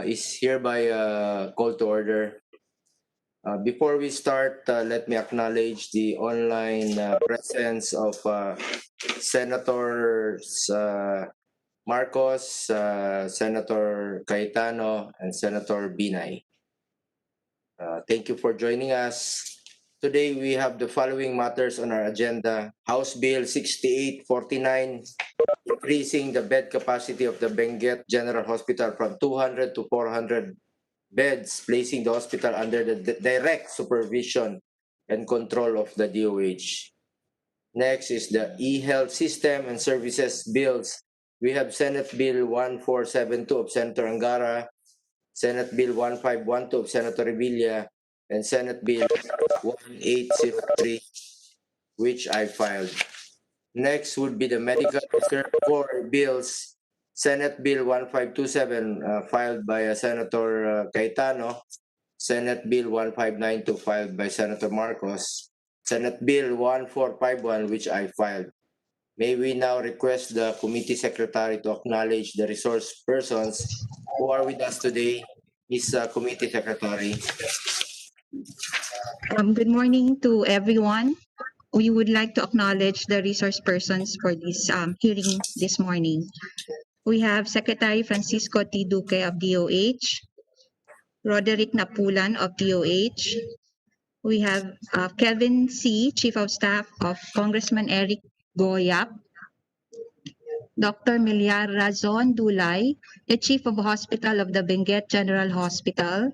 is hereby called to order. Before we start, let me acknowledge the online presence of Senators Marcos, Senator Cayetano, and Senator Binay. Thank you for joining us. Today we have the following matters on our agenda. House Bill 6849, increasing the bed capacity of the Benguet General Hospital from 200 to 400 beds, placing the hospital under the direct supervision and control of the DOH. Next is the e-health system and services bills. We have Senate Bill 1472 of Senator Angara, Senate Bill 1512 of Senator Revilla, and Senate Bill 1803, which I filed. Next would be the medical reserve corps bills. Senate Bill 1527 filed by Senator Cayetano, Senate Bill 1592 filed by Senator Marcos, Senate Bill 1451 which I filed. May we now request the committee secretary to acknowledge the resource persons who are with us today. Ms. Committee Secretary. Good morning to everyone. We would like to acknowledge the resource persons for this hearing this morning. We have Secretary Francisco T. Duque of DOH, Roderick Napulan of DOH. We have Kevin C., Chief of Staff of Congressman Eric Goyap, Dr. Miliar Razon Dulay, the Chief of Hospital of the Benguet General Hospital.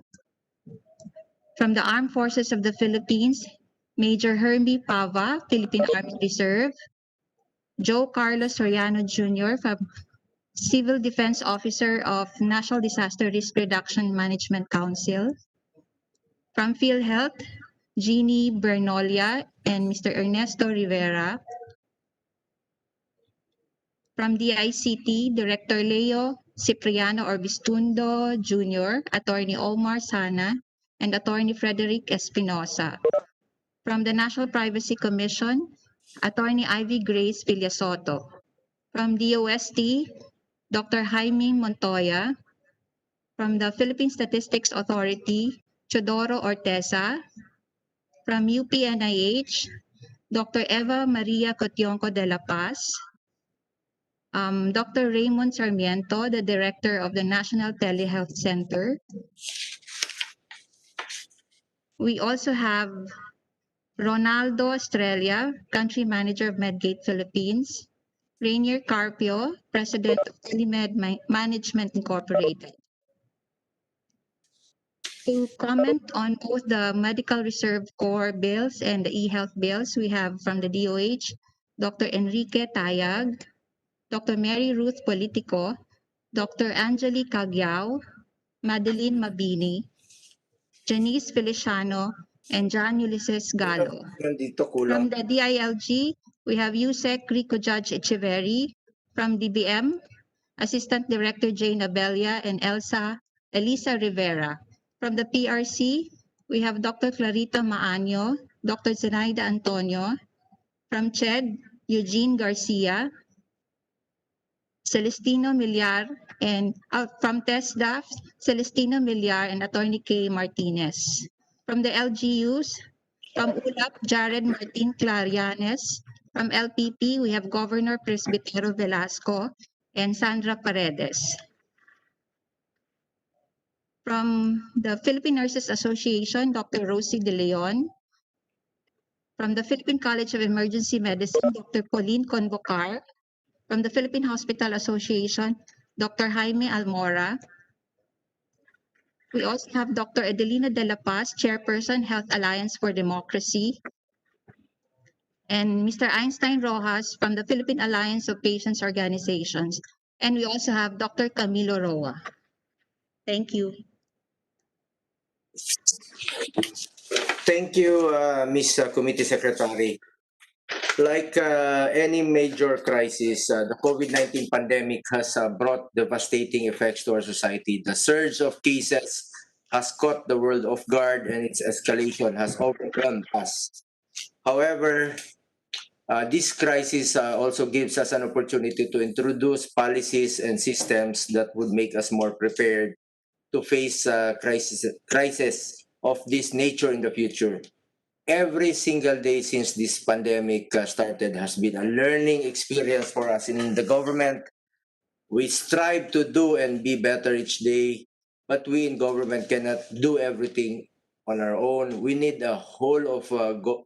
From the Armed Forces of the Philippines, Major Hermie Pava, Philippine Army Reserve. Joe Carlos Soriano Jr. from Civil Defense Officer of National Disaster Risk Reduction Management Council. From PhilHealth, Jeannie Bernolia and Mr. Ernesto Rivera. From DICT, Director Leo Cipriano Orbistundo Jr., Attorney Omar Sana, and Attorney Frederick Espinosa. From the National Privacy Commission, Attorney Ivy Grace Villasoto. From DOST, Dr. Jaime Montoya. From the Philippine Statistics Authority, Chodoro Orteza. From UPNIH, Dr. Eva Maria Cotionco de la Paz. Dr. Raymond Sarmiento, the Director of the National Telehealth Center. We also have Ronaldo Estrella, Country Manager of Medgate Philippines. Rainier Carpio, President of Telemed Management Incorporated. To comment on both the Medical Reserve Corps bills and the e-health bills, we have from the DOH, Dr. Enrique Tayag, Dr. Mary Ruth Politico, Dr. Angeli Cagyao, Madeline Mabini, Janice Feliciano, and John Ulysses Gallo. From the DILG, we have USEC Rico Judge Echeverry. From DBM, Assistant Director Jane Abelia and Elisa Rivera. From the PRC, we have Dr. Clarita Maanyo, Dr. Zenaida Antonio. From CHED, Eugene Garcia, Celestino Millar, and from TESDAF, Celestino Millar and Attorney K. Martinez. From the LGUs, from ULAP, Jared Martin Clarianes. From LPP, we have Governor Presbitero Velasco and Sandra Paredes. From the Philippine Nurses Association, Dr. Rosie De Leon. From the Philippine College of Emergency Medicine, Dr. Pauline Convocar. From the Philippine Hospital Association, Dr. Jaime Almora. We also have Dr. Edelina De La Paz, Chairperson, Health Alliance for Democracy. And Mr. Einstein Rojas from the Philippine Alliance of Patients Organizations. And we also have Dr. Camilo Roa. Thank you. Thank you, Ms. Committee Secretary. Like any major crisis, the COVID-19 pandemic has brought devastating effects to our society. The surge of cases has caught the world off guard and its escalation has overwhelmed us. However, this crisis also gives us an opportunity to introduce policies and systems that would make us more prepared to face crisis of this nature in the future. Every single day since this pandemic started has been a learning experience for us in the government. We strive to do and be better each day, but we in government cannot do everything on our own. We need a whole of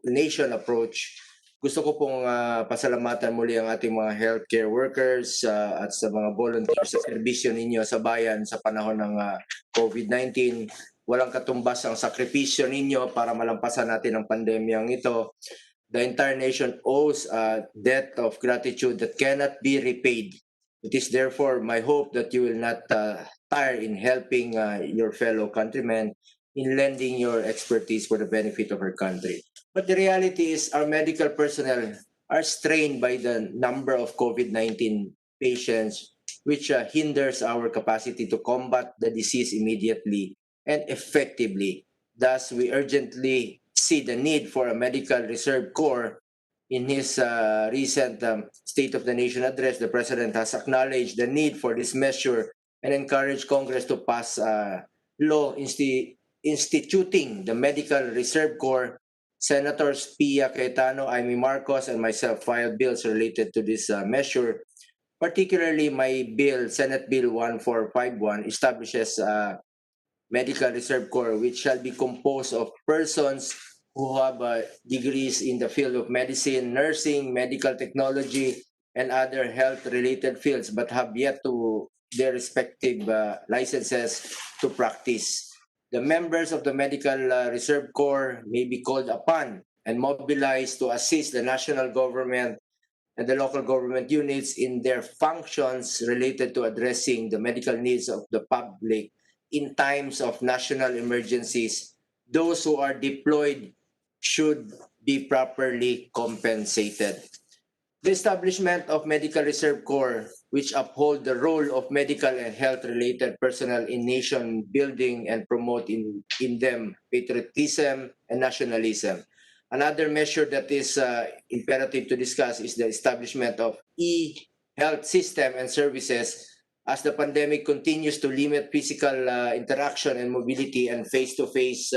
nation approach. Gusto ko pong pasalamatan muli ang ating mga healthcare workers at sa mga volunteers sa serbisyo ninyo sa bayan sa panahon ng COVID-19. Walang katumbas ang sakripisyo ninyo para malampasan natin ang pandemyang ito. The entire nation owes a debt of gratitude that cannot be repaid. It is therefore my hope that you will not tire in helping your fellow countrymen in lending your expertise for the benefit of our country. But the reality is our medical personnel are strained by the number of COVID-19 patients, which hinders our capacity to combat the disease immediately and effectively. Thus, we urgently see the need for a medical reserve corps. In his recent State of the Nation address, the President has acknowledged the need for this measure and encouraged Congress to pass a law instituting the Medical Reserve Corps. Senators Pia Cayetano, Amy Marcos, and myself filed bills related to this measure. Particularly, my bill, Senate Bill 1451, establishes Medical Reserve Corps, which shall be composed of persons who have degrees in the field of medicine, nursing, medical technology, and other health-related fields, but have yet to their respective licenses to practice. The members of the Medical Reserve Corps may be called upon and mobilized to assist the national government and the local government units in their functions related to addressing the medical needs of the public in times of national emergencies. Those who are deployed should be properly compensated. The establishment of Medical Reserve Corps, which uphold the role of medical and health-related personnel in nation building and promote in them patriotism and nationalism. Another measure that is imperative to discuss is the establishment of e-health system and services as the pandemic continues to limit physical interaction and mobility and face-to-face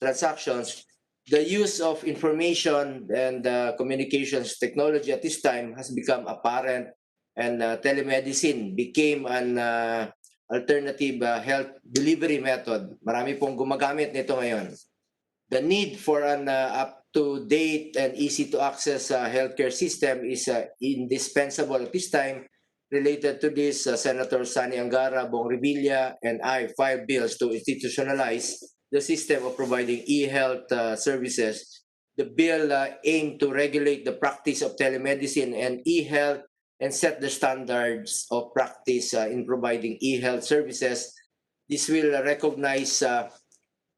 transactions. The use of information and communications technology at this time has become apparent, and telemedicine became an alternative health delivery method. Marami pong gumagamit nito ngayon. The need for an up-to-date and easy-to-access healthcare system is indispensable at this time. Related to this, Senator Sani Angara, Bong Revilla, and I filed bills to institutionalize the system of providing e-health services. The bill aimed to regulate the practice of telemedicine and e-health and set the standards of practice in providing e-health services. This will recognize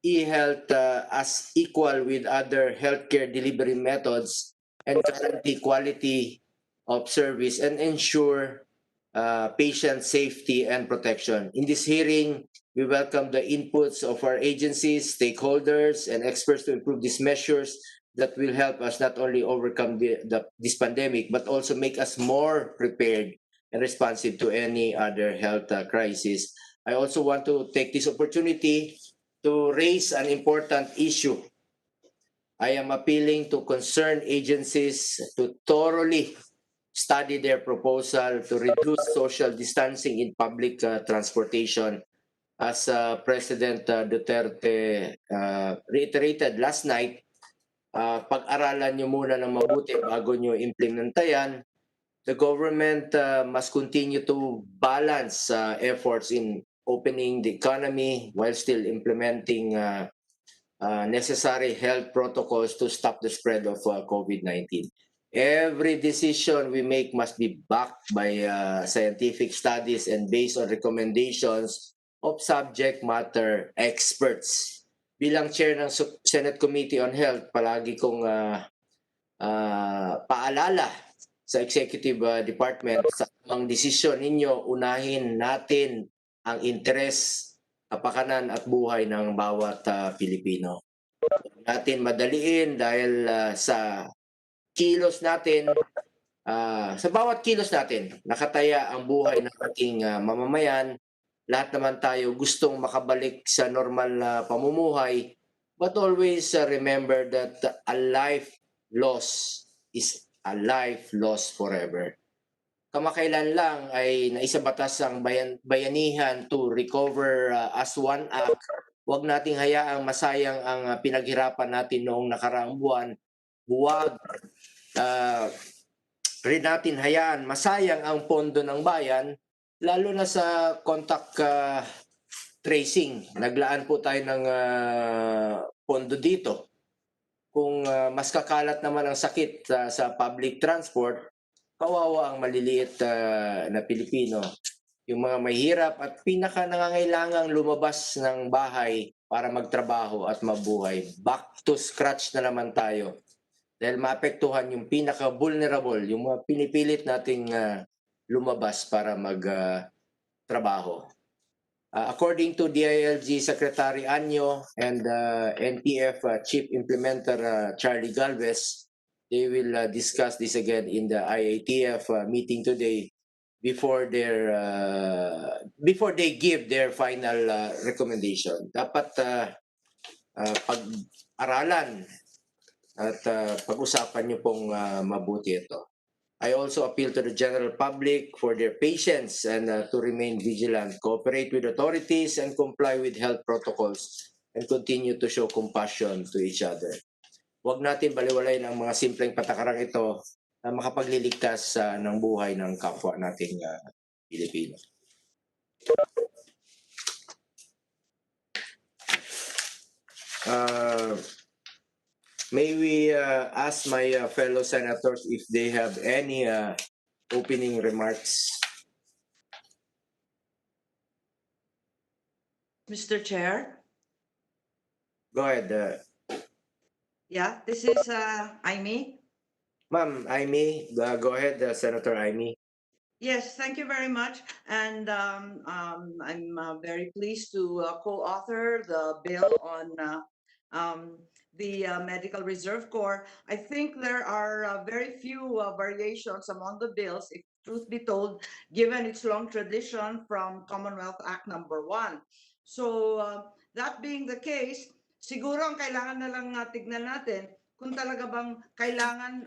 e-health as equal with other healthcare delivery methods and guarantee quality of service and ensure patient safety and protection. In this hearing, we welcome the inputs of our agencies, stakeholders, and experts to improve these measures that will help us not only overcome this pandemic, but also make us more prepared and responsive to any other health crisis. I also want to take this opportunity to raise an important issue. I am appealing to concerned agencies to thoroughly study their proposal to reduce social distancing in public transportation. As President Duterte reiterated last night, pag-aralan nyo muna ng mabuti bago nyo implementayan. The government must continue to balance efforts in opening the economy while still implementing necessary health protocols to stop the spread of COVID-19. Every decision we make must be backed by scientific studies and based on recommendations of subject matter experts. Bilang chair ng Senate Committee on Health, palagi kong paalala sa Executive Department sa mga desisyon ninyo, unahin natin ang interes, kapakanan at buhay ng bawat Pilipino. Natin madaliin dahil sa kilos natin, sa bawat kilos natin, nakataya ang buhay ng ating mamamayan, lahat naman tayo gustong makabalik sa normal na pamumuhay, but always remember that a life lost is a life lost forever. Kamakailan lang ay naisabatas ang bayanihan to recover as one act. Huwag nating hayaang masayang ang pinaghirapan natin noong nakaraang buwan. Huwag uh, rin natin hayaan masayang ang pondo ng bayan, lalo na sa contact tracing. Naglaan po tayo ng pondo dito. Kung mas kakalat naman ang sakit sa public transport, kawawa ang maliliit na Pilipino. Yung mga mahirap at pinaka nangangailangang lumabas ng bahay para magtrabaho at mabuhay. Back to scratch na naman tayo. Dahil maapektuhan yung pinaka-vulnerable, yung mga pinipilit nating lumabas para magtrabaho. According to DILG Secretary Anyo and NTF Chief Implementer Charlie Galvez, they will discuss this again in the IATF meeting today before they give their final recommendation. Dapat pag-aralan at pag-usapan niyo pong mabuti ito. I also appeal to the general public for their patience and to remain vigilant, cooperate with authorities, and comply with health protocols, and continue to show compassion to each other. Huwag natin baliwalayin ang mga simpleng patakarang ito na makapagliligtas ng buhay ng kapwa nating Pilipino. May we ask my fellow senators if they have any opening remarks? Mr. Chair? Go ahead. Yeah, this is Aimee. Ma'am Aimee, go ahead, Senator Aimee. Yes, thank you very much. And I'm very pleased to co-author the bill on the Medical Reserve Corps. I think there are very few variations among the bills, if truth be told, given its long tradition from Commonwealth Act number 1. So that being the case, siguro ang kailangan na lang tignan natin kung talaga bang kailangan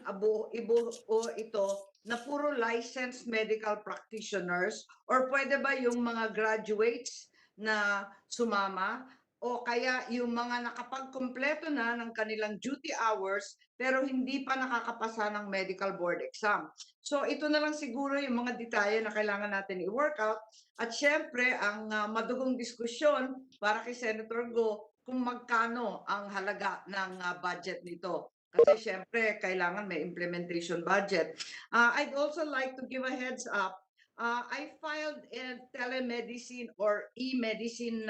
ibuo ito na puro licensed medical practitioners or pwede ba yung mga graduates na sumama o kaya yung mga nakapagkumpleto na ng kanilang duty hours pero hindi pa nakakapasa ng medical board exam. So ito na lang siguro yung mga detalye na kailangan natin i-work out at syempre ang madugong diskusyon para kay Senator Go kung magkano ang halaga ng budget nito. Kasi syempre kailangan may implementation budget. I'd also like to give a heads up. I filed a telemedicine or e-medicine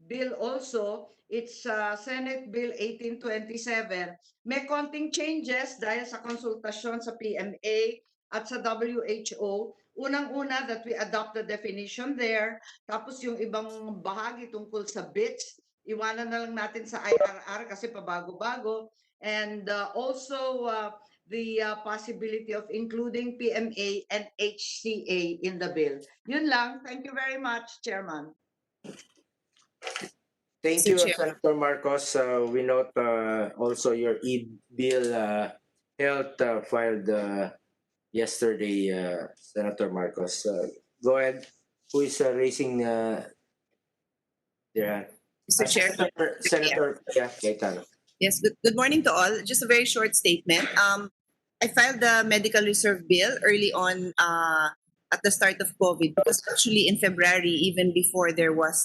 bill also. It's Senate Bill 1827. May konting changes dahil sa konsultasyon sa PMA at sa WHO. Unang-una that we adopt the definition there. Tapos yung ibang bahagi tungkol sa bits, iwanan na lang natin sa IRR kasi pabago-bago. And also the possibility of including PMA and HCA in the bill. Yun lang. Thank you very much, Chairman. Thank you, Senator Marcos. We note also your e-bill health filed yesterday, Senator Marcos. Go ahead. Who is raising their hand? Mr. Chair. Senator Cayetano. Yes, good morning to all. Just a very short statement. I filed the medical reserve bill early on at the start of COVID because actually in February, even before there was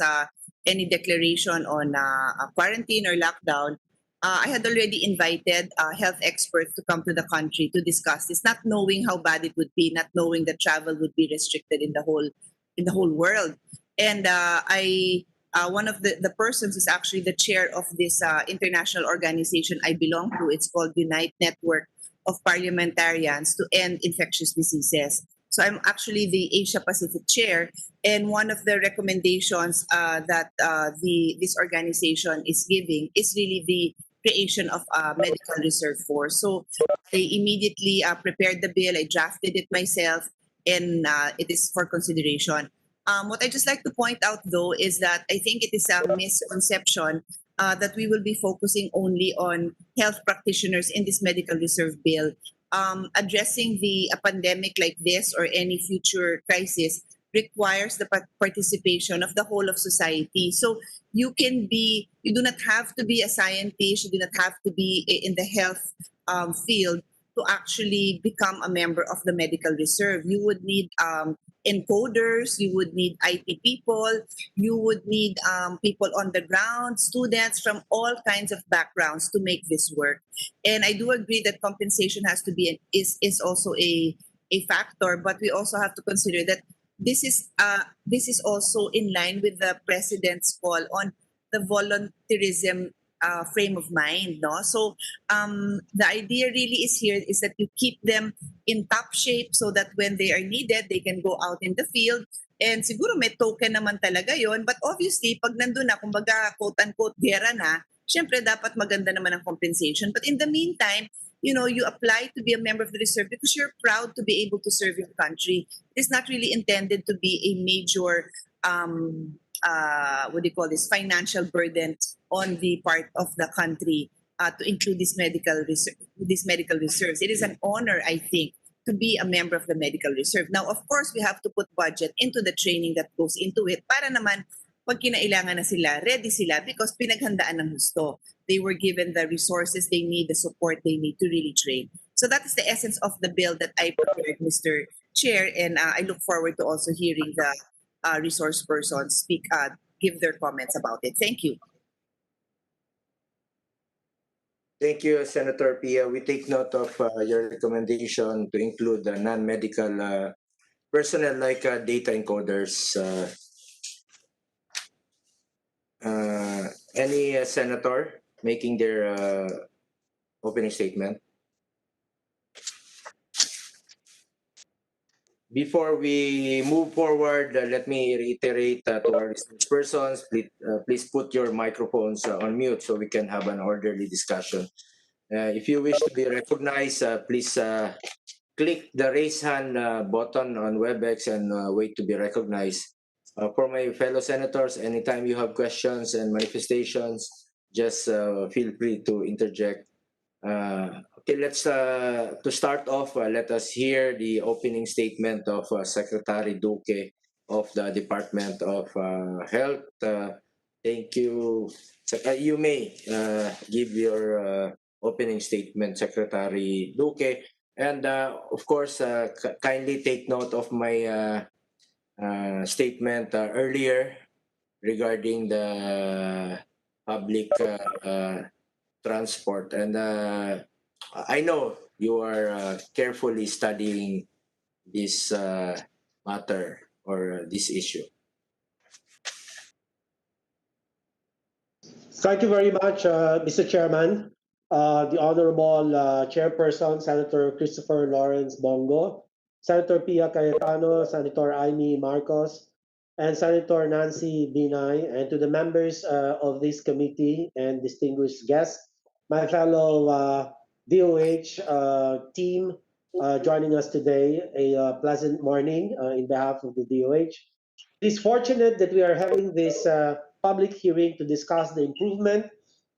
any declaration on quarantine or lockdown, I had already invited health experts to come to the country to discuss this, not knowing how bad it would be, not knowing that travel would be restricted in the whole world. And one of the persons is actually the chair of this international organization I belong to. It's called Unite Network of Parliamentarians to End Infectious Diseases. So I'm actually the Asia Pacific chair, and one of the recommendations that this organization is giving is really the creation of a medical reserve force. So I immediately prepared the bill. I drafted it myself, and it is for consideration. What I just like to point out though is that I think it is a misconception that we will be focusing only on health practitioners in this medical reserve bill. Addressing a pandemic like this or any future crisis requires the participation of the whole of society. So you do not have to be a scientist, you do not have to be in the health field to actually become a member of the medical reserve. You would need encoders, you would need IT people, you would need people on the ground, students from all kinds of backgrounds to make this work. And I do agree that compensation has to be is also a factor, but we also have to consider that this is also in line with the president's call on the volunteerism frame of mind, no? So the idea really is here is that you keep them in top shape so that when they are needed, they can go out in the field. And siguro may token naman talaga yon. But obviously, pag nandun na, kumbaga, quote-unquote, gera na, syempre dapat maganda naman ang compensation. But in the meantime, you apply to be a member of the reserve because you're proud to be able to serve your country. It's not really intended to be a major, what do you call this, financial burden on the part of the country to include these medical reserves. It is an honor, I think, to be a member of the medical reserve. Now, of course, we have to put budget into the training that goes into it para naman pag kinailangan na sila, ready sila because pinaghandaan ng gusto. They were given the resources they need, the support they need to really train. So that is the essence of the bill that I prepared, Mr. Chair, and I look forward to also hearing the resource persons give their comments about it. Thank you. Thank you, Senator Pia. We take note of your recommendation to include non-medical personnel like data encoders. Any senator making their opening statement? Before we move forward, let me reiterate to our research persons, please put your microphones on mute so we can have an orderly discussion. If you wish to be recognized, please click the raise hand button on WebEx and wait to be recognized. For my fellow senators, anytime you have questions and manifestations, just feel free to interject. Okay, let's to start off. Let us hear the opening statement of Secretary Duque of the Department of Health. Thank you. You may give your opening statement, Secretary Duque, and of course, kindly take note of my statement earlier regarding the public transport. And I know you are carefully studying this matter or this issue. Thank you very much, Mr. Chairman. The Honorable Chairperson, Senator Christopher Lawrence Bongo, Senator Pia Cayetano, Senator Amy Marcos, and Senator Nancy Binay, and to the members of this committee and distinguished guests, my fellow DOH team joining us today, a pleasant morning in behalf of the DOH. It is fortunate that we are having this public hearing to discuss the improvement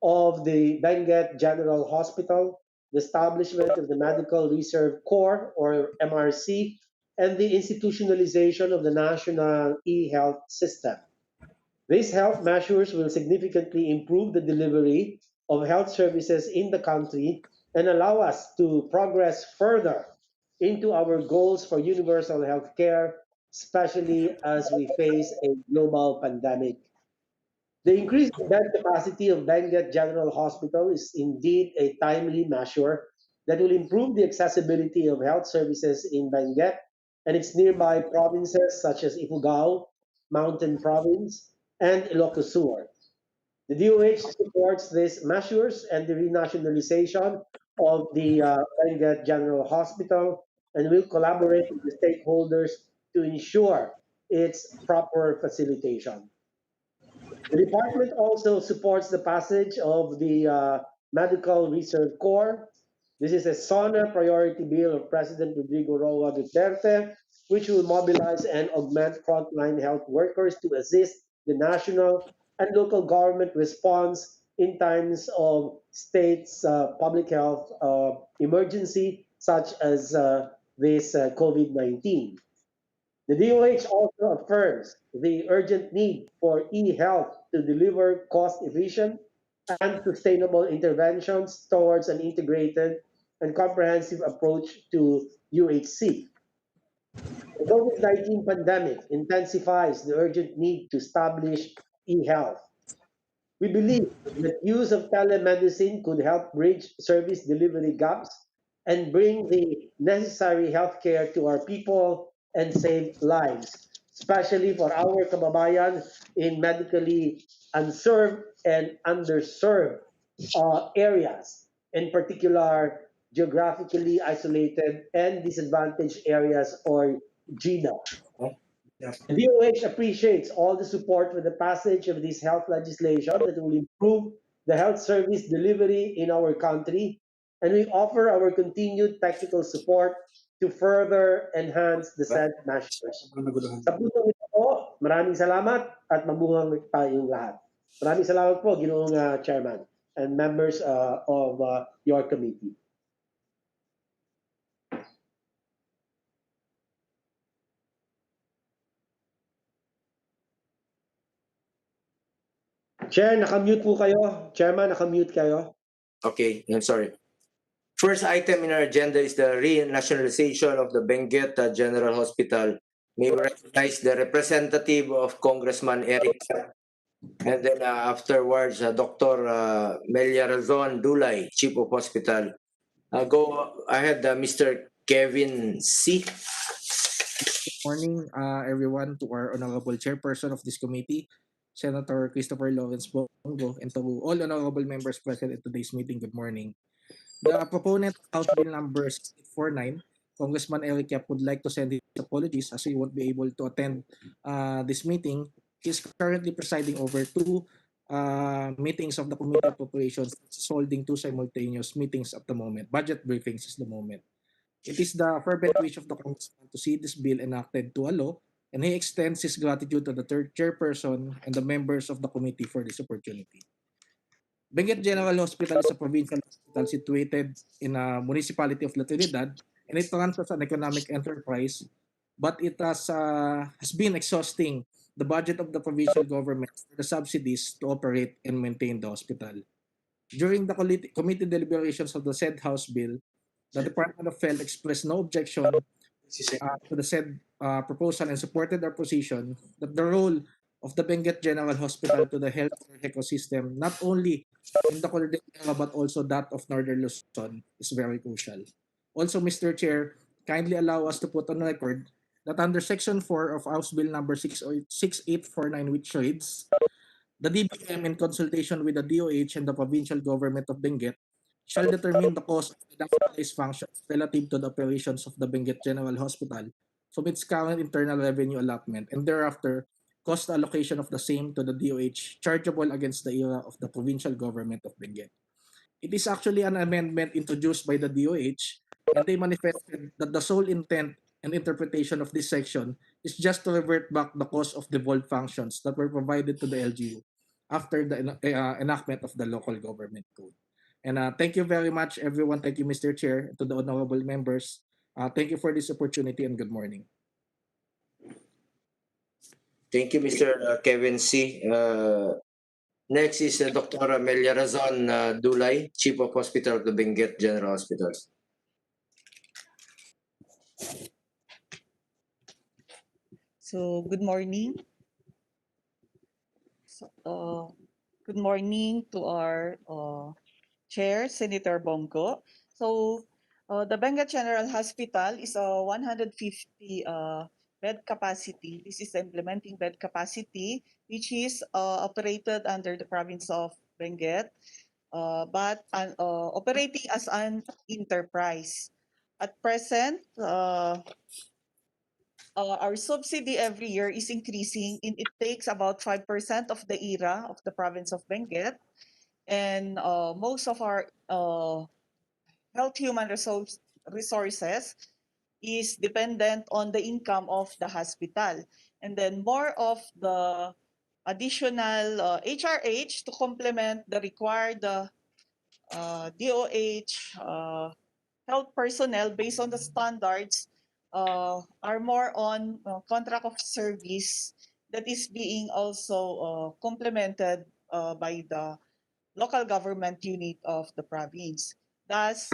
of the Benguet General Hospital, the establishment of the Medical Reserve Corps, or MRC, and the institutionalization of the National e-health system. These health measures will significantly improve the delivery of health services in the country and allow us to progress further into our goals for universal health care, especially as we face a global pandemic. The increased bed capacity of Benguet General Hospital is indeed a timely measure that will improve the accessibility of health services in Benguet and its nearby provinces such as Ifugao, Mountain Province, and Ilocos Sur. The DOH supports these measures and the renationalization of the Benguet General Hospital and will collaborate with the stakeholders to ensure its proper facilitation. The department also supports the passage of the Medical Reserve Corps. This is a SONA priority bill of President Rodrigo Roa Duterte which will mobilize and augment frontline health workers to assist the national and local government response in times of states' public health emergency, such as this COVID-19. The DOH also affirms the urgent need for e-health to deliver cost-efficient and sustainable interventions towards an integrated and comprehensive approach to UHC. The COVID-19 pandemic intensifies the urgent need to establish e-health. We believe that use of telemedicine could help bridge service delivery gaps and bring the necessary healthcare to our people and save lives, especially for our kababayan in medically unserved and underserved areas, in particular geographically isolated and disadvantaged areas or GIDA. The DOH appreciates all the support for the passage of this health legislation that will improve the health service delivery in our country, and we offer our continued technical support to further enhance the said measures. Sa puntong ito po, maraming salamat at mabuhay tayong lahat. Maraming salamat po, Ginoong Chairman and members of your committee. Chair, nakamute po kayo. Chairman, nakamute kayo. Okay, I'm sorry. First item in our agenda is the renationalization of the Benguet General Hospital. May we recognize the representative of Congressman Eric, and then afterwards, Dr. Melia Razon Dulay, Chief of Hospital. Go ahead, Mr. Kevin C. Morning, everyone, to our honorable chairperson of this committee, Senator Christopher Lawrence Bongo, and to all honorable members present at today's meeting. Good morning. The proponent of House Bill number 6849, Congressman Eric Yap, would like to send his apologies as he won't be able to attend this meeting. He is currently presiding over two meetings of the Committee on Appropriations, holding two simultaneous meetings at the moment. Budget briefings is the moment. It is the fervent wish of the Congressman to see this bill enacted to a law, and he extends his gratitude to the third chairperson and the members of the committee for this opportunity. Benguet General Hospital is a provincial hospital situated in a municipality of La Trinidad, and it runs as an economic enterprise, but it has been exhausting the budget of the provincial government for the subsidies to operate and maintain the hospital. During the committee deliberations of the said House bill, the Department of Health expressed no objection to the said proposal and supported our position that the role of the Benguet General Hospital to the healthcare ecosystem, not only in the Cordillera but also that of Northern Luzon, is very crucial. Also, Mr. Chair, kindly allow us to put on record that under Section 4 of House Bill number 6849, which reads, the DBM, in consultation with the DOH and the provincial government of Benguet, shall determine the cost of the nationalized functions relative to the operations of the Benguet General Hospital from its current internal revenue allotment, and thereafter cost allocation of the same to the DOH chargeable against the era of the provincial government of Benguet. It is actually an amendment introduced by the DOH, and they manifested that the sole intent and interpretation of this section is just to revert back the cost of devolved functions that were provided to the LGU after the enactment of the local government code. And thank you very much, everyone. Thank you, Mr. Chair, to the honorable members. Thank you for this opportunity and good morning. Thank you, Mr. Kevin C. Next is Dr. Amelia Razon Dulay, Chief of Hospital of the Benguet General Hospital. So, good morning. Good morning to our Chair, Senator Bongo. So, the Benguet General Hospital is a 150 bed capacity. This is implementing bed capacity, which is operated under the province of Benguet, but operating as an enterprise. At present, our subsidy every year is increasing. It takes about 5% of the ERA of the province of Benguet. And most of our health human resources is dependent on the income of the hospital. And then more of the additional HRH to complement the required DOH health personnel based on the standards are more on contract of service that is being also complemented by the local government unit of the province. Thus,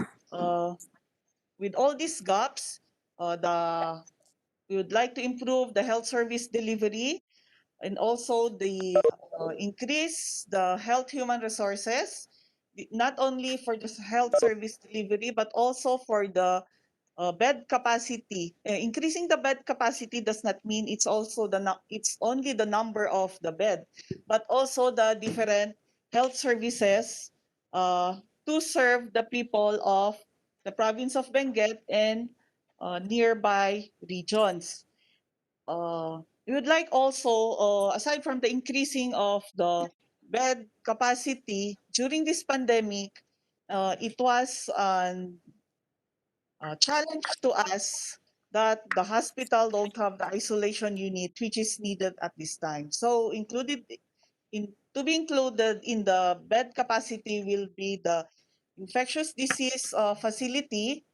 with all these gaps, we would like to improve the health service delivery and also the increase the health human resources, not only for the health service delivery but also for the bed capacity. Increasing the bed capacity does not mean it's only the number of the bed, but also the different health services to serve the people of the province of Benguet and nearby regions. We would like also, aside from the increasing of the bed capacity during this pandemic, it was challenge to us that the hospital don't have the isolation unit which is needed at this time. So to be included in the bed capacity will be the infectious disease facility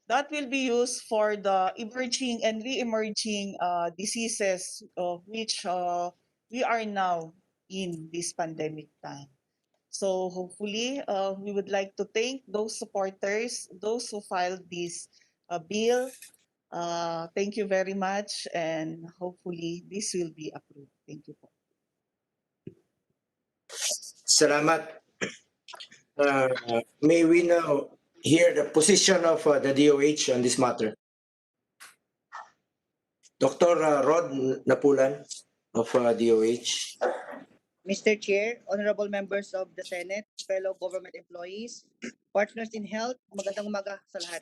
that will be used for the emerging and re-emerging diseases of which we are now in this pandemic time. So hopefully, we would like to thank those supporters, those who filed this bill. Thank you very much, and hopefully this will be approved. Thank you po. Salamat. May we now hear the position of the DOH on this matter? Dr. Rod Napulan of DOH. Mr. Chair, honorable members of the Senate, fellow government employees, partners in health, magandang umaga sa lahat.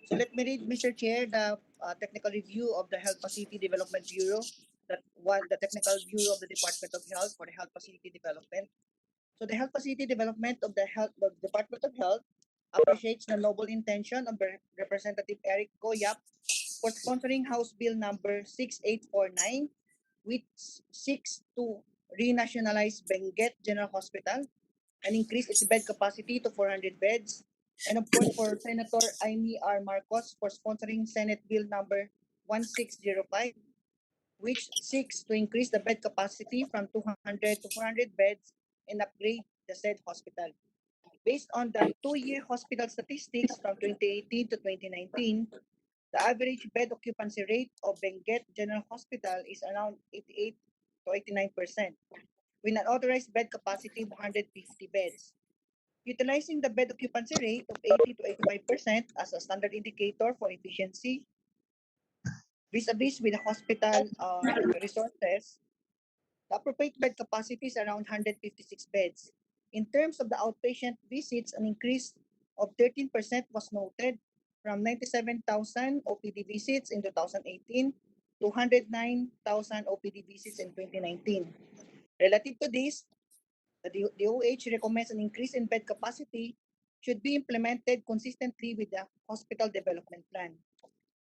So let me read, Mr. Chair, the technical review of the Health Facility Development Bureau, the technical bureau of the Department of Health for the Health Facility Development. So the Health Facility Development of the Department of Health appreciates the noble intention of Representative Eric Goyap for sponsoring House Bill number 6849, which seeks to renationalize Benguet General Hospital and increase its bed capacity to 400 beds. And of course, for Senator Amy R. Marcos for sponsoring Senate Bill number 1605, which seeks to increase the bed capacity from 200 to 400 beds and upgrade the said hospital. Based on the 2-year hospital statistics from 2018 to 2019, the average bed occupancy rate of Benguet General Hospital is around 88 to 89%, with an authorized bed capacity of 150 beds. Utilizing the bed occupancy rate of 80 to 85% as a standard indicator for efficiency, vis-a-vis with the hospital resources, the appropriate bed capacity is around 156 beds. In terms of the outpatient visits, an increase of 13% was noted from 97,000 OPD visits in 2018 to 109,000 OPD visits in 2019. Relative to this, the DOH recommends an increase in bed capacity should be implemented consistently with the hospital development plan.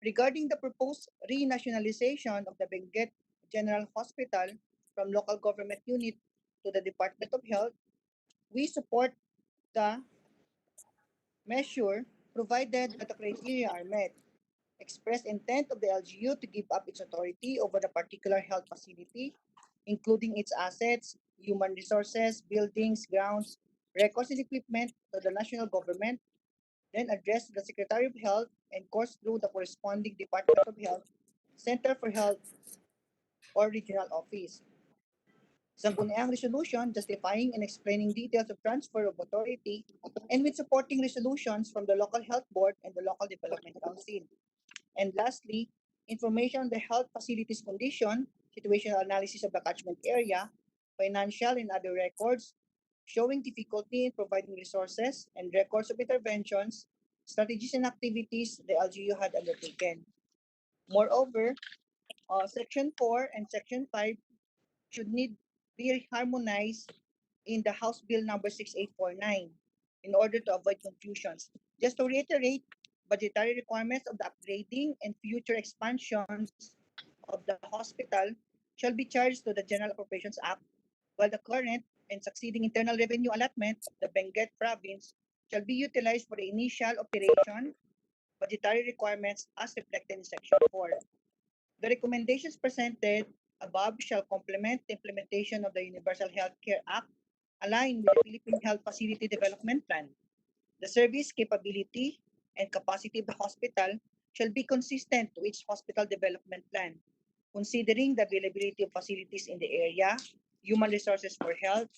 Regarding the proposed renationalization of the Benguet General Hospital from local government unit to the Department of Health, we support the measure provided that the criteria are met. Expressed intent of the LGU to give up its authority over the particular health facility, including its assets, human resources, buildings, grounds, records, and equipment to the national government, then address the Secretary of Health and course through the corresponding Department of Health, Center for Health, or regional office. Sangguniang resolution justifying and explaining details of transfer of authority and with supporting resolutions from the local health board and the local development council. And lastly, information on the health facilities condition, situational analysis of the catchment area, financial and other records, showing difficulty in providing resources and records of interventions, strategies and activities the LGU had undertaken. Moreover, Section 4 and Section 5 should need be harmonized in the House Bill number 6849 in order to avoid confusions. Just to reiterate, budgetary requirements of the upgrading and future expansions of the hospital shall be charged to the General Appropriations Act, while the current and succeeding internal revenue allotment of the Benguet province shall be utilized for the initial operation budgetary requirements as reflected in Section 4. The recommendations presented above shall complement the implementation of the Universal Health Care Act aligned with the Philippine Health Facility Development Plan. The service capability and capacity of the hospital shall be consistent to its hospital development plan, considering the availability of facilities in the area, human resources for health,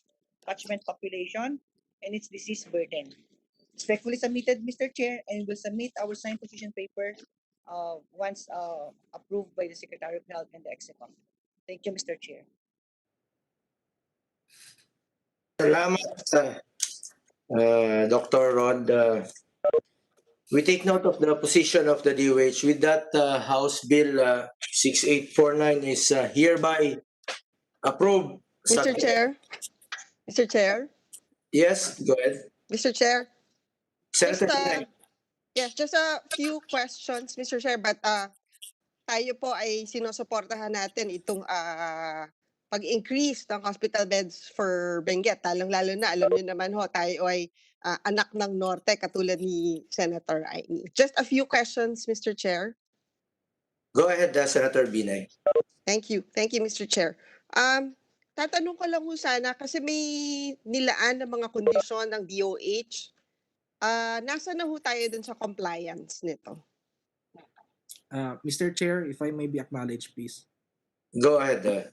catchment population, and its disease burden. Respectfully submitted, Mr. Chair, and will submit our signed position paper once approved by the Secretary of Health and the EXECOM. Thank you, Mr. Chair. Salamat, Dr. Rod. We take note of the position of the DOH. With that, House Bill 6849 is hereby approved. Mr. Chair, Mr. Chair, Yes, go ahead. Mr. Chair, just Senator Binay. yes, just a few questions, Mr. Chair, but tayo po ay sinusuportahan natin itong pag-increase ng hospital beds for Benguet. Lalo na, alam niyo naman ho, tayo ay anak ng Norte katulad ni Senator Aimee. Just a few questions, Mr. Chair. Go ahead, Senator Binay. Thank you. Thank you, Mr. Chair. Tatanong ko lang ho sana kasi may nilaan ng mga kondisyon ng DOH. Nasa na ho tayo dun sa compliance nito? Mr. Chair, if I may be acknowledged, please. Go ahead.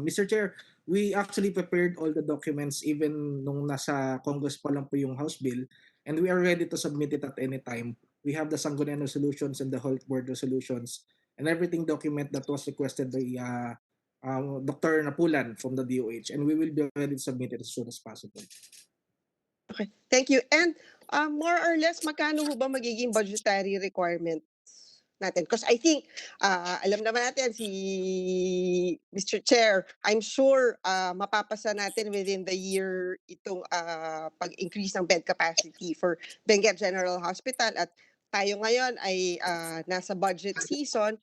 Mr. Chair, we actually prepared all the documents even nung nasa Congress pa lang po yung House Bill, and we are ready to submit it at any time. We have the Sangguniang resolutions and the Health Board resolutions and everything document that was requested by Dr. Napulan from the DOH, and we will be ready to submit it as soon as possible. Okay, thank you. And more or less, magkano ho ba magiging budgetary requirements natin? Because I think, alam naman natin si Mr. Chair, I'm sure mapapasa natin within the year itong pag-increase ng bed capacity for Benguet General Hospital. At tayo ngayon ay nasa budget season.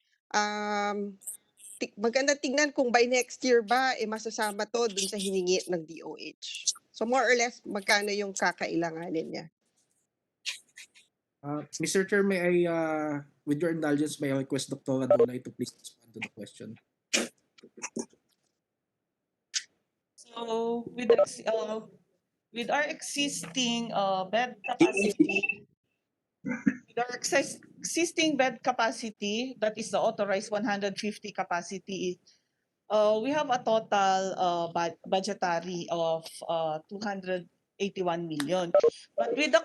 Maganda tingnan kung by next year ba masasama to dun sa hiningi ng DOH. So more or less, magkano yung kakailanganin niya? Mr. Chair, may I, with your indulgence, may I request Dr. Adolay to please respond to the question. So with our existing bed capacity, that is the authorized 150 capacity, we have a total budgetary of 281 million. But with the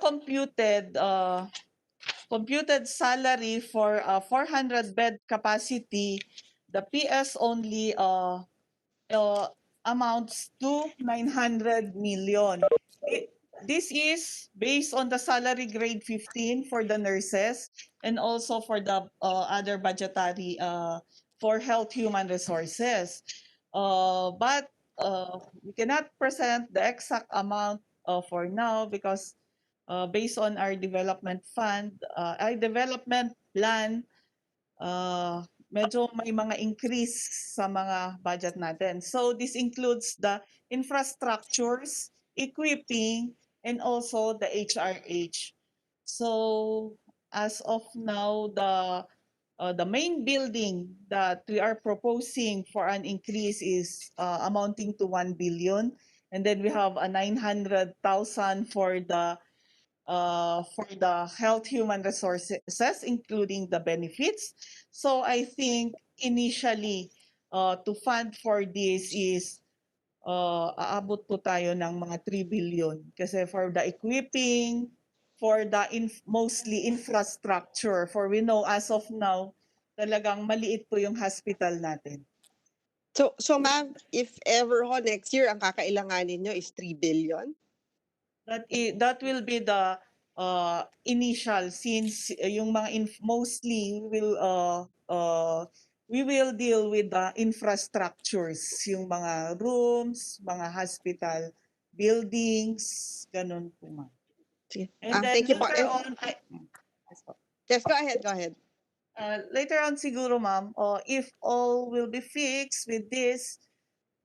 computed salary for 400 bed capacity, the PS only amounts to 900 million. This is based on the salary grade 15 for the nurses and also for the other budgetary for health human resources. But we cannot present the exact amount for now because based on our development fund, our development plan, medyo may mga increase sa mga budget natin. So this includes the infrastructures, equipping, and also the HRH. So as of now, the main building that we are proposing for an increase is amounting to 1 billion. And then we have a 900,000 for the health human resources, including the benefits. So I think initially to fund for this is aabot po tayo ng mga 3 billion kasi for the equipping, for the mostly infrastructure, for we know as of now talagang maliit po yung hospital natin. So ma'am, if ever ho next year ang kakailanganin nyo is 3 billion? That will be the initial since yung mga mostly we will deal with the infrastructures, yung mga rooms, mga hospital buildings, ganun po ma'am. Sige. And then Thank you po. later on, Yes po. Yes, go ahead, go ahead. Later on siguro ma'am, if all will be fixed with this,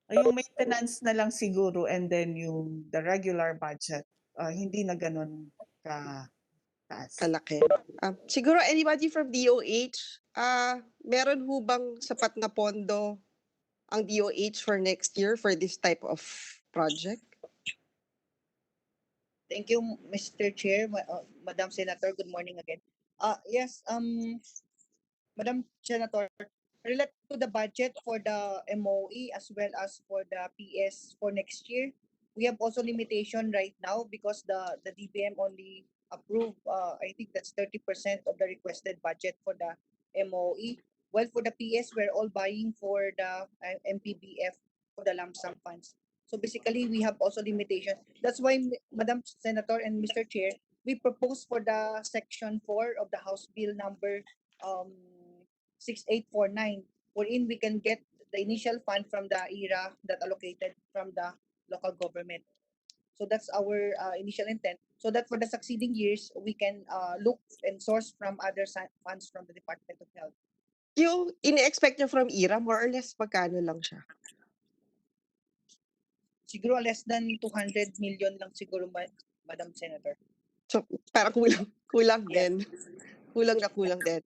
yung maintenance na lang siguro and then yung the regular budget, hindi na ganun ka taas. Kalaki. Siguro anybody from DOH, meron ho bang sapat na pondo ang DOH for next year for this type of project? Thank you, Mr. Chair, Madam Senator. Good morning again. Yes, Madam Senator, related to the budget for the MOE as well as for the PS for next year, we have also limitation right now because the DBM only approved, I think that's 30% of the requested budget for the MOE. While for the PS, we're all buying for the MPBF for the lump sum funds. So basically, we have also limitation. That's why, Madam Senator and Mr. Chair, we propose for the Section 4 of the House Bill number um, 6849, wherein we can get the initial fund from the ERA that allocated from the local government. So that's our initial intent. So that for the succeeding years, we can look and source from other funds from the Department of Health. Yung ini-expect nyo from IRA, more or less, magkano lang siya? Siguro less than 200 million lang siguro, Madam Senator. So, parang kulang Yes. din. Kulang na kulang din.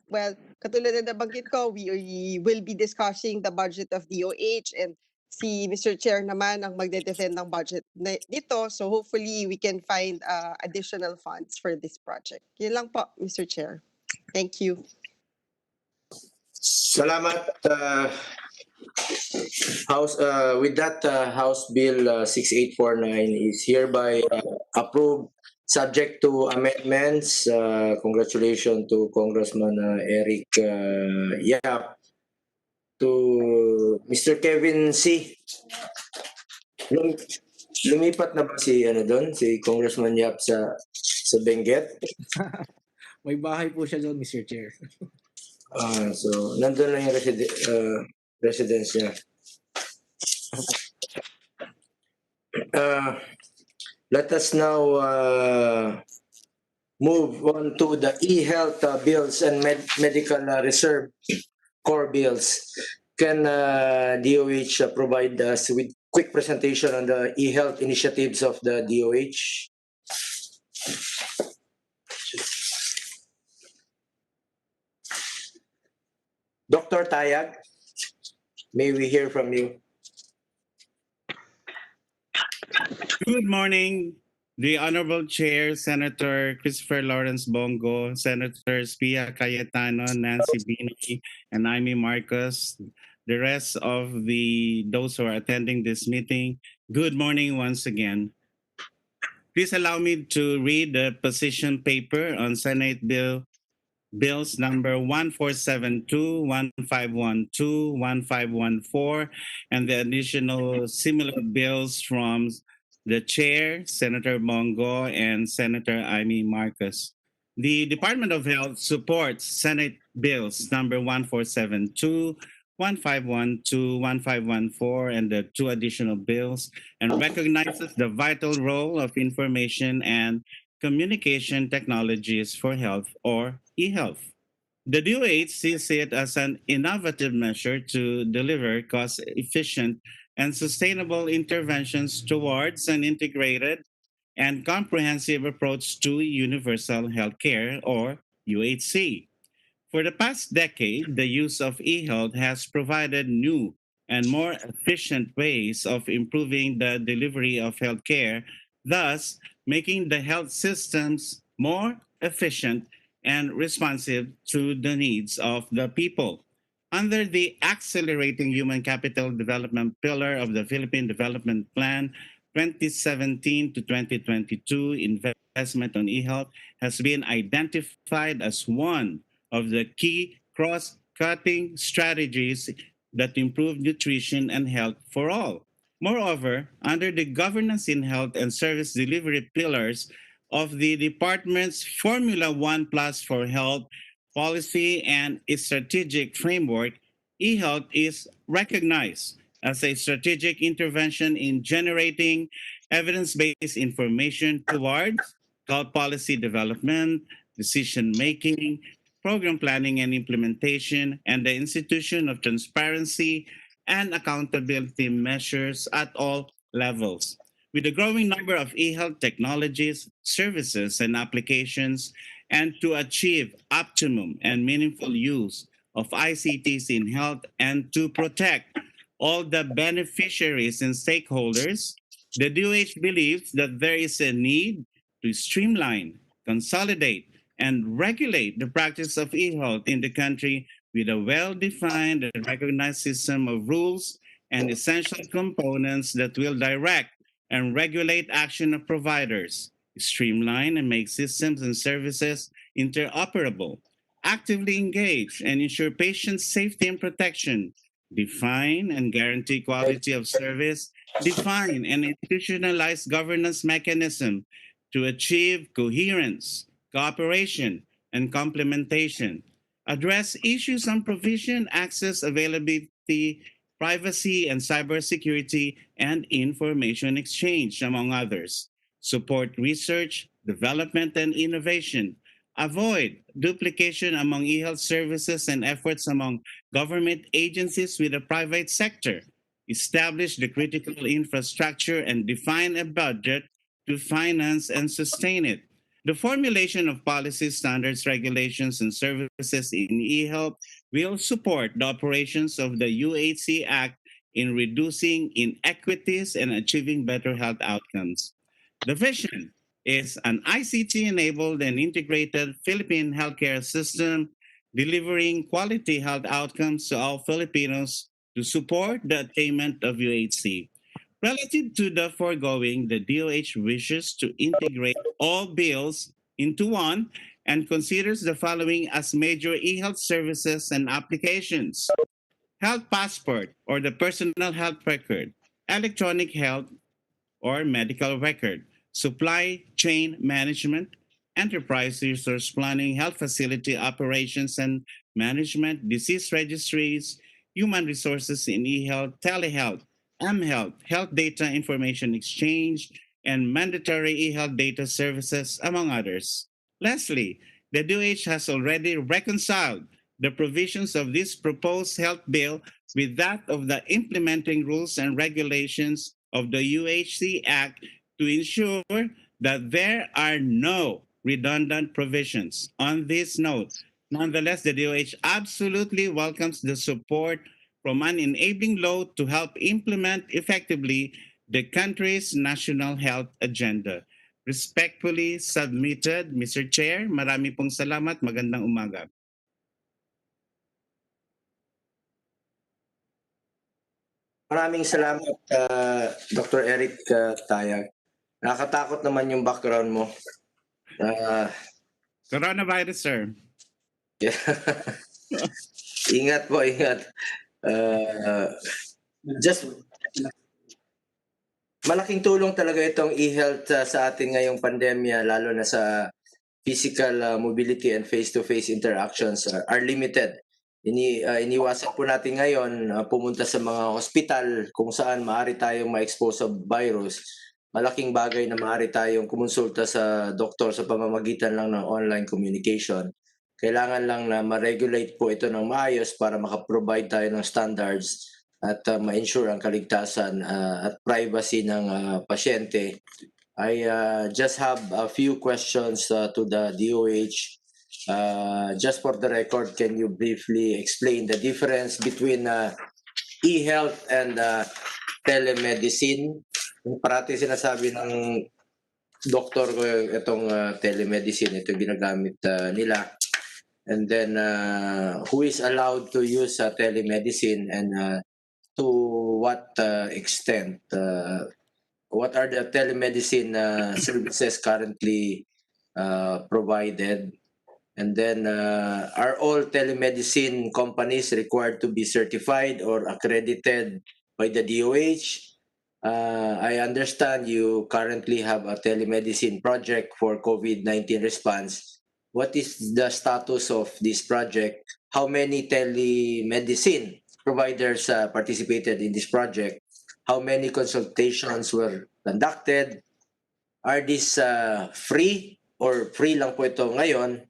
Well, katulad na nabanggit ko, we will be discussing the budget of DOH and si Mr. Chair naman ang magde-defend ng budget nito. So hopefully we can find additional funds for this project. Yun lang po, Mr. Chair. Thank you. Salamat. With that, House Bill 6849 is hereby approved, subject to amendments. Congratulations to Congressman Eric Yap, to Mr. Kevin C. Lumipat na ba si si Congressman Yap sa Benguet? May bahay po siya doon, Mr. Chair. So nandun lang yung residence niya. Let us now move on to the e-health bills and medical reserve core bills. Can DOH provide us with quick presentation on the e-health initiatives of the DOH? Dr. Tayag, may we hear from you? Good morning, the Honorable Chair, Senator Christopher Lawrence Bongo, Senators Pia Cayetano, Nancy Binay, and Amy Marcos, the rest of those who are attending this meeting. Good morning once again. Please allow me to read the position paper on Senate Bills number 1472, 1512, 1514, and the additional similar bills from the Chair, Senator Bongo, and Senator Amy Marcos. The Department of Health supports Senate Bills number 1472, 1512, 1514, and the two additional bills, and recognizes the vital role of information and communication technologies for health, or e-health. The DOH sees it as an innovative measure to deliver cost-efficient and sustainable interventions towards an integrated and comprehensive approach to universal healthcare, or UHC. For the past decade, the use of e-health has provided new and more efficient ways of improving the delivery of healthcare, thus making the health systems more efficient and responsive to the needs of the people. Under the Accelerating Human Capital Development pillar of the Philippine Development Plan 2017 to 2022, investment on e-health has been identified as one of the key cross-cutting strategies that improve nutrition and health for all. Moreover, under the governance in health and service delivery pillars of the department's Formula One Plus for Health policy and its strategic framework, e-health is recognized as a strategic intervention in generating evidence-based information towards health policy development, decision making, program planning and implementation, and the institution of transparency and accountability measures at all levels. With a growing number of e-health technologies, services, and applications, and to achieve optimum and meaningful use of ICTs in health and to protect all the beneficiaries and stakeholders, the DOH believes that there is a need to streamline, consolidate, and regulate the practice of e-health in the country with a well-defined and recognized system of rules and essential components that will direct and regulate action of providers, streamline and make systems and services interoperable, actively engage and ensure patient safety and protection, define and guarantee quality of service, define and institutionalize governance mechanism to achieve coherence, cooperation, and complementation, address issues on provision, access, availability, privacy and cybersecurity, and information exchange, among others, support research, development, and innovation, avoid duplication among e-health services and efforts among government agencies with the private sector, establish the critical infrastructure, and define a budget to finance and sustain it. The formulation of policies, standards, regulations, and services in e-health will support the operations of the UHC Act in reducing inequities and achieving better health outcomes. The vision is an ICT-enabled and integrated Philippine healthcare system delivering quality health outcomes to all Filipinos to support the attainment of UHC. Relative to the foregoing, the DOH wishes to integrate all bills into one and considers the following as major e-health services and applications: health passport or the personal health record, electronic health or medical record, supply chain management, enterprise resource planning, health facility operations and management, disease registries, human resources in e-health, telehealth, mHealth, health data information exchange, and mandatory e-health data services, among others. Lastly, the DOH has already reconciled the provisions of this proposed health bill with that of the implementing rules and regulations of the UHC Act to ensure that there are no redundant provisions. On this note, nonetheless, the DOH absolutely welcomes the support from an enabling law to help implement effectively the country's national health agenda. Respectfully submitted, Mr. Chair. Marami pong salamat. Magandang umaga. Maraming salamat, Dr. Eric Tayag. Nakakatakot naman yung background mo. Coronavirus, sir. Ingat po, ingat. Just malaking tulong talaga itong e-health sa atin ngayong pandemya, lalo na sa physical mobility and face-to-face interactions are limited. Iniwasan po natin ngayon pumunta sa mga hospital kung saan maaari tayong ma-expose sa virus. Malaking bagay na maaari tayong kumonsulta sa doktor sa pamamagitan lang ng online communication. Kailangan lang na ma-regulate po ito ng maayos para makaprovide tayo ng standards at ma-ensure ang kaligtasan at privacy ng pasyente. I just have a few questions to the DOH. Just for the record, can you briefly explain the difference between e-health and telemedicine? Yung parati sinasabi ng doktor ko itong telemedicine, ito ginagamit nila. And then who is allowed to use telemedicine and to what extent? What are the telemedicine services currently provided? And then are all telemedicine companies required to be certified or accredited by the DOH? I understand you currently have a telemedicine project for COVID-19 response. What is the status of this project? How many telemedicine providers participated in this project? How many consultations were conducted? Are these free or free lang po ito ngayon,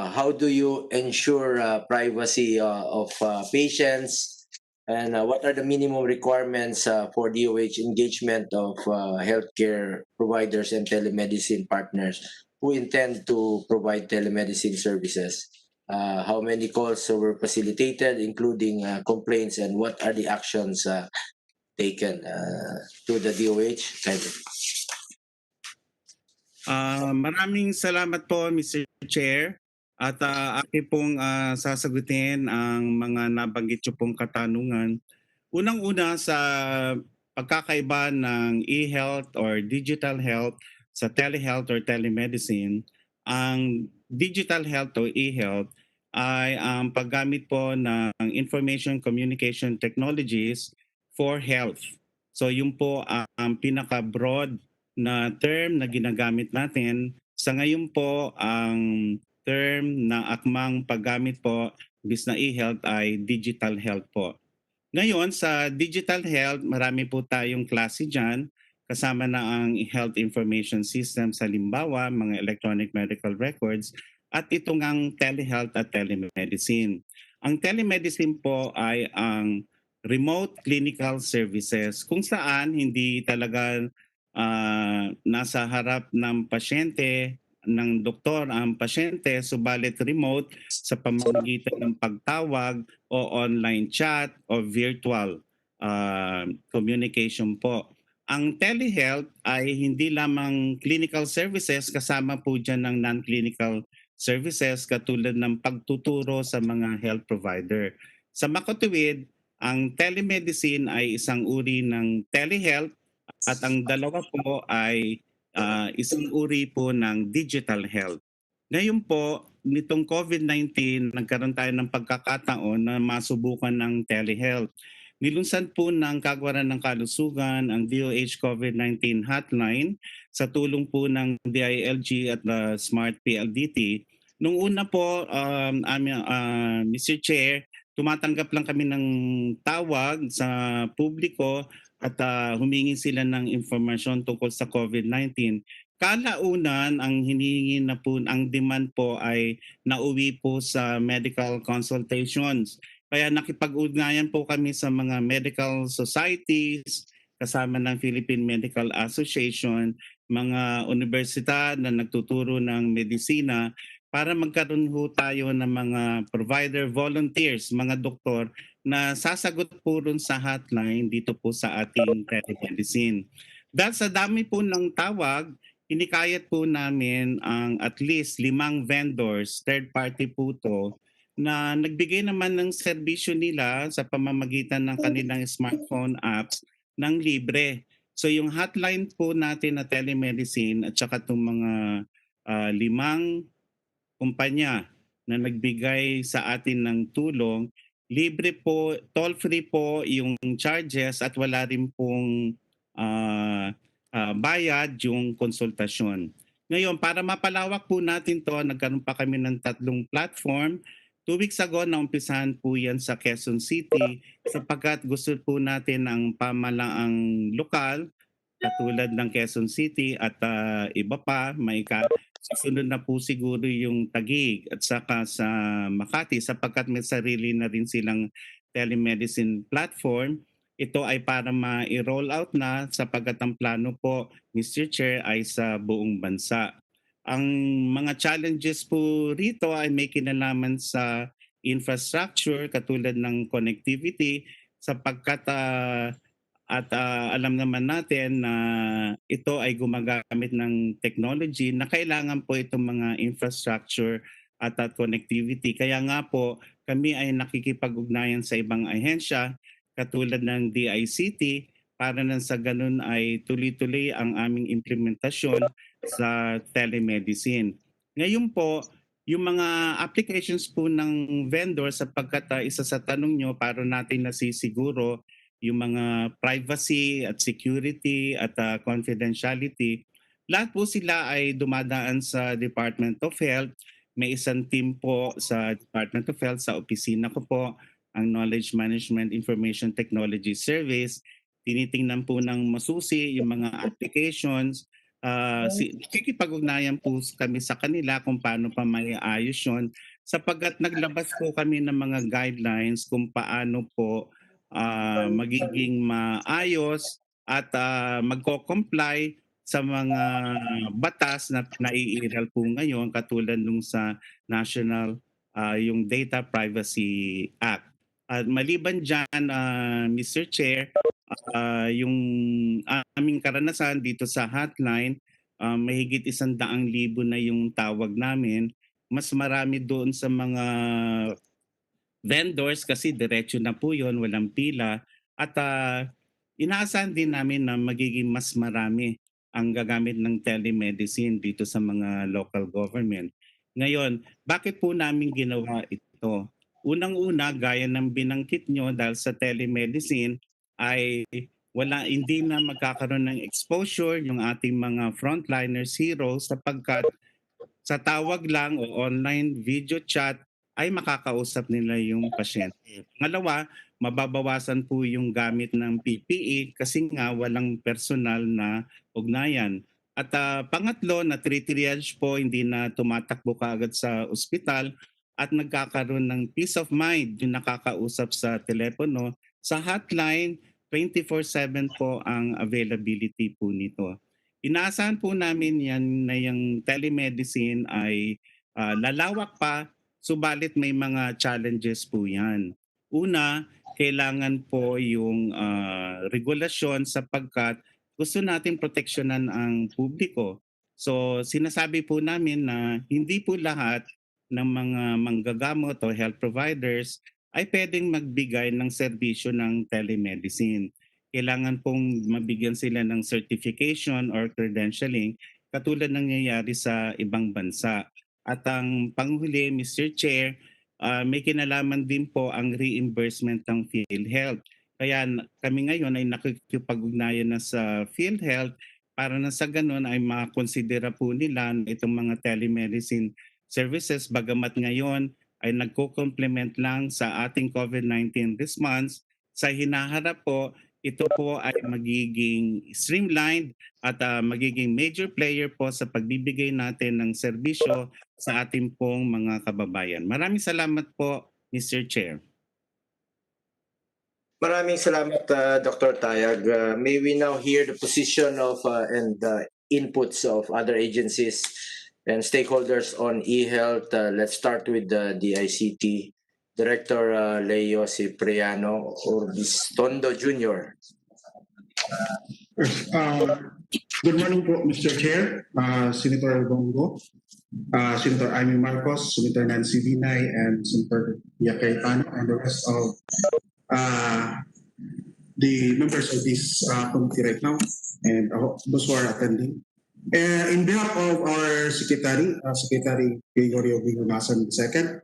how do you ensure privacy of patients, and what are the minimum requirements for DOH engagement of healthcare providers and telemedicine partners who intend to provide telemedicine services? How many calls were facilitated, including complaints, and what are the actions taken to the DOH? Maraming salamat po, Mr. Chair. At akin pong sasagutin ang mga nabanggit niyo pong katanungan. Unang-una sa pagkakaiba ng e-health or digital health sa telehealth or telemedicine, ang digital health o e-health ay ang paggamit po ng information communication technologies for health. So yun po ang pinaka-broad na term na ginagamit natin. Sa ngayon po, ang term na akmang paggamit po bis na e-health ay digital health po. Ngayon, sa digital health, marami po tayong klase dyan. Kasama na ang health information system sa limbawa, mga electronic medical records, at ito ngang telehealth at telemedicine. Ang telemedicine po ay ang remote clinical services kung saan hindi talaga nasa harap ng pasyente, ng doktor ang pasyente, subalit remote sa pamamagitan ng pagtawag o online chat o virtual communication po. Ang telehealth ay hindi lamang clinical services, kasama po dyan ng non-clinical services katulad ng pagtuturo sa mga health provider. Sa makatuwid, ang telemedicine ay isang uri ng telehealth at ang dalawa po ay isang uri po ng digital health. Ngayon po, nitong COVID-19, nagkaroon tayo ng pagkakataon na masubukan ng telehealth. Nilunsad po ng Kagawaran ng Kalusugan ang DOH COVID-19 hotline sa tulong po ng DILG at the Smart PLDT. Nung una po, Mr. Chair, tumatanggap lang kami ng tawag sa publiko at humingi sila ng informasyon tungkol sa COVID-19. Kalaunan, ang hinihingi na po, ang demand po ay nauwi po sa medical consultations. Kaya nakipag-ugnayan po kami sa mga medical societies, kasama ng Philippine Medical Association, mga universidad na nagtuturo ng medisina, para magkaroon ho tayo ng mga provider volunteers, mga doktor na sasagot po rin sa hotline dito po sa ating telemedicine. Dahil sa dami po ng tawag, hinikayat po namin ang at least 5 vendors, third party po to, na nagbigay naman ng serbisyo nila sa pamamagitan ng kanilang smartphone apps ng libre. So yung hotline po natin na telemedicine at saka itong mga 5 kumpanya na nagbigay sa atin ng tulong, libre po, toll-free po yung charges at wala rin pong bayad yung konsultasyon. Ngayon, para mapalawak po natin to, nagkaroon pa kami ng 3 platform. 2 weeks ago, naumpisahan po yan sa Quezon City sapagkat gusto po natin ang pamalaang lokal katulad ng Quezon City at iba pa, may susunod na po siguro yung Taguig at saka sa Makati sapagkat may sarili na rin silang telemedicine platform. Ito ay para ma-roll out na sapagkat ang plano po, Mr. Chair, ay sa buong bansa. Ang mga challenges po rito ay may kinalaman sa infrastructure katulad ng connectivity sapagkat alam naman natin na ito ay gumagamit ng technology na kailangan po itong mga infrastructure at connectivity. Kaya nga po kami ay nakikipag-ugnayan sa ibang ahensya katulad ng DICT para nang sa ganun ay tuloy-tuloy ang aming implementasyon sa telemedicine. Ngayon po, yung mga applications po ng vendor sapagkat isa sa tanong nyo para natin nasisiguro yung mga privacy at security at confidentiality, lahat po sila ay dumadaan sa Department of Health. May isang team po sa Department of Health, sa opisina ko po, ang Knowledge Management Information Technology Service. Tinitingnan po ng masusi yung mga applications nakikipag-ugnayan po kami sa kanila kung paano pa maiayos yun sapagkat naglabas po kami ng mga guidelines kung paano po magiging maayos at magko-comply sa mga batas na naiiral po ngayon katulad nung sa National yung Data Privacy Act. At maliban dyan, Mr. Chair, yung aming karanasan dito sa hotline, mahigit 100,000 na yung tawag namin. Mas marami doon sa mga vendors kasi diretso na po yun, walang pila. At inaasahan din namin na magiging mas marami ang gagamit ng telemedicine dito sa mga local government. Ngayon, bakit po namin ginawa ito? Unang-una, gaya ng binangkit nyo dahil sa telemedicine ay hindi na magkakaroon ng exposure yung ating mga frontliners heroes sapagkat sa tawag lang o online video chat ay makakausap nila yung pasyente. Pangalawa, mababawasan po yung gamit ng PPE kasi nga walang personal na ugnayan. At pangatlo, na triage po, hindi na tumatakbo kaagad sa ospital at nagkakaroon ng peace of mind yung nakakausap sa telepono. Sa hotline, 24/7 po ang availability po nito. Inaasahan po namin yan na yung telemedicine ay lalawak pa, subalit may mga challenges po yan. Una, kailangan po yung regulasyon sapagkat gusto natin proteksyonan ang publiko. So sinasabi po namin na hindi po lahat ng mga manggagamot o health providers ay pwedeng magbigay ng serbisyo ng telemedicine. Kailangan pong mabigyan sila ng certification or credentialing katulad ng nangyayari sa ibang bansa. At ang panghuli, Mr. Chair, may kinalaman din po ang reimbursement ng PhilHealth. Kaya kami ngayon ay nakikipag-ugnayan na sa PhilHealth para na sa ganun ay makonsidera po nila itong mga telemedicine services bagamat ngayon ay nagko-complement lang sa ating COVID-19 response. Sa hinaharap po, ito po ay magiging streamlined at magiging major player po sa pagbibigay natin ng serbisyo sa ating pong mga kababayan. Maraming salamat po, Mr. Chair. Maraming salamat, Dr. Tayag. May we now hear the position of and inputs of other agencies and stakeholders on e-health. Let's start with the DICT. Director Leo Cipriano Orbistondo Jr. Good morning po, Mr. Chair, Senator Bongo, Senator Amy Marcos, Senator Nancy Binay, and Senator Pia Cayetano, and the rest of the members of this committee right now, and those who are attending. In behalf of our Secretary, Secretary Gregorio Bingunasan II,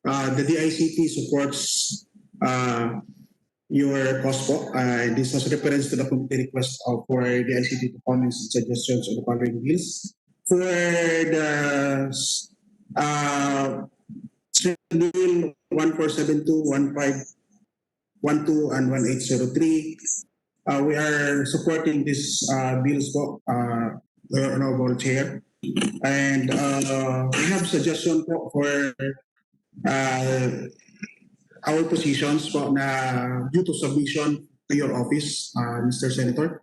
the DICT supports your cause po. This was reference to the committee request for the DICT to comments and suggestions on the following bills. For the Bill 1472, 1512, and 1803, we are supporting these bills po, the Honorable Chair. And we have suggestion po for our positions po na due to submission to your office, Mr. Senator.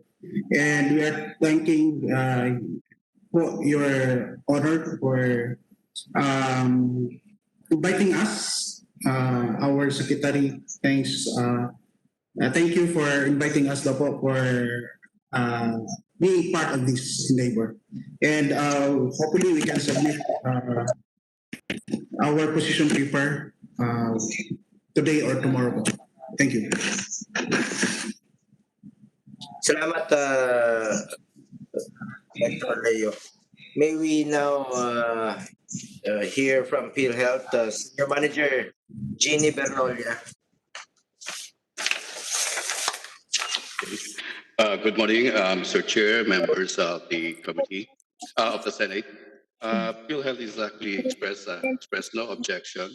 And we are thanking po your honor for inviting us, our secretary. Thanks. Thank you for inviting us po for being part of this endeavor. And hopefully we can submit our position paper today or tomorrow. Thank you. Salamat, Dr. Leo. May we now hear from PhilHealth, Senior Manager Jeannie Bernolia. Good morning, Mr. Chair, members of the committee of the Senate. PhilHealth is actually expressed no objection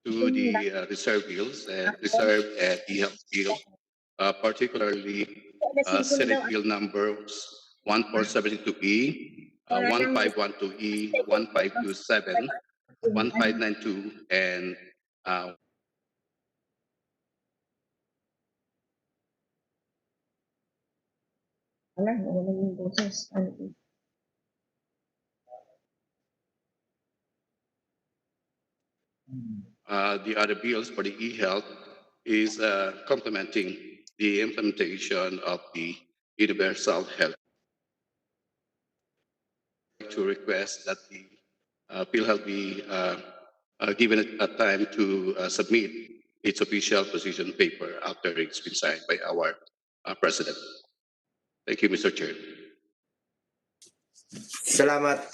to the reserve bills and reserve and e-health bill, particularly Senate Bill numbers 1472E, 1512E, 1527, 1592, and the other bills for the e-health is complementing the implementation of the universal health. To request that the PhilHealth be given a time to submit its official position paper after it's been signed by our president. Thank you, Mr. Chair. Salamat.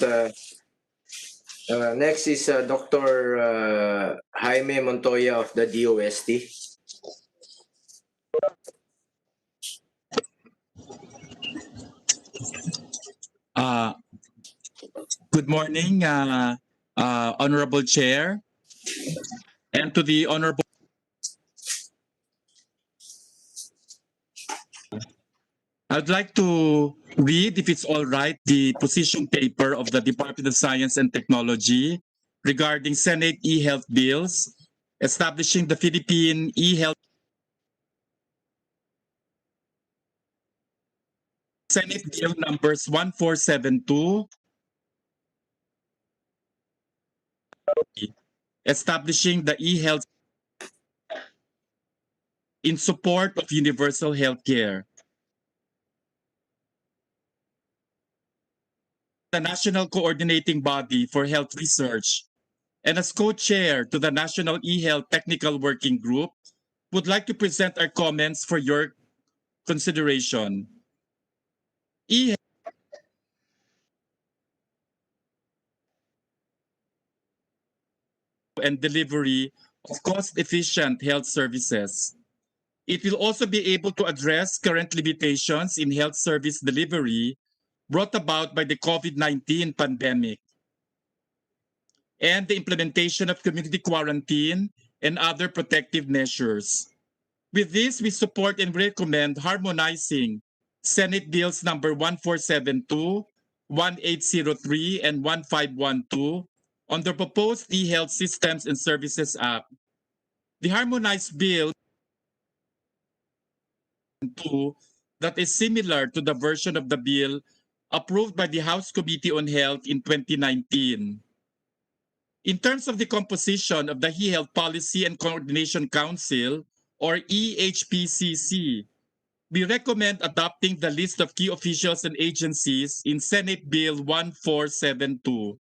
Next is Dr. Jaime Montoya of the DOST. Good morning, Honorable Chair, and to the Honorable. I'd like to read, if it's all right, the position paper of the Department of Science and Technology regarding Senate e-health bills, establishing the Philippine e-health Senate Bill numbers 1472, establishing the e-health in support of universal health care. The National Coordinating Body for Health Research, and as co-chair to the National e-Health Technical Working Group, would like to present our comments for your consideration. E-health and delivery of cost-efficient health services. It will also be able to address current limitations in health service delivery brought about by the COVID-19 pandemic and the implementation of community quarantine and other protective measures. With this, we support and recommend harmonizing Senate Bills number 1472, 1803, and 1512 on the proposed e-health systems and services act. The harmonized bill that is similar to the version of the bill approved by the House Committee on Health in 2019. In terms of the composition of the e-health Policy and Coordination Council, or EHPCC, we recommend adopting the list of key officials and agencies in Senate Bill 1472.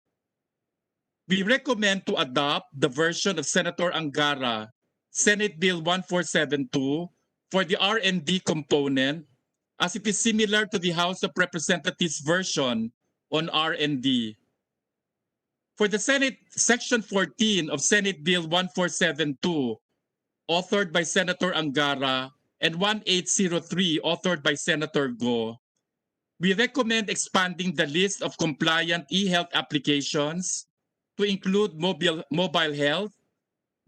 We recommend to adopt the version of Senator Angara, Senate Bill 1472, for the R&D component, as it is similar to the House of Representatives version on R&D. For the Senate, Section 14 of Senate Bill 1472, authored by Senator Angara, and 1803, authored by Senator Go, we recommend expanding the list of compliant e-health applications to include mobile health,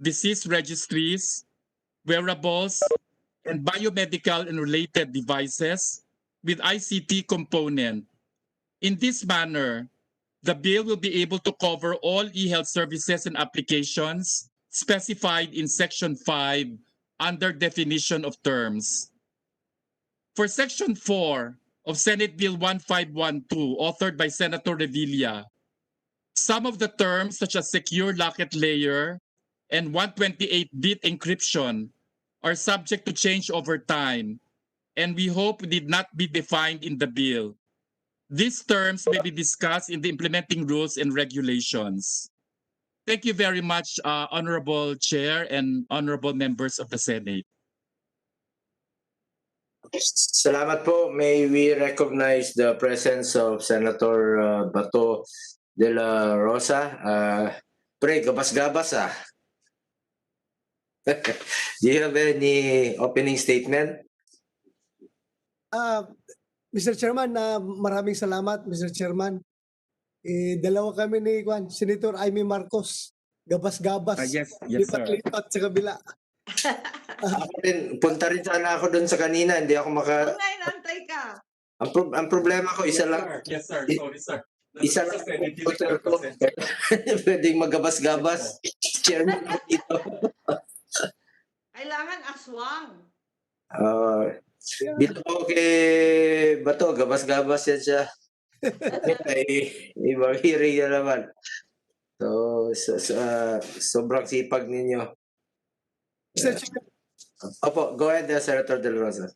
disease registries, wearables, and biomedical and related devices with ICT component. In this manner, the bill will be able to cover all e-health services and applications specified in Section 5 under definition of terms. For Section 4 of Senate Bill 1512, authored by Senator Revilla, some of the terms such as secure locket layer and 128-bit encryption are subject to change over time, and we hope did not be defined in the bill. These terms may be discussed in the implementing rules and regulations. Thank you very much, Honorable Chair and Honorable Members of the Senate. Salamat po. May we recognize the presence of Senator Bato de la Rosa. Pre, gabas-gabas ah. Do you have any opening statement? Mr. Chairman, maraming salamat, Mr. Chairman. Dalawa kami ni Senator Amy Marcos. Gabas-gabas. Yes, sir. Lipat-lipat sa kabila. Ako din, punta rin sana ako doon sa kanina. Hindi ako Ngayon, antay ka. Ang problema ko, isa lang. Yes, sir. Sorry, sir. Isa lang ang computer ko. Pwedeng magabas-gabas. Chairman ko dito. Kailangan aswang. Dito po kay Bato, gabas-gabas yan siya. Ibang hearing na naman. So, sobrang sipag ninyo. Mr. Chair, Opo, go ahead, Senator De La Rosa.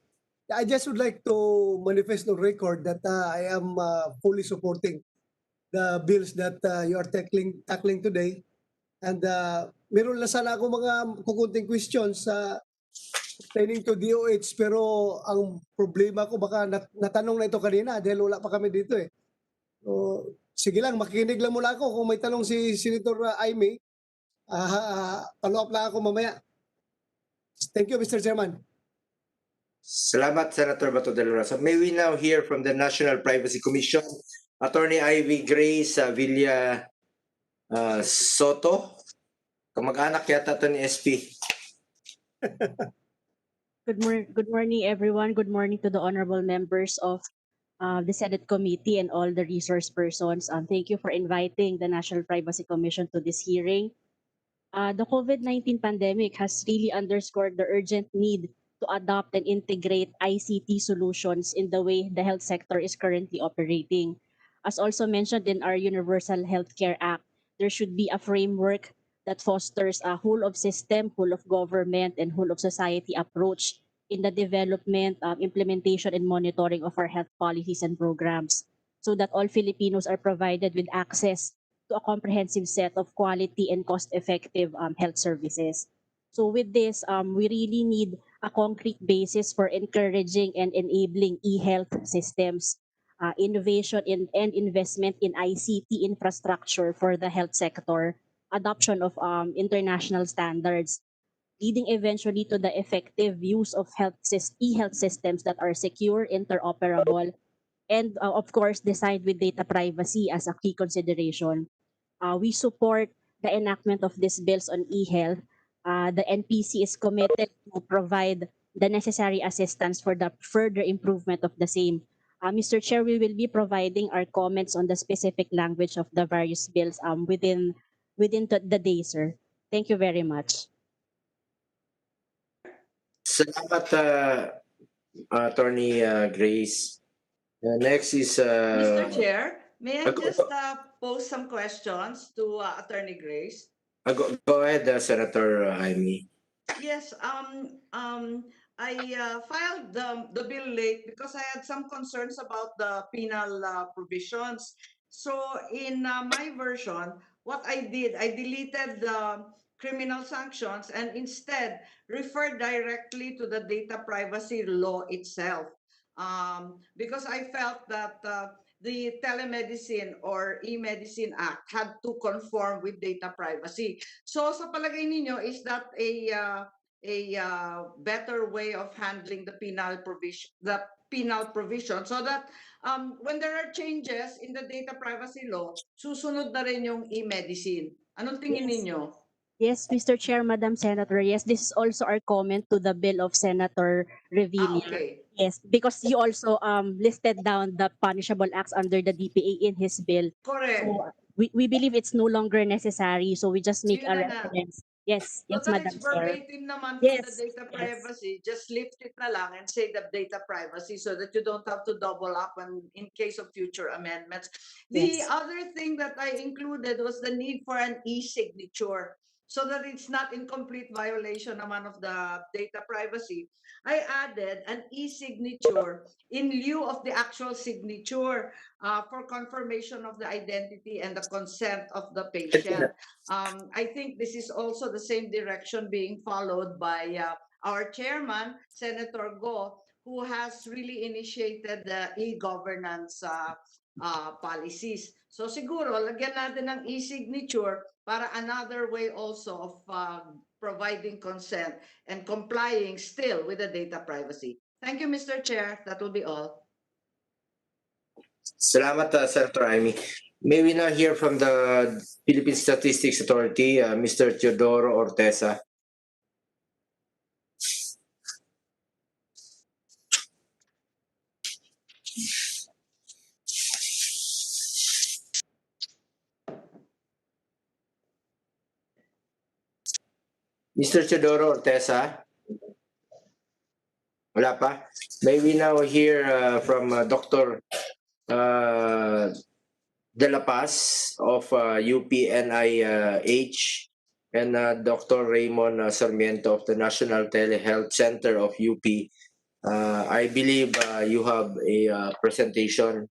I just would like to manifest on record that I am fully supporting the bills that you are tackling today. And meron lang sana ako mga kukunting questions pertaining to DOH, pero ang problema ko baka natanong na ito kanina dahil wala pa kami dito eh. So, sige lang, makikinig lang muna ako. Kung may tanong si Senator Aimee, follow up lang ako mamaya. Thank you, Mr. Chairman. Salamat, Senator Bato de la Rosa. May we now hear from the National Privacy Commission, Attorney Ivy Grace Villa Soto. Kamag-anak yata ito ni SP. Good morning, everyone. Good morning to the honorable members of the Senate Committee and all the resource persons. Thank you for inviting the National Privacy Commission to this hearing. The COVID-19 pandemic has really underscored the urgent need to adopt and integrate ICT solutions in the way the health sector is currently operating. As also mentioned in our Universal Healthcare Act, there should be a framework that fosters a whole of system, whole of government, and whole of society approach in the development, implementation, and monitoring of our health policies and programs, so that all Filipinos are provided with access to a comprehensive set of quality and cost-effective health services. So with this, we really need a concrete basis for encouraging and enabling e-health systems, innovation and investment in ICT infrastructure for the health sector, adoption of international standards, leading eventually to the effective use of e-health systems that are secure, interoperable, and of course designed with data privacy as a key consideration. We support the enactment of these bills on e-health. The NPC is committed to provide the necessary assistance for the further improvement of the same. Mr. Chair, we will be providing our comments on the specific language of the various bills within the day, sir. Thank you very much. Salamat, Attorney Grace. Next is... Mr. Chair, may I go- just pose some questions to Attorney Grace? go ahead, Senator Jaime. Yes, I filed the bill late because I had some concerns about the penal provisions. So in my version, what I did, I deleted the criminal sanctions and instead referred directly to the data privacy law itself. Because I felt that the Telemedicine or E-Medicine Act had to conform with data privacy. So sa palagay ninyo, is that a better way of handling the penal provision so that when there are changes in the data privacy law, susunod na rin yung e-medicine? Anong tingin Yes. ninyo? Yes, Mr. Chair, Madam Senator. Yes, this is also our comment to the bill of Senator Revilla. Okay. Yes, because he also listed down the punishable acts under the DPA in his bill. Correct. So we believe it's no longer necessary. So we just make Yun a na nga. reference. Yes, So yes, that Madam it's Chair. verbatim naman from the Yes, data yes. privacy, just lift it na lang and say the data privacy so that you don't have to double up in case of future amendments. The Yes. other thing that I included was the need for an e-signature so that it's not in complete violation naman of the data privacy. I added an e-signature in lieu of the actual signature for confirmation of the identity and the consent of the patient. I think this is also the same direction being followed by our chairman, Senator Go, who has really initiated the e-governance policies. So siguro, lagyan natin ng e-signature para another way also of providing consent and complying still with the data privacy. Thank you, Mr. Chair. That will be all. Salamat, Senator Jaime. May we now hear from the Philippine Statistics Authority, Mr. Teodoro Orteza. Mr. Teodoro Ortesa? Wala pa? May we now hear from Dr. De La Paz of UPNIH and Dr. Raymond Sarmiento of the National Telehealth Center of UP. I believe you have a presentation.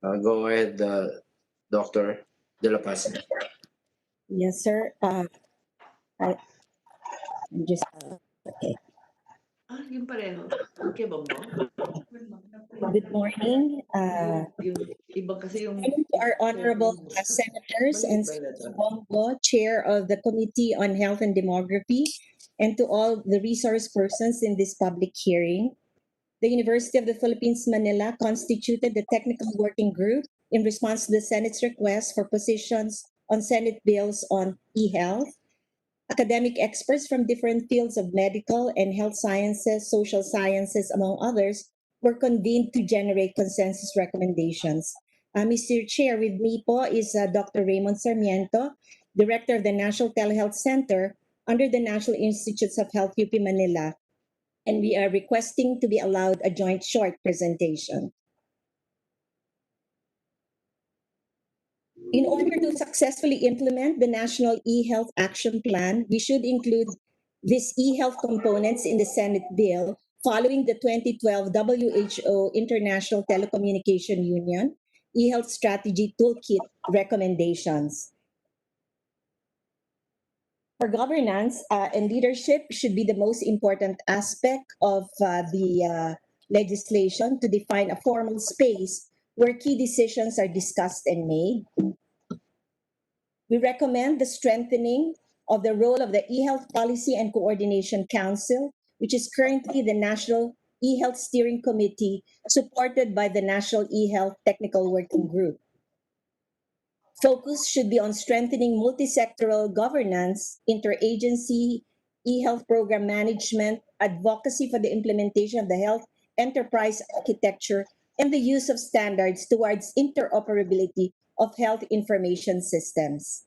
Go ahead, Dr. De La Paz. Yes, sir. I'm just okay. Yung pareho. Okay, Bongo? Good morning. Yung iba kasi yung Morning to our honorable senators and maliit ba yun Senator ito? Bongo, Chair of the Committee on Health and Demography, and to all the resource persons in this public hearing. The University of the Philippines, Manila constituted the technical working group in response to the Senate's request for positions on Senate bills on e-health. Academic experts from different fields of medical and health sciences, social sciences, among others, were convened to generate consensus recommendations. Mr. Chair, with me po is Dr. Raymond Sarmiento, Director of the National Telehealth Center under the National Institutes of Health UP Manila, and we are requesting to be allowed a joint short presentation. In order to successfully implement the National E-Health Action Plan, we should include these e-health components in the Senate bill following the 2012 WHO International Telecommunication Union e-health strategy toolkit recommendations. For governance and leadership should be the most important aspect of the legislation to define a formal space where key decisions are discussed and made. We recommend the strengthening of the role of the eHealth Policy and Coordination Council, which is currently the National eHealth Steering Committee, supported by the National eHealth Technical Working Group. Focus should be on strengthening multi-sectoral governance, interagency, e-health program management, advocacy for the implementation of the health enterprise architecture, and the use of standards towards interoperability of health information systems.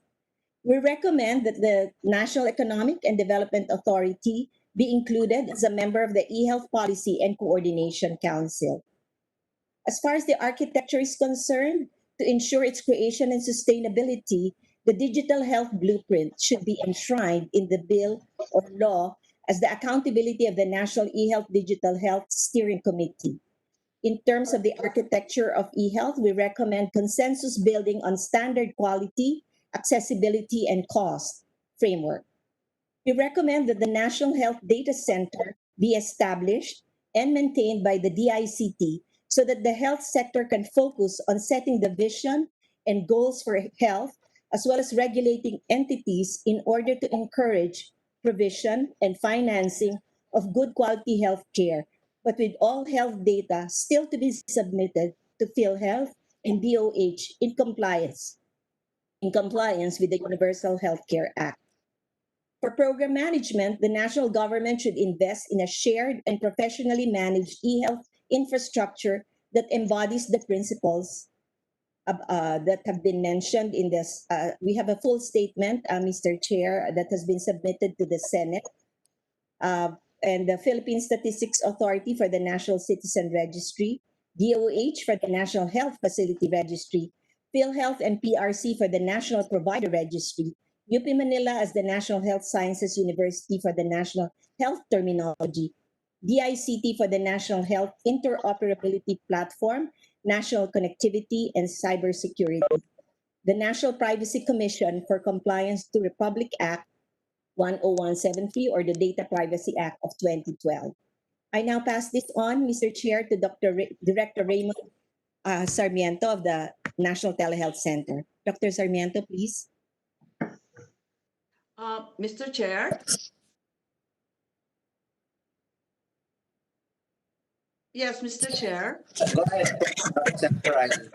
We recommend that the National Economic and Development Authority be included as a member of the eHealth Policy and Coordination Council. As far as the architecture is concerned, to ensure its creation and sustainability, the digital health blueprint should be enshrined in the bill or law as the accountability of the National eHealth Digital Health Steering Committee. In terms of the architecture of eHealth, we recommend consensus building on standard quality, accessibility, and cost framework. We recommend that the National Health Data Center be established and maintained by the DICT so that the health sector can focus on setting the vision and goals for health, as well as regulating entities in order to encourage provision and financing of good quality health care, but with all health data still to be submitted to PhilHealth and DOH in compliance with the Universal Healthcare Act. For program management, the national government should invest in a shared and professionally managed e-health infrastructure that embodies the principles that have been mentioned in this. We have a full statement, Mr. Chair, that has been submitted to the Senate. And the Philippine Statistics Authority for the National Citizen Registry, DOH for the National Health Facility Registry, PhilHealth and PRC for the National Provider Registry, UP Manila as the National Health Sciences University for the National Health Terminology, DICT for the National Health Interoperability Platform, National Connectivity and Cybersecurity, the National Privacy Commission for Compliance to Republic Act 10173 or the Data Privacy Act of 2012. I now pass this on, Mr. Chair, to Director Raymond Sarmiento of the National Telehealth Center. Dr. Sarmiento, please. Mr. Chair, Yes, Mr. Chair. Go ahead, Senator Ivy.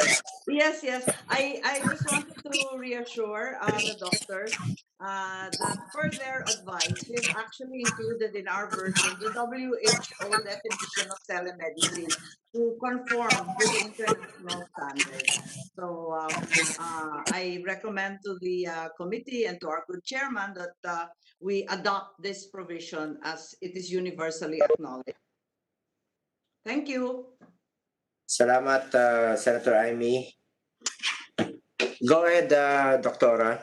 Yes. I just wanted to reassure the doctors that per their advice, we've actually included in our version the WHO definition of telemedicine to conform with the international standard. So I recommend to the committee and to our good chairman that we adopt this provision as it is universally acknowledged. Thank you. Salamat, Senator Amy. Go ahead, Doctora.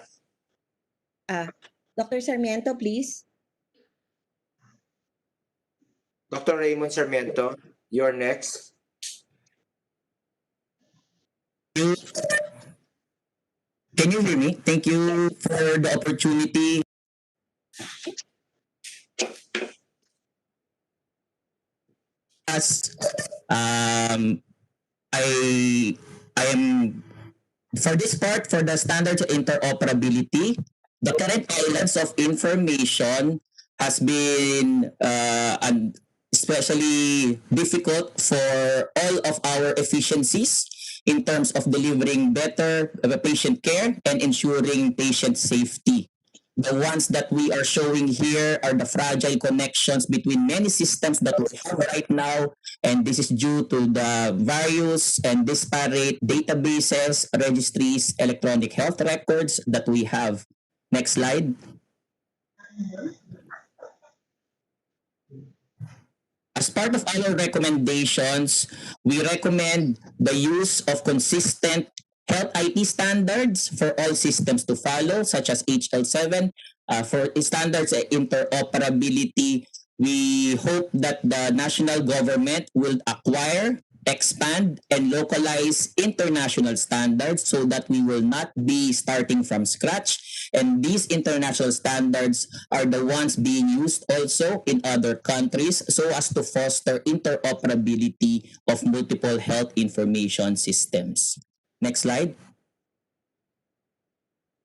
Dr. Sarmiento, please. Dr. Raymond Sarmiento, you're next. Can you hear me? Thank you for the opportunity. As I am for this part for the standards interoperability, the current islands of information has been especially difficult for all of our efficiencies in terms of delivering better patient care and ensuring patient safety. The ones that we are showing here are the fragile connections between many systems that we have right now, and this is due to the various and disparate databases, registries, electronic health records that we have. Next slide. As part of our recommendations, we recommend the use of consistent health IT standards for all systems to follow, such as HL7. For standards interoperability, we hope that the national government will acquire, expand, and localize international standards so that we will not be starting from scratch. And these international standards are the ones being used also in other countries so as to foster interoperability of multiple health information systems. Next slide.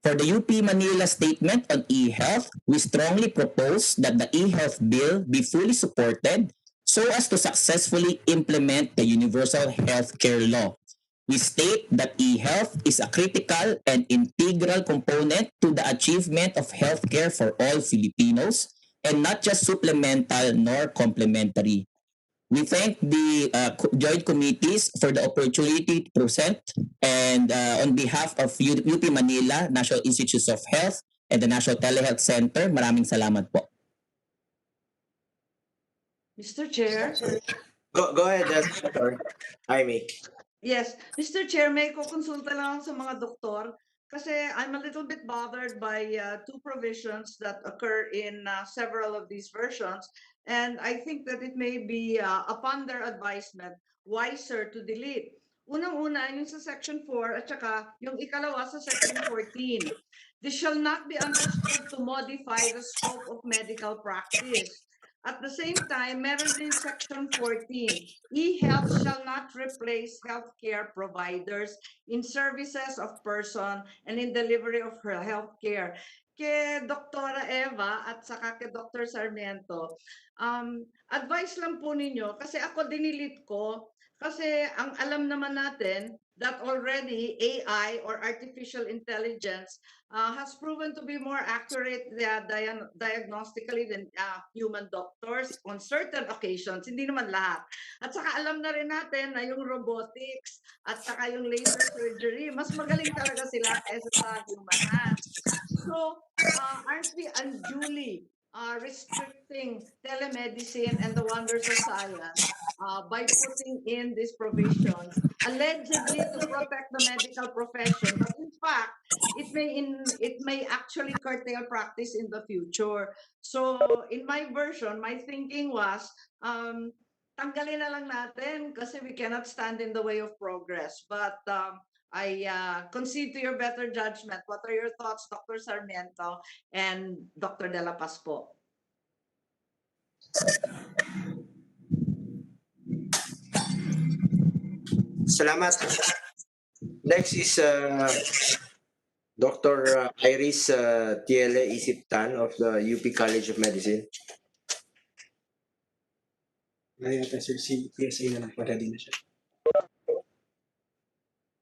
For the UP Manila statement on e-health, we strongly propose that the e-health bill be fully supported so as to successfully implement the Universal Healthcare Law. We state that e-health is a critical and integral component to the achievement of healthcare for all Filipinos and not just supplemental nor complementary. We thank the joint committees for the opportunity to present, and on behalf of UP Manila, National Institutes of Health, and the National Telehealth Center, maraming salamat po. Mr. Chair. Go ahead, Senator Amy. Yes, Mr. Chair, may ko konsulta lang sa mga doktor kasi I'm a little bit bothered by two provisions that occur in several of these versions, and I think that it may be upon their advisement wiser to delete. Unang-una yung sa section 4 at saka yung ikalawa sa section 14. This shall not be understood to modify the scope of medical practice. At the same time, meron din section 14, e-health shall not replace healthcare providers in services of person and in delivery of her healthcare. Kay Dr. Eva at saka kay Dr. Sarmiento, advice lang po ninyo kasi ako dinilit ko kasi ang alam naman natin that already AI or artificial intelligence has proven to be more accurate diagnostically than human doctors on certain occasions, hindi naman lahat. At saka alam na rin natin na yung robotics at saka yung laser surgery, mas magaling talaga sila kaysa sa human hands. So, aren't we unduly restricting telemedicine and the wonders of science by putting in these provisions, allegedly to protect the medical profession, but in fact, it may actually curtail practice in the future. So, in my version, my thinking was, tanggalin na lang natin kasi we cannot stand in the way of progress. But I concede to your better judgment. What are your thoughts, Dr. Sarmiento and Dr. De La Paz po? Salamat. Next is Dr. Iris Tiele Isip Tan of the UP College of Medicine. Ngayon natin si PSA na lang, ready na siya.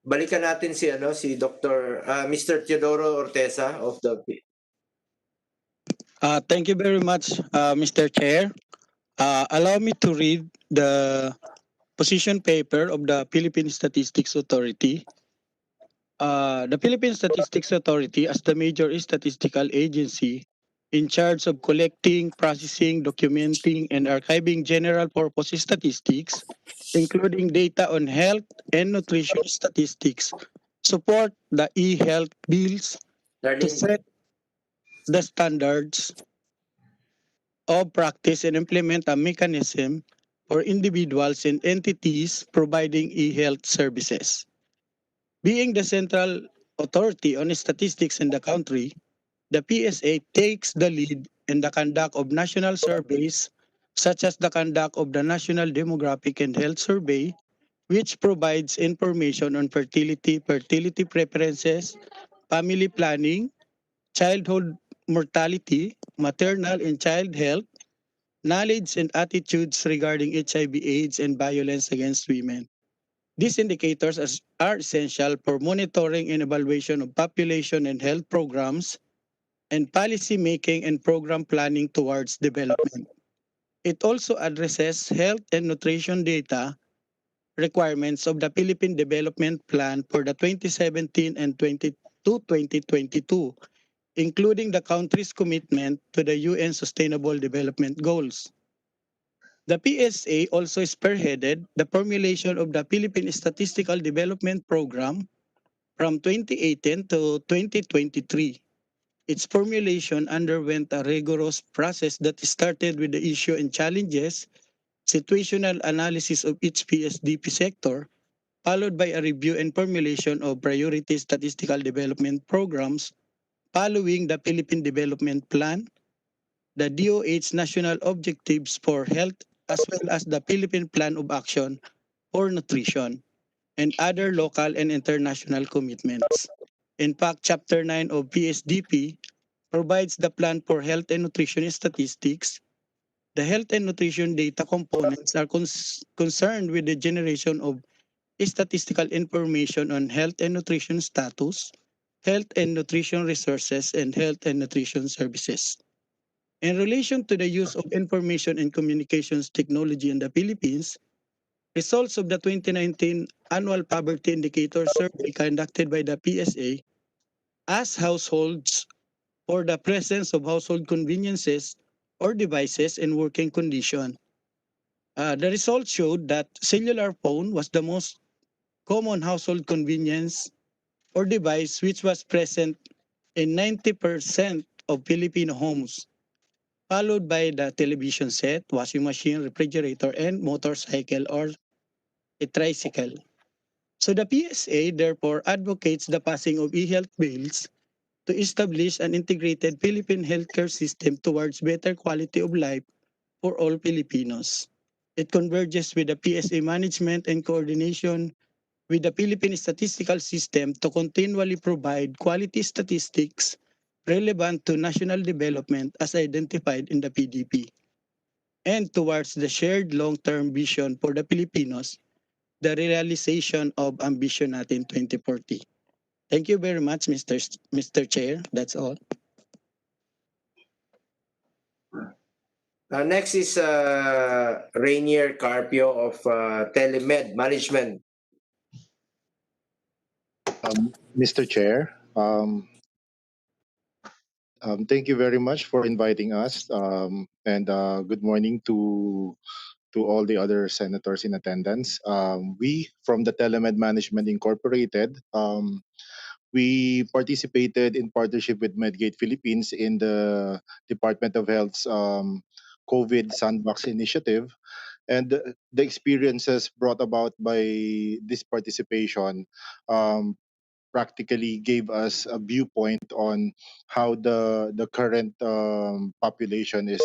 Balikan natin si Dr. Mr. Teodoro Orteza of the Thank you very much, Mr. Chair. Allow me to read the position paper of the Philippine Statistics Authority. The Philippine Statistics Authority, as the major statistical agency in charge of collecting, processing, documenting, and archiving general purpose statistics, including data on health and nutrition statistics, support the e-health bills to Darling. set the standards of practice and implement a mechanism for individuals and entities providing e-health services. Being the central authority on statistics in the country, the PSA takes the lead in the conduct of national surveys, such as the conduct of the National Demographic and Health Survey, which provides information on fertility preferences, family planning, childhood mortality, maternal and child health, knowledge and attitudes regarding HIV/AIDS and violence against women. These indicators are essential for monitoring and evaluation of population and health programs and policy making and program planning towards development. It also addresses health and nutrition data requirements of the Philippine Development Plan for the 2017 and 2022, including the country's commitment to the UN Sustainable Development Goals. The PSA also spearheaded the formulation of the Philippine Statistical Development Program from 2018 to 2023. Its formulation underwent a rigorous process that started with the issue and challenges, situational analysis of each PSDP sector, followed by a review and formulation of priority statistical development programs following the Philippine Development Plan, the DOH National Objectives for Health, as well as the Philippine Plan of Action for Nutrition, and other local and international commitments. In fact, Chapter 9 of PSDP provides the plan for health and nutrition statistics. The health and nutrition data components are concerned with the generation of statistical information on health and nutrition status, health and nutrition resources, and health and nutrition services. In relation to the use of information and communications technology in the Philippines, results of the 2019 Annual Poverty Indicator Survey conducted by the PSA asked households for the presence of household conveniences or devices in working condition. The results showed that cellular phone was the most common household convenience or device which was present in 90% of Filipino homes, followed by the television set, washing machine, refrigerator, and motorcycle or a tricycle. So the PSA therefore advocates the passing of e-health bills to establish an integrated Philippine healthcare system towards better quality of life for all Filipinos. It converges with the PSA management and coordination with the Philippine statistical system to continually provide quality statistics relevant to national development as identified in the PDP and towards the shared long-term vision for the Filipinos, the realization of Ambition Natin 2040. Thank you very much, Mr. Chair. That's all. Next is Rainier Carpio of Telemed Management. Mr. Chair, thank you very much for inviting us, and good morning to all the other senators in attendance. We from the Telemed Management Incorporated, we participated in partnership with Medgate Philippines in the Department of Health's COVID Sandbox initiative, and the experiences brought about by this participation um, practically gave us a viewpoint on how the current population is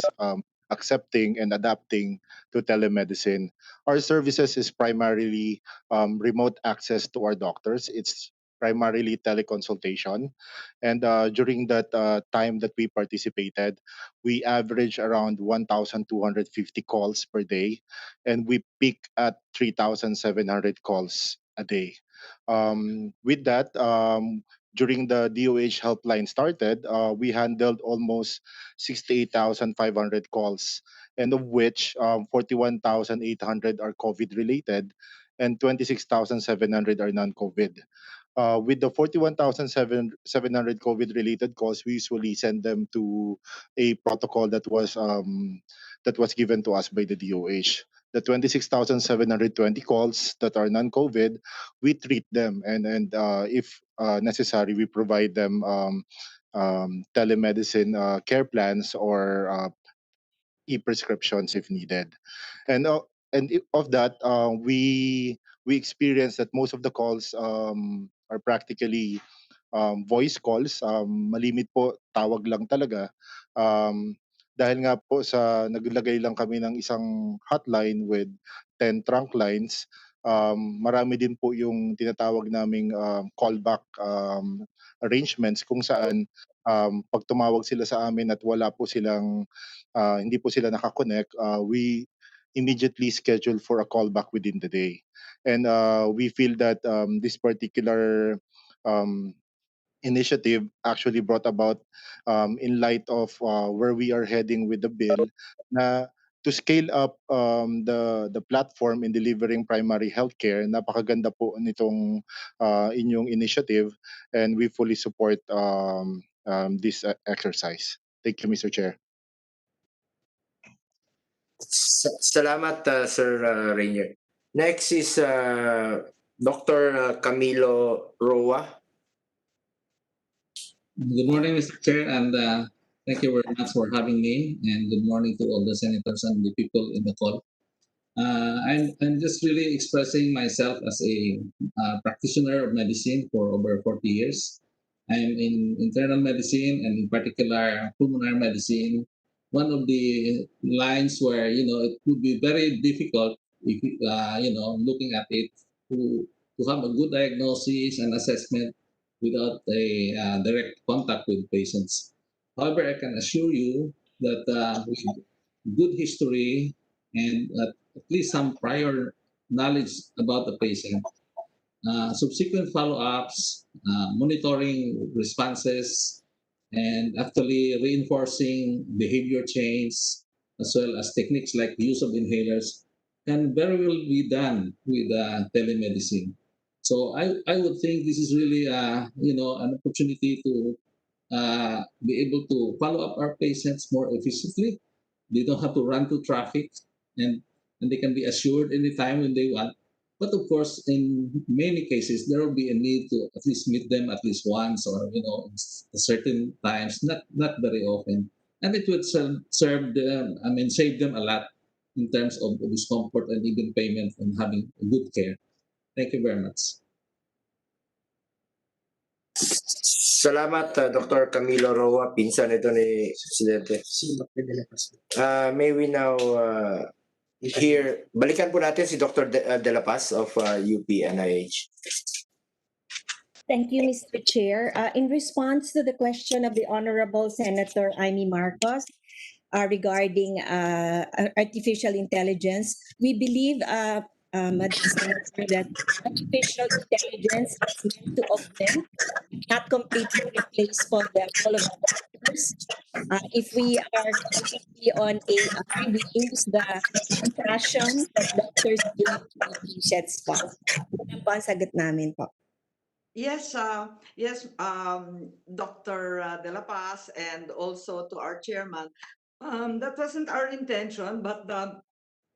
accepting and adapting to telemedicine. Our services is primarily remote access to our doctors. It's primarily teleconsultation. And during that time that we participated, we average around 1,250 calls per day, and we peak at 3,700 calls a day. With that, during the DOH helpline started, we handled almost 68,500 calls, and of which 41,800 are COVID related and 26,700 are non-COVID. With the 41,700 COVID-related calls, we usually send them to a protocol that was given to us by the DOH. The 26,720 calls that are non-COVID, we treat them, and if necessary, we provide them telemedicine care plans or e-prescriptions if needed. And of that, we experience that most of the calls are practically voice calls. Malimit po, tawag lang talaga. Um, dahil nga po sa naglagay lang kami ng isang hotline with 10 trunk lines, marami din po yung tinatawag naming callback arrangements kung saan pag tumawag sila sa amin at wala po silang hindi po sila nakakonect, we immediately schedule for a callback within the day. And we feel that this particular um, initiative actually brought about in light of where we are heading with the bill na to scale up the platform in delivering primary healthcare. Napakaganda po nitong inyong initiative, and we fully support this exercise. Thank you, Mr. Chair. Salamat, Sir Rainier. Next is Dr. Camilo Roa. Good morning, Mr. Chair, and thank you very much for having me. And good morning to all the senators and the people in the call. I'm just really expressing myself as a practitioner of medicine for over 40 years. I'm in internal medicine and in particular pulmonary medicine. One of the lines where it would be very difficult if looking at it to have a good diagnosis and assessment without a direct contact with patients. However, I can assure you that with good history and at least some prior knowledge about the patient, subsequent follow-ups, monitoring responses, and actually reinforcing behavior change, as well as techniques like use of inhalers, can very well be done with telemedicine. So I would think this is really an opportunity to be able to follow up our patients more efficiently. They don't have to run to traffic, and they can be assured anytime when they want. But of course, in many cases, there will be a need to at least meet them at least once, or certain times, not very often, and it would serve them. I mean, save them a lot in terms of discomfort and even payment and having good care. Thank you very much. Salamat, Dr. Camilo Roa, pinsan ito ni Presidente. May we now hear, balikan po natin si Dr. De La Paz of UP NIH. Thank you, Mr. Chair. In response to the question of the Honorable Senator Amy Marcos regarding artificial intelligence, we believe, Madam Senator, that artificial intelligence is meant to augment, not completely replace for the role of doctors. If we are completely on AI, we lose the compassion that doctors bring to the patients po. Yan po ang sagot namin po. Yes, yes, Dr. De La Paz, and also to our chairman. That wasn't our intention, but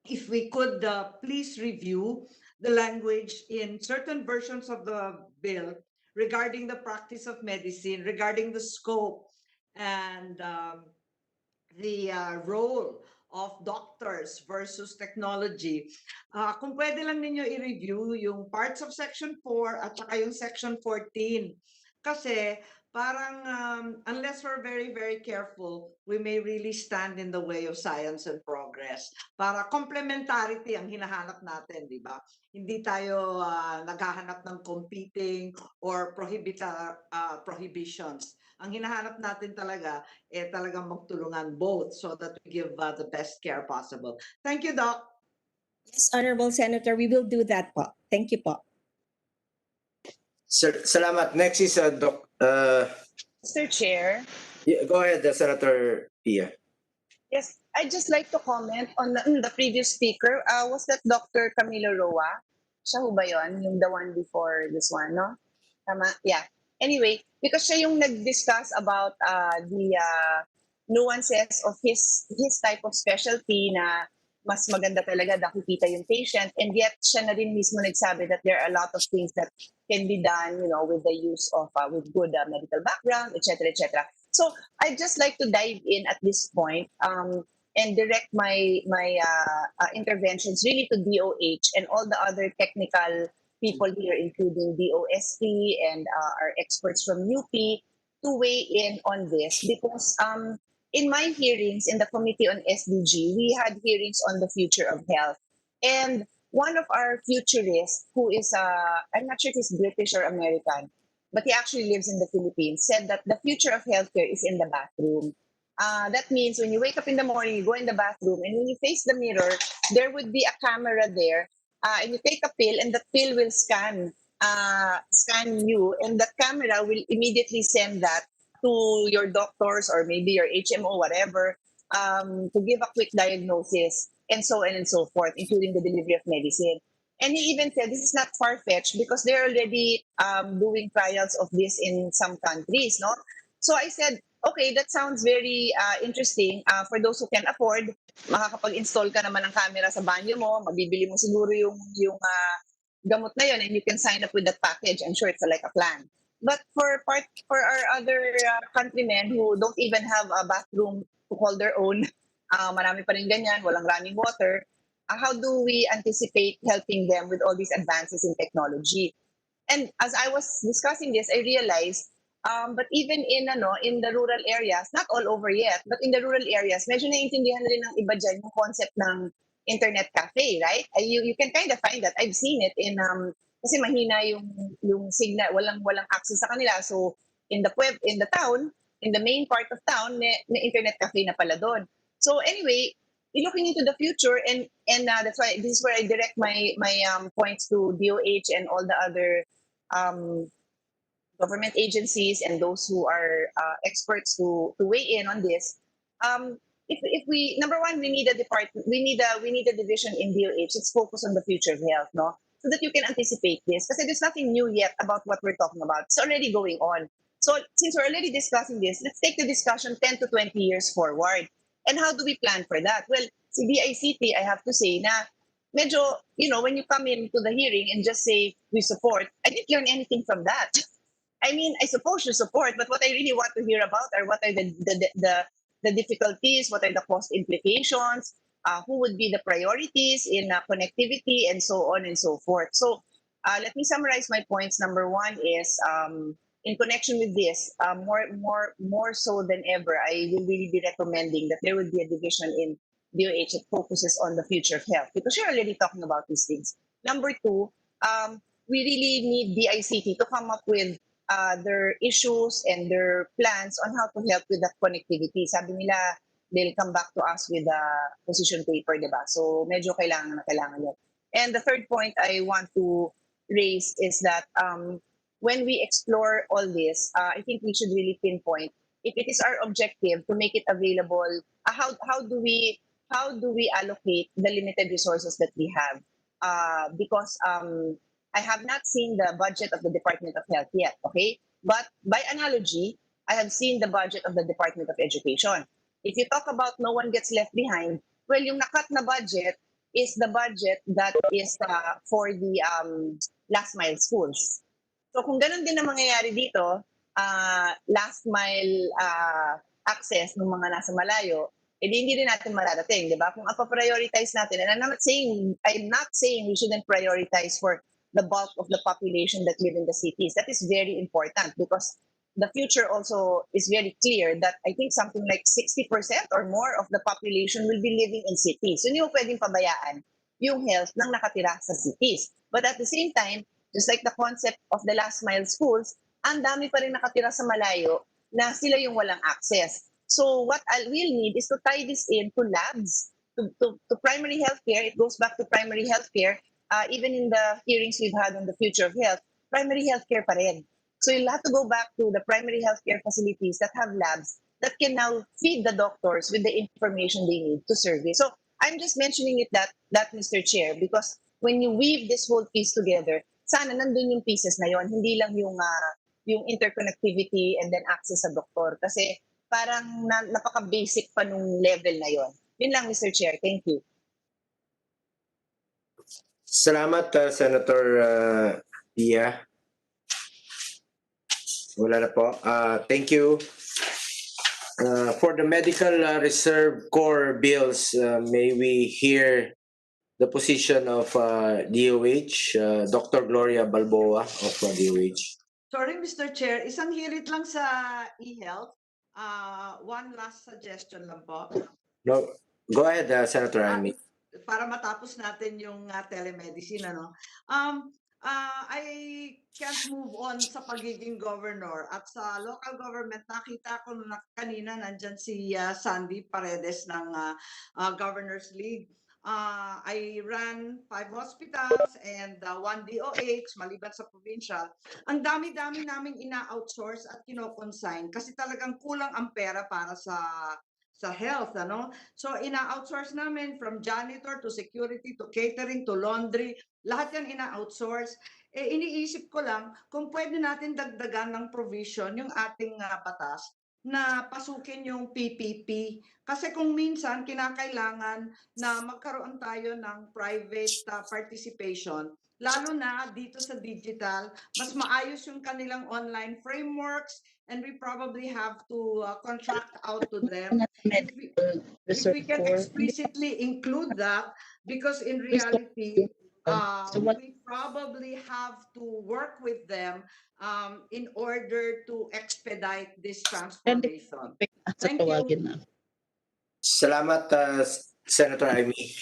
if we could please review the language in certain versions of the bill regarding the practice of medicine, regarding the scope and the role of doctors versus technology. Kung pwede lang ninyo i-review yung parts of Section 4 at saka yung Section 14. Kasi parang unless we're very, very careful, we may really stand in the way of science and progress. progress. Para complementarity ang hinahanap natin, di ba? Hindi tayo naghahanap ng competing or prohibitions. Ang hinahanap natin talaga talagang magtulungan both so that we give the best care possible. Thank you, Doc. Yes, Honorable Senator, we will do that po. Thank you po. Salamat. Next is Doc. Mr. Chair. Go ahead, Senator Pia. Yes, I'd just like to comment on the previous speaker. Was that Dr. Camilo Roa? Siya ho ba yun? Yung the one before this one, no? Tama? Yeah. Anyway, because siya yung nag-discuss about the nuances of his type of specialty na mas maganda talaga nakikita yung patient, and yet siya na rin mismo nagsabi that there are a lot of things that can be done, with the use of with good medical background, etc., etc. So I'd just like to dive in at this point and direct my interventions really to DOH and all the other technical people here, including DOST and our experts from UP, to weigh in on this because in my hearings in the Committee on SDG, we had hearings on the future of health. And one of our futurists, who is, I'm not sure if he's British or American, but he actually lives in the Philippines, said that the future of healthcare is in the bathroom. That means when you wake up in the morning, you go in the bathroom, and when you face the mirror, there would be a camera there, and you take a pill, and the pill will scan you, and the camera will immediately send that to your doctors or maybe your HMO, whatever, to give a quick diagnosis and so on and so forth, including the delivery of medicine. And he even said this is not far-fetched because they're already doing trials of this in some countries, no? So I said, okay, that sounds very interesting. For those who can afford, makakapag-install ka naman ng camera sa banyo mo, mabibili mo siguro yung gamot na yun, and you can sign up with that package. I'm sure it's like a plan. But for our other countrymen who don't even have a bathroom to call their own, marami pa rin ganyan, walang running water, how do we anticipate helping them with all these advances in technology? And as I was discussing this, I realized, but even in the rural areas, not all over yet, but in the rural areas, medyo naiintindihan rin ng iba dyan yung concept ng internet cafe, right? You can kind of find that. I've seen it in kasi mahina yung signal, walang access sa kanila. So in the town, in the main part of town, may internet cafe na pala doon. So anyway, looking into the future, and that's why this is where I direct my points to DOH and all the other government agencies and those who are experts to weigh in on this. If we, number one, we need a department, we need a division in DOH. It's focused on the future of health, no? So that you can anticipate this, because there's nothing new yet about what we're talking about. It's already going on. So since we're already discussing this, let's take the discussion 10 to 20 years forward. And how do we plan for that? Well, si DICT, I have to say na medyo, when you come into the hearing and just say we support, I didn't learn anything from that. I mean, I suppose you support, but what I really want to hear about are what are the difficulties, what are the cost implications, who would be the priorities in connectivity, and so on and so forth. So let me summarize my points. Number one is in connection with this, more so than ever, I will really be recommending that there would be a division in DOH that focuses on the future of health, because you're already talking about these things. Number two, we really need DICT to come up with their issues and their plans on how to help with that connectivity. Sabi nila, they'll come back to us with a position paper, diba? So medyo kailangan yun. And the third point I want to raise is that when we explore all this, I think we should really pinpoint if it is our objective to make it available. How do we allocate the limited resources that we have? Because I have not seen the budget of the Department of Health yet, okay? But by analogy, I have seen the budget of the Department of Education. If you talk about no one gets left behind, well, yung nakat na budget is the budget that is for the last mile schools. So kung ganun din ang mangyayari dito, last mile access ng mga nasa malayo, hindi rin natin mararating, di ba? Kung prioritize natin, and I'm not saying we shouldn't prioritize for the bulk of the population that live in the cities. That is very important because the future also is very clear that I think something like 60% or more of the population will be living in cities. So, hindi mo pwedeng pabayaan yung health ng nakatira sa cities. But at the same time, just like the concept of the last mile schools, ang dami pa rin nakatira sa malayo na sila yung walang access. So what we'll need is to tie this in to labs, to primary healthcare. It goes back to primary healthcare. Even in the hearings we've had on the future of health, primary healthcare pa rin. So you'll have to go back to the primary healthcare facilities that have labs that can now feed the doctors with the information they need to survey. So I'm just mentioning it that Mr. Chair, because when you weave this whole piece together, sana nandun yung pieces na yon, hindi lang yung interconnectivity and then access sa doktor. Kasi parang napaka-basic pa nung level na yon. Yun lang, Mr. Chair. Thank you. Salamat, Senator Pia. Wala na po. Thank you. For the medical reserve core bills, may we hear the position of DOH, Dr. Gloria Balboa of DOH. Sorry, Mr. Chair, isang hirit lang sa e-health. One last suggestion lang po. No, go ahead, Senator Amy. Para matapos natin yung telemedicine, ano? I can't move on sa pagiging governor. At sa local government, nakita ko na kanina nandyan si Sandy Paredes ng Governors League. I ran 5 hospitals and 1 DOH, maliban sa provincial. Ang dami-dami naming ina-outsource at kino-consign kasi talagang kulang ang pera para sa health, ano? So, ina-outsource namin from janitor to security to catering to laundry. Lahat yan ina-outsource. Iniisip ko lang kung pwede natin dagdagan ng provision yung ating batas na pasukin yung PPP. Kasi kung minsan kinakailangan na magkaroon tayo ng private participation, lalo na dito sa digital, mas maayos yung kanilang online frameworks and we probably have to contract out to them. If we can explicitly include that, because in reality, we probably have to work with them in order to expedite this transformation. Thank you. Salamat, Senator Amy.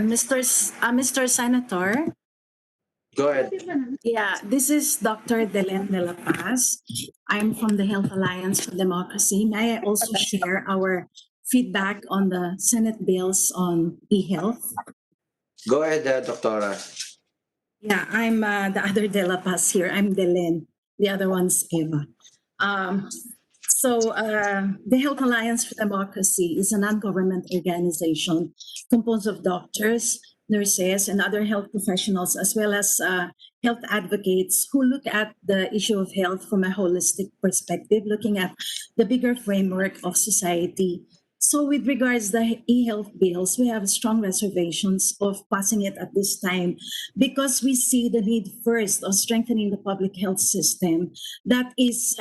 Mr. Senator. Go ahead. Yeah, this is Dr. Delen de la Paz. I'm from the Health Alliance for Democracy. May I also share our feedback on the Senate bills on e-health? Go ahead, Doctora. Yeah, I'm the other de la Paz here. I'm Delen. The other one's Eva. The Health Alliance for Democracy is a non-government organization composed of doctors, nurses, and other health professionals, as well as health advocates who look at the issue of health from a holistic perspective, looking at the bigger framework of society. So with regards to the e-health bills, we have strong reservations of passing it at this time because we see the need first of strengthening the public health system that is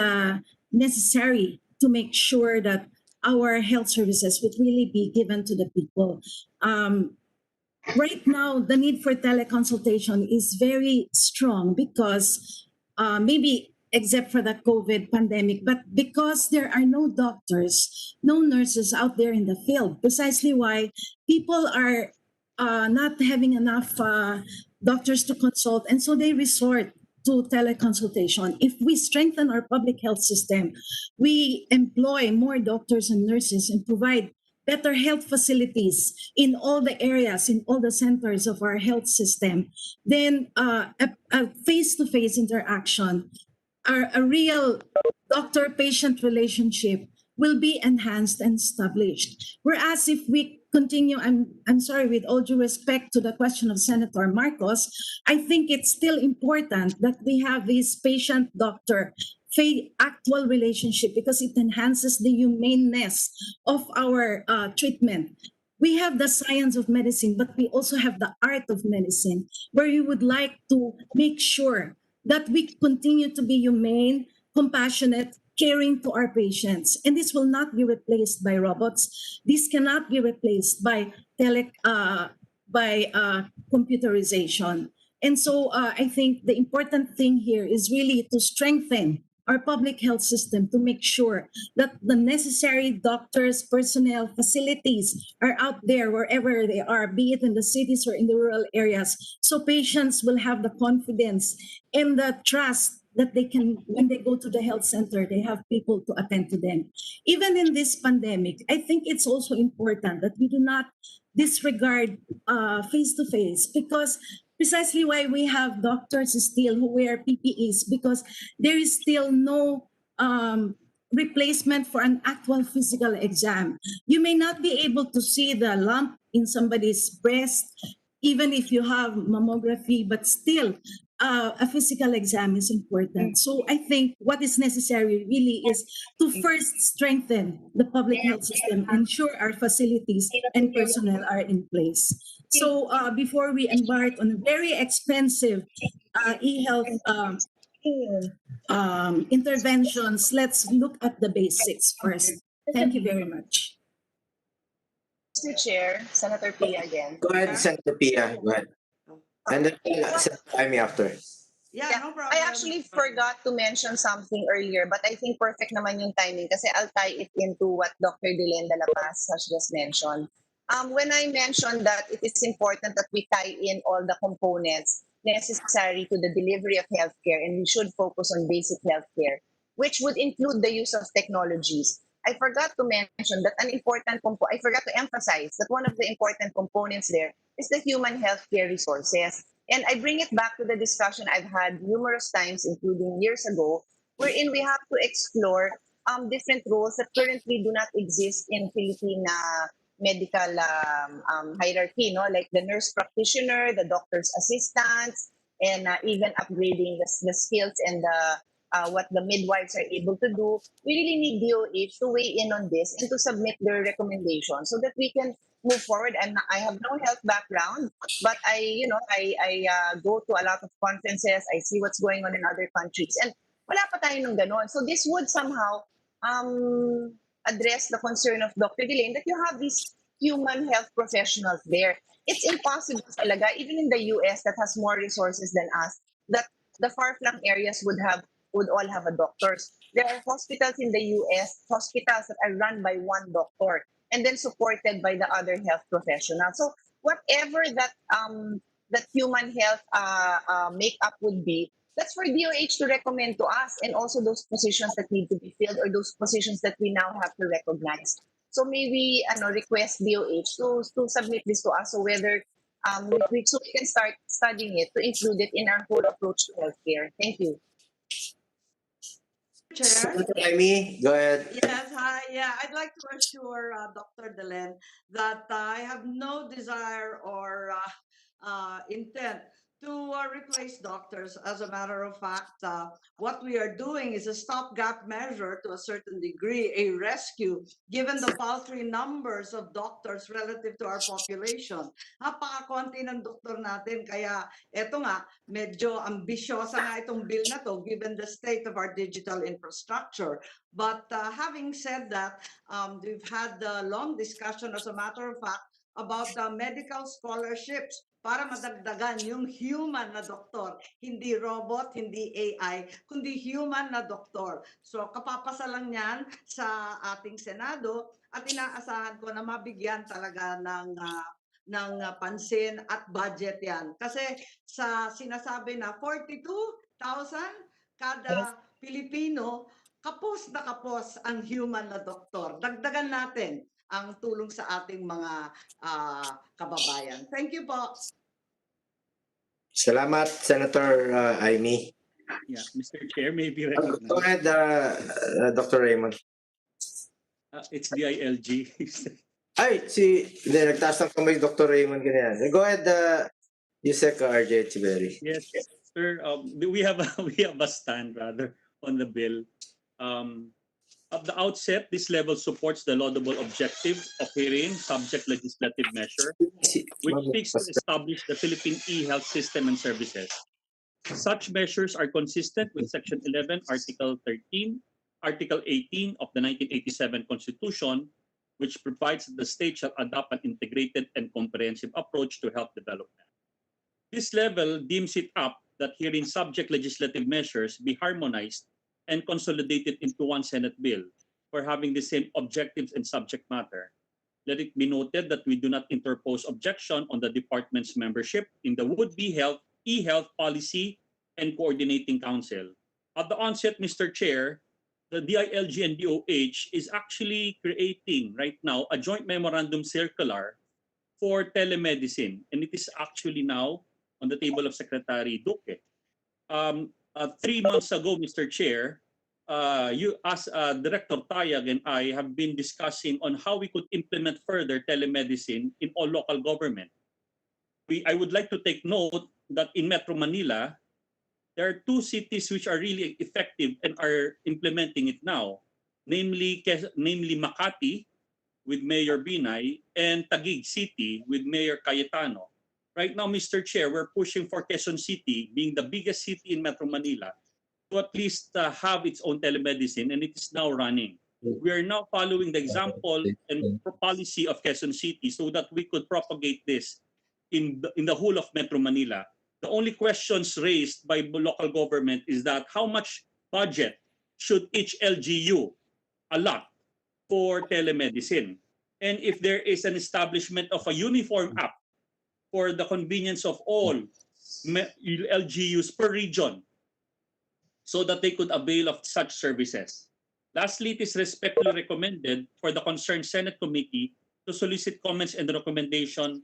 necessary to make sure that our health services would really be given to the people. Right now, the need for teleconsultation is very strong because maybe except for the COVID pandemic, but because there are no doctors, no nurses out there in the field, precisely why people are not having enough doctors to consult, and so they resort to teleconsultation. If we strengthen our public health system, we employ more doctors and nurses and provide better health facilities in all the areas, in all the centers of our health system, then a face-to-face interaction, a real doctor-patient relationship will be enhanced and established. Whereas if we continue, I'm sorry, with all due respect to the question of Senator Marcos, I think it's still important that we have this patient-doctor actual relationship because it enhances the humaneness of our treatment. We have the science of medicine, but we also have the art of medicine, where we would like to make sure that we continue to be humane, compassionate, caring to our patients. And this will not be replaced by robots. This cannot be replaced by computerization. And so I think the important thing here is really to strengthen our public health system to make sure that the necessary doctors, personnel, facilities are out there wherever they are, be it in the cities or in the rural areas, so patients will have the confidence and the trust that they can, when they go to the health center, they have people to attend to them. Even in this pandemic, I think it's also important that we do not disregard face to face, because precisely why we have doctors still who wear PPEs, because there is still no replacement for an actual physical exam. You may not be able to see the lump in somebody's breast, even if you have mammography, but still a physical exam is important. So I think what is necessary really is to first strengthen the public health system, ensure our facilities and personnel are in place. So before we embark on a very expensive e-health interventions, let's look at the basics first. Thank you very much. Mr. Chair, Senator Pia again. Go ahead, Senator Pia. Go ahead. And then Senator Amy after. Yeah, no problem. I actually forgot to mention something earlier, but I think perfect naman yung timing kasi I'll tie it into what Dr. Dylan de la Paz has just mentioned. When I mentioned that it is important that we tie in all the components necessary to the delivery of healthcare and we should focus on basic healthcare, which would include the use of technologies. I forgot to mention that I forgot to emphasize that one of the important components there is the human healthcare resources. And I bring it back to the discussion I've had numerous times, including years ago, wherein we have to explore different roles that currently do not exist in Philippine medical hierarchy, no? Like the nurse practitioner, the doctor's assistants, and even upgrading the skills and what the midwives are able to do. We really need DOH to weigh in on this and to submit their recommendations so that we can move forward. And I have no health background, but I go to a lot of conferences. I see what's going on in other countries, and wala pa tayo nung ganon. So this would somehow address the concern of Dr. Delane that you have these human health professionals there. It's impossible talaga, even in the US that has more resources than us, that the far-flung areas would all have a doctors. There are hospitals in the US, hospitals that are run by one doctor and then supported by the other health professionals. So whatever that human health makeup would be, that's for DOH to recommend to us, and also those positions that need to be filled or those positions that we now have to recognize. So may we request DOH to submit this to us, so whether so we can start studying it to include it in our whole approach to healthcare. Thank you. Chair. Senator Amy, go ahead. Yes, hi. Yeah, I'd like to assure Dr. Delen that I have no desire or intent to replace doctors. As a matter of fact, what we are doing is a stopgap measure to a certain degree, a rescue, given the paltry numbers of doctors relative to our population. Napakakonti ng doktor natin, kaya eto nga, medyo ambisyosa nga itong bill na to, given the state of our digital infrastructure. But having said that, we've had a long discussion, as a matter of fact, about the medical scholarships para madagdagan yung human na doktor. Hindi robot, hindi AI, kundi human na doktor. So kapapasa lang yan sa ating Senado at inaasahan ko na mabigyan talaga ng pansin at budget yan. Kasi sa sinasabi na 42,000 kada Pilipino, kapos na kapos ang human na doktor. Dagdagan natin ang tulong sa ating mga kababayan. Thank you po. Salamat, Senator Amy. Yeah, Mr. Chair, may be Go recognized. ahead, Dr. Raymond. It's DILG. Ay, hindi, nagtaas ng kamay Dr. Raymond ganyan. Go ahead, Yusek RJ Tiberi. Yes, sir. We have a stand rather on the bill. At the outset, this level supports the laudable objective of hearing subject legislative measure, which seeks to establish the Philippine e-health system and services. Such measures are consistent with Section 11, Article 13, Article 18 of the 1987 Constitution, which provides that the state shall adopt an integrated and comprehensive approach to health development. This level deems it up that herein subject legislative measures be harmonized and consolidated into one Senate bill for having the same objectives and subject matter. Let it be noted that we do not interpose objection on the department's membership in the would-be e-health policy and coordinating council. At the onset, Mr. Chair, the DILG and DOH is actually creating right now a joint memorandum circular for telemedicine, and it is actually now on the table of Secretary Duque. 3 months ago, Mr. Chair, you as Director Tayag and I have been discussing on how we could implement further telemedicine in all local government. I would like to take note that in Metro Manila, there are 2 cities which are really effective and are implementing it now, namely Makati with Mayor Binay and Taguig City with Mayor Cayetano. Right now, Mr. Chair, we're pushing for Quezon City, being the biggest city in Metro Manila, to at least have its own telemedicine, and it is now running. We are now following the example and policy of Quezon City so that we could propagate this in the whole of Metro Manila. The only questions raised by local government is that how much budget should each LGU allot for telemedicine? And if there is an establishment of a uniform app for the convenience of all LGUs per region so that they could avail of such services. Lastly, it is respectfully recommended for the concerned Senate committee to solicit comments and recommendation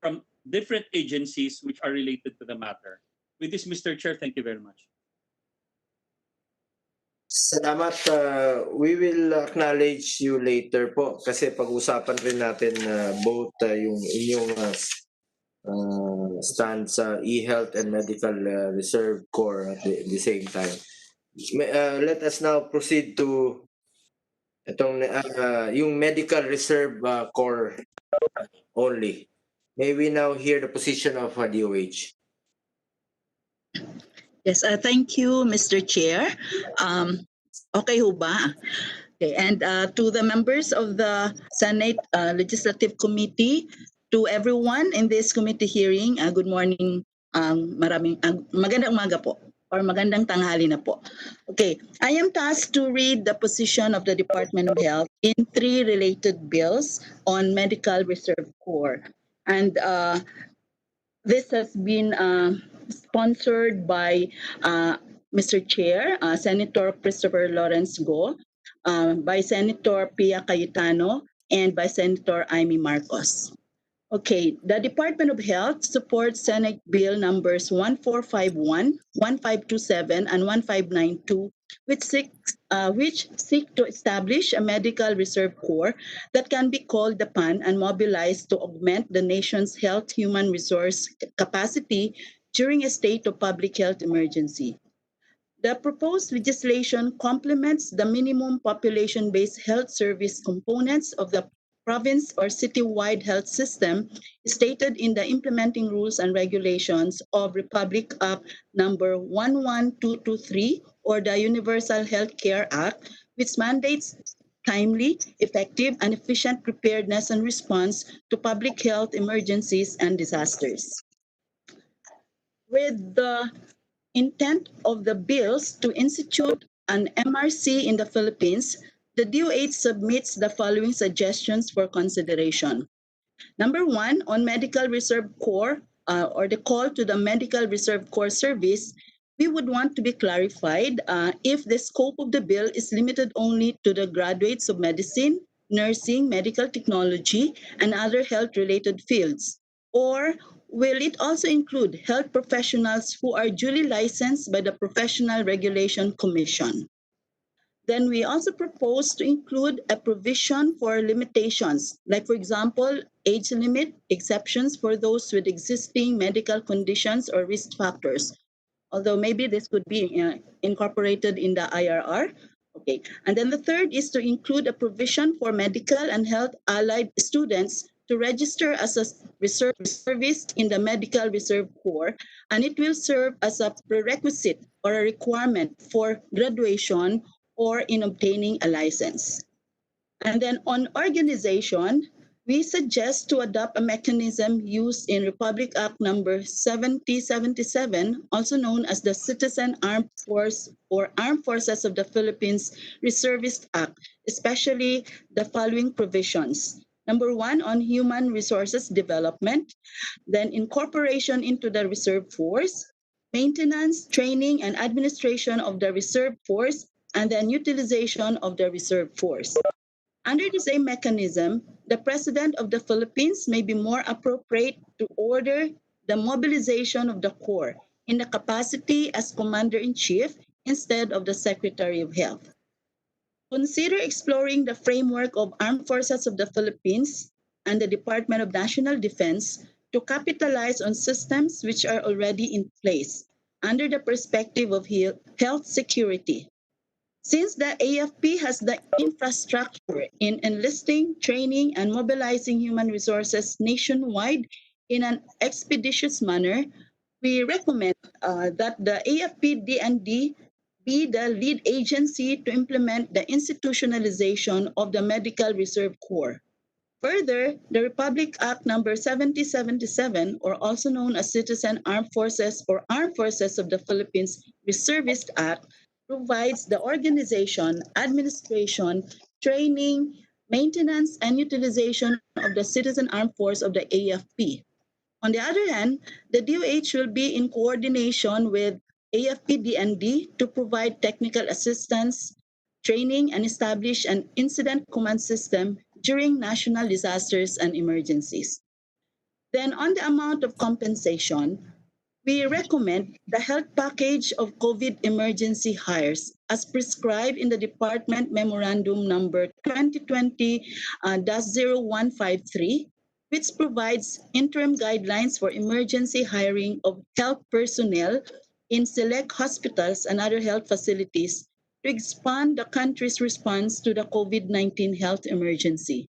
from different agencies which are related to the matter. With this, Mr. Chair, thank you very much. Salamat. We will acknowledge you later po kasi pag-usapan rin natin both yung inyong stand sa e-health and medical reserve corps at the same time. Let us now proceed to itong yung medical reserve corps only. May we now hear the position of DOH? Yes, thank you, Mr. Chair. Okay ho ba? Okay, and to the members of the Senate Legislative Committee, to everyone in this committee hearing, good morning, magandang umaga po, or magandang tanghali na po. Okay, I am tasked to read the position of the Department of Health in 3 related bills on Medical Reserve Corps. And this has been sponsored by Mr. Chair, Senator Christopher Lawrence Go, by Senator Pia Cayetano, and by Senator Amy Marcos. Okay, the Department of Health supports Senate Bill numbers 1451, 1527, and 1592, which seek to establish a medical reserve corps that can be called upon and mobilized to augment the nation's health human resource capacity during a state of public health emergency. The proposed legislation complements the minimum population-based health service components of the province or city-wide health system stated in the implementing rules and regulations of Republic Act number 11223 or the Universal Health Care Act, which mandates timely, effective, and efficient preparedness and response to public health emergencies and disasters. With the intent of the bills to institute an MRC in the Philippines, the DOH submits the following suggestions for consideration. Number 1, on Medical Reserve Corps, or the call to the Medical Reserve Corps service, we would want to be clarified if the scope of the bill is limited only to the graduates of medicine, nursing, medical technology, and other health-related fields, or will it also include health professionals who are duly licensed by the Professional Regulation Commission? Then we also propose to include a provision for limitations, like for example, age limit, exceptions for those with existing medical conditions or risk factors. Although maybe this could be incorporated in the IRR. Okay, and then the third is to include a provision for medical and health allied students to register as a reservist in the Medical Reserve Corps, and it will serve as a prerequisite or a requirement for graduation or in obtaining a license. And then on organization, we suggest to adopt a mechanism used in Republic Act number 7077, also known as the Citizen Armed Force or Armed Forces of the Philippines Reservist Act, especially the following provisions. Number one, on human resources development, then incorporation into the reserve force, maintenance, training, and administration of the reserve force, and then utilization of the reserve force. Under the same mechanism, the President of the Philippines may be more appropriate to order the mobilization of the Corps in the capacity as Commander-in-Chief instead of the Secretary of Health. Consider exploring the framework of Armed Forces of the Philippines and the Department of National Defense to capitalize on systems which are already in place under the perspective of health security. Since the AFP has the infrastructure in enlisting, training, and mobilizing human resources nationwide in an expeditious manner, we recommend that the AFP DND be the lead agency to implement the institutionalization of the Medical Reserve Corps. Further, the Republic Act number 7077, or also known as Citizen Armed Forces or Armed Forces of the Philippines Reservist Act, provides the organization, administration, training, maintenance, and utilization of the citizen armed force of the AFP. On the other hand, the DOH will be in coordination with AFP-DND to provide technical assistance, training, and establish an incident command system during national disasters and emergencies. Then on the amount of compensation, we recommend the health package of COVID emergency hires as prescribed in the Department Memorandum number 2020-0153, which provides interim guidelines for emergency hiring of health personnel in select hospitals and other health facilities to expand the country's response to the COVID-19 health emergency.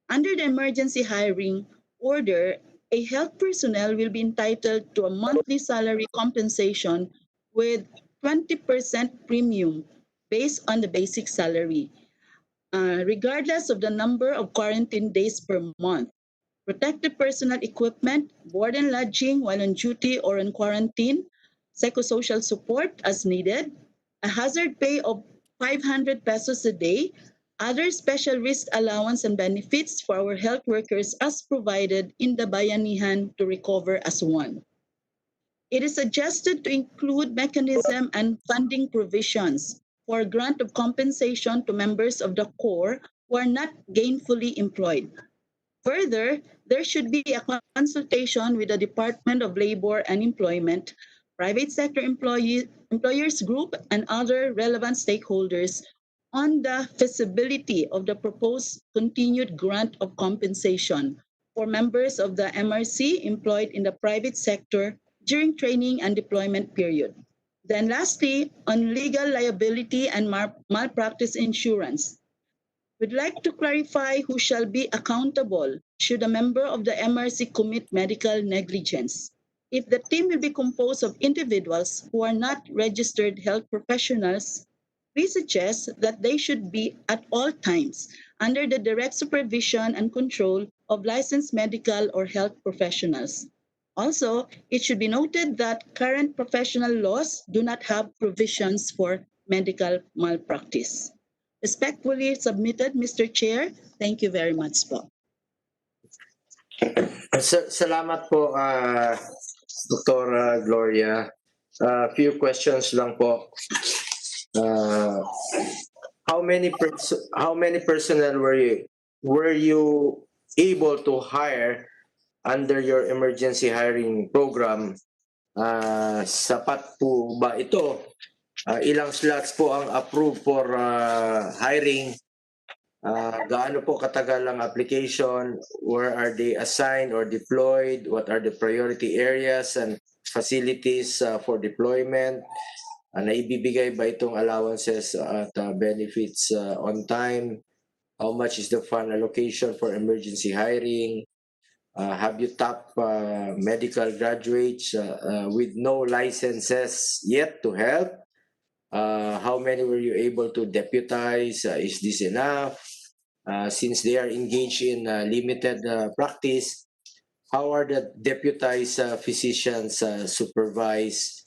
Under the emergency hiring order, a health personnel will be entitled to a monthly salary compensation with 20% premium based on the basic salary, regardless of the number of quarantine days per month. Protective personal equipment, board and lodging while on duty or on quarantine, psychosocial support as needed, a hazard pay of 500 pesos a day, other special risk allowance and benefits for our health workers as provided in the Bayanihan to Recover as One. It is suggested to include mechanism and funding provisions for grant of compensation to members of the Corps who are not gainfully employed. Further, there should be a consultation with the Department of Labor and Employment, private sector employers group, and other relevant stakeholders on the feasibility of the proposed continued grant of compensation for members of the MRC employed in the private sector during training and deployment period. Then lastly, on legal liability and malpractice insurance, we'd like to clarify who shall be accountable should a member of the MRC commit medical negligence. If the team will be composed of individuals who are not registered health professionals, we suggest that they should be at all times under the direct supervision and control of licensed medical or health professionals. Also, it should be noted that current professional laws do not have provisions for medical malpractice. Respectfully submitted, Mr. Chair. Thank you very much po. Salamat po, Dr. Gloria. Few questions lang po. How many personnel were you able to hire under your emergency hiring program? Sapat po ba ito? Ilang slots po ang approved for hiring? Gaano po katagal ang application? Where are they assigned or deployed? What are the priority areas and facilities for deployment? Naibibigay ba itong allowances at benefits on time? How much is the fund allocation for emergency hiring? Have you tapped medical graduates with no licenses yet to help? How many were you able to deputize? Is this enough? since they are engaged in limited practice, how are the deputized physicians supervised?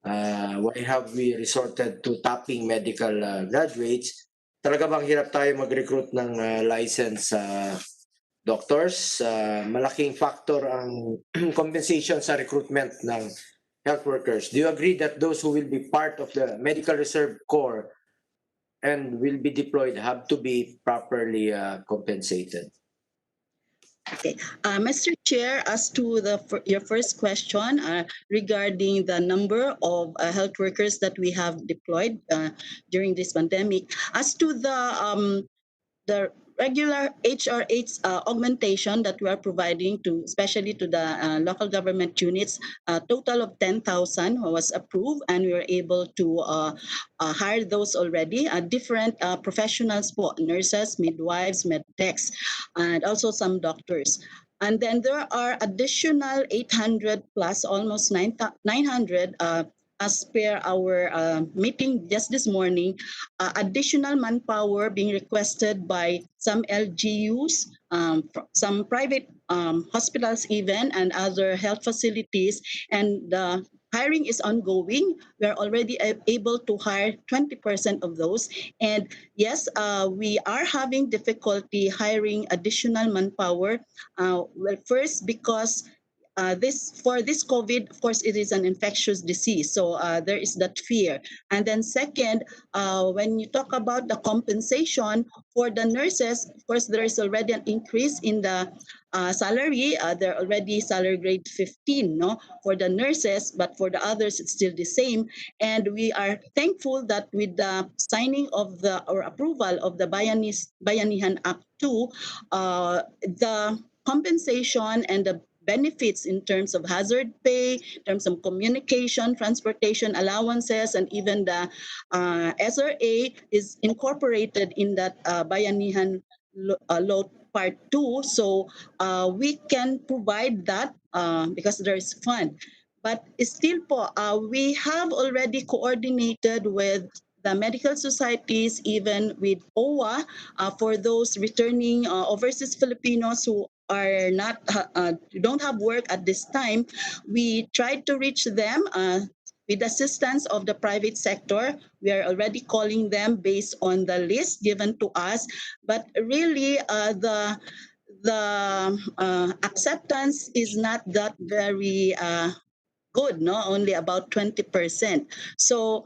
Why have we resorted to tapping medical graduates? Talaga bang hirap tayo mag-recruit ng licensed doctors? Malaking factor ang compensation sa recruitment ng health workers. Do you agree that those who will be part of the Medical Reserve Corps and will be deployed have to be properly compensated? Okay, Mr. Chair, as to your first question regarding the number of health workers that we have deployed during this pandemic, as to the regular HRH augmentation that we are providing to, especially to the local government units, a total of 10,000 was approved, and we were able to hire those already. Different professionals po, nurses, midwives, medtechs, and also some doctors. And then there are additional 800 plus, almost 900 as per our meeting just this morning, additional manpower being requested by some LGUs, some private hospitals even, and other health facilities. And the hiring is ongoing. We are already able to hire 20% of those. And yes, we are having difficulty hiring additional manpower. Well, first, because for this COVID, of course, it is an infectious disease, so there is that fear. And then second, when you talk about the compensation for the nurses, of course, there is already an increase in the salary. They're already salary grade 15, no, for the nurses, but for the others, it's still the same. And we are thankful that with the signing of or approval of the Bayanihan Act 2, the compensation and the benefits in terms of hazard pay, in terms of communication, transportation allowances, and even the SRA is incorporated in that Bayanihan Law Part 2. So we can provide that because there is fund. But still po, we have already coordinated with the medical societies, even with OWA, for those returning overseas Filipinos who are not don't have work at this time. We tried to reach them with assistance of the private sector. We are already calling them based on the list given to us, but really the acceptance is not that very good, no, only about 20%. So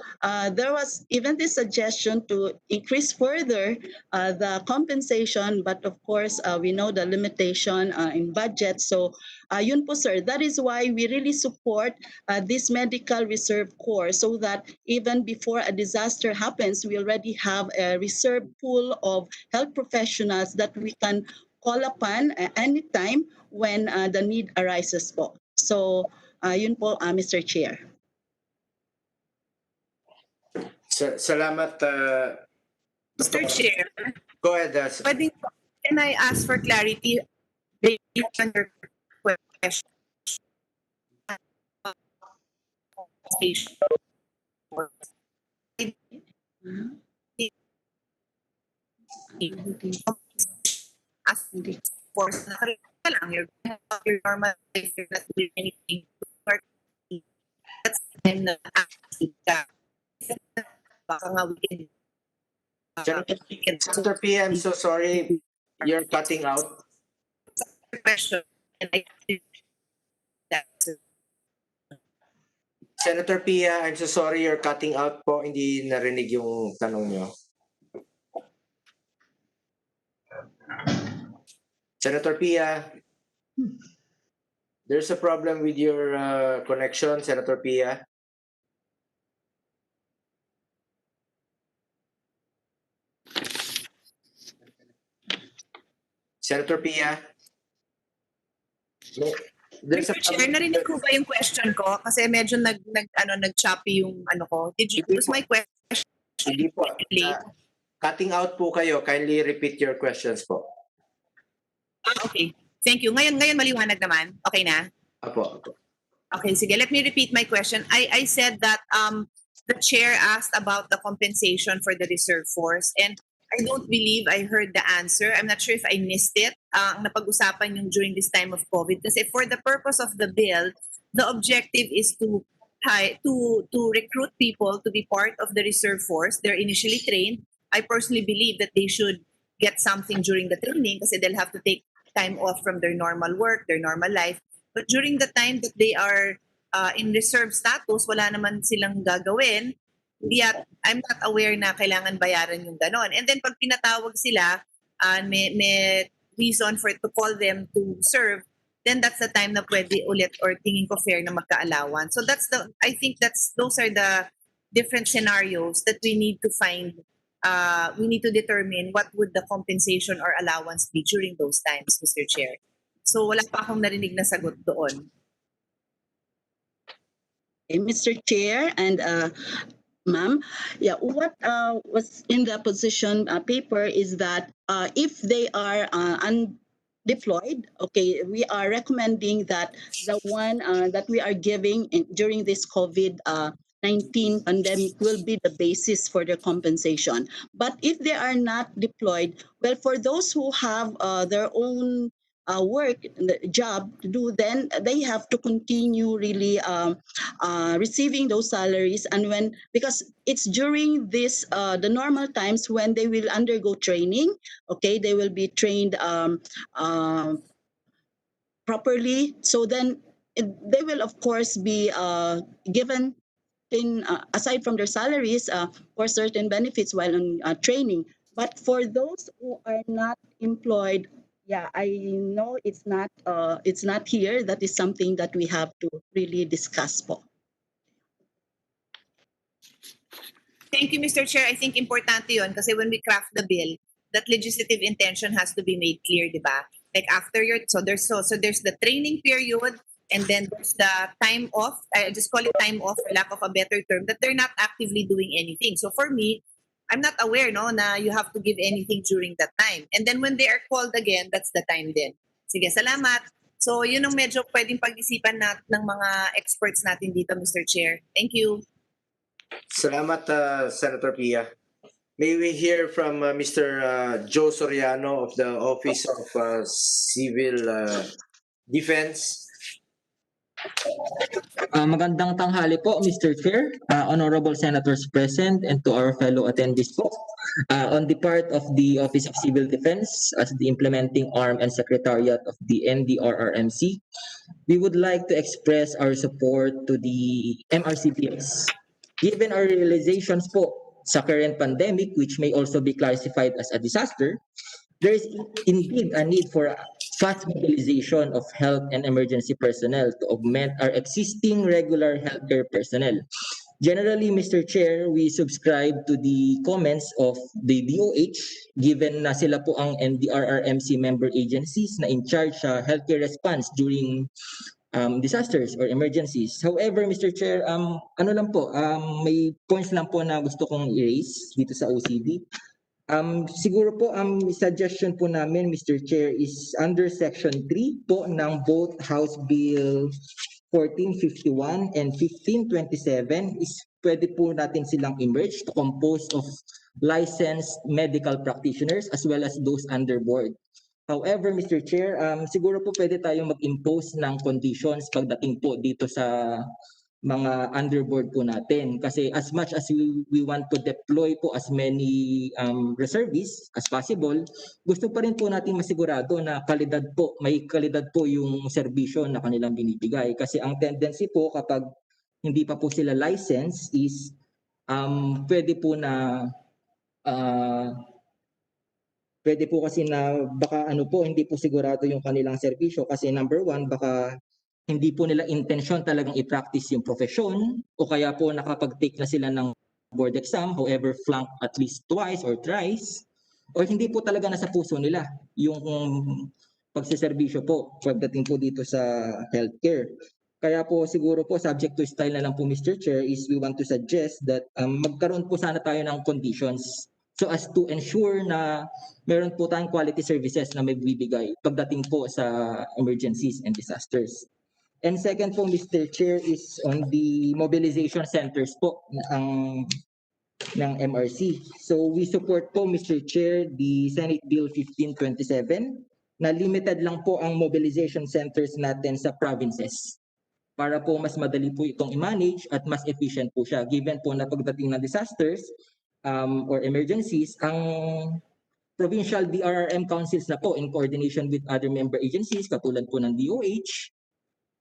there was even this suggestion to increase further the compensation, but of course we know the limitation in budget. So yun po sir, that is why we really support this medical reserve corps, so that even before a disaster happens, we already have a reserve pool of health professionals that we can call upon anytime when the need arises po. So yun po, Mr. Chair. Salamat. Mr. Chair, Go ahead. can I ask for clarity based on your question? As for lang, your normal, you're not doing anything. That's the time na asking ka. Baka nga we can Senator P, I'm so sorry. You're cutting out. question. And I Senator Pia, I'm so sorry, you're cutting out po. Hindi narinig yung tanong nyo. Senator Pia, there's a problem with your connection, Senator Pia. Senator Pia? There's Mr. Chair, narinig ko ba yung question ko? Kasi medyo nag-choppy yung ano ko. Did you use my question? Hindi po. Cutting out po kayo. Kindly repeat your questions po. Okay. Thank you. Ngayon maliwanag naman. Okay na? Apo. Okay, sige. Let me repeat my question. I said that the chair asked about the compensation for the reserve force, and I don't believe I heard the answer. I'm not sure if I missed it. Ang napag-usapan yung during this time of COVID. Kasi for the purpose of the bill, the objective is to recruit people to be part of the reserve force. They're initially trained. I personally believe that they should get something during the training kasi they'll have to take time off from their normal work, their normal life. But during the time that they are in reserve status, wala naman silang gagawin. Yet, I'm not aware na kailangan bayaran yung ganon. And then pag pinatawag sila, may reason for to call them to serve, then that's the time na pwede ulit or tingin ko fair na magka-alawan. So I think those are the different scenarios that we need to find. We need to determine what would the compensation or allowance be during those times, Mr. Chair. So wala pa akong narinig na sagot doon. Mr. Chair and ma'am, yeah, what was in the position paper is that if they are undeployed, okay, we are recommending that the one that we are giving during this COVID-19 pandemic will be the basis for their compensation. But if they are not deployed, well, for those who have their own work, job to do, then they have to continue really receiving those salaries. And because it's during this the normal times when they will undergo training, okay, they will be trained properly. So then they will of course be given aside from their salaries for certain benefits while on training. But for those who are not employed, yeah, I know it's not here. That is something that we have to really discuss po. Thank you, Mr. Chair. I think importante yun kasi when we craft the bill, that legislative intention has to be made clear, di ba? Like after there's the training period, and then there's the time off. I just call it time off for lack of a better term, that they're not actively doing anything. So for me, I'm not aware na you have to give anything during that time. And then when they are called again, that's the time din. Sige, salamat. So yun ang medyo pwedeng pag-isipan ng mga experts natin dito, Mr. Chair. Thank you. Salamat, Senator Pia. May we hear from Mr. Joe Soriano of the Office of Civil Defense. Magandang tanghali po, Mr. Chair, honorable senators present, and to our fellow attendees po. On the part of the Office of Civil Defense as the implementing arm and secretariat of the NDRRMC, we would like to express our support to the MRCPS. Given our realizations po sa current pandemic, which may also be classified as a disaster, there is indeed a need for fast mobilization of health and emergency personnel to augment our existing regular healthcare personnel. Generally, Mr. Chair, we subscribe to the comments of the DOH given na sila po ang NDRRMC member agencies na in charge sa healthcare response during disasters or emergencies. However, Mr. Chair, may points lang po na gusto kong i-raise dito sa OCD. Siguro po ang suggestion po namin, Mr. Chair, is under Section 3 po ng both House Bill 1451 and 1527 is pwede po natin silang emerge to compose of licensed medical practitioners as well as those under board. However, Mr. Chair, siguro po pwede tayong mag-impose ng conditions pagdating po dito sa mga underboard po natin. Kasi as much as we want to deploy po as many reservists as possible, gusto pa rin po natin masigurado na may kalidad po yung serbisyo na kanilang binibigay. Kasi ang tendency po kapag hindi pa po sila license is pwede po kasi na baka hindi po sigurado yung kanilang serbisyo kasi number one, baka hindi po nila intention talagang i-practice yung profession o kaya po nakapag-take na sila ng board exam, however flunk at least twice or thrice, or hindi po talaga nasa puso nila yung pagsiservisyo po pagdating po dito sa healthcare. Kaya po siguro po subject to style na lang po, Mr. Chair, is we want to suggest that magkaroon po sana tayo ng conditions so as to ensure na meron po tayong quality services na may bibigay pagdating po sa emergencies and disasters. And second po, Mr. Chair, is on the mobilization centers po. Ang ng MRC. So we support po, Mr. Chair, the Senate Bill 1527 na limited lang po ang mobilization centers natin sa provinces para po mas madali po itong i-manage at mas efficient po siya. Given po na pagdating ng disasters or emergencies, ang provincial DRRM councils na po in coordination with other member agencies katulad po ng DOH,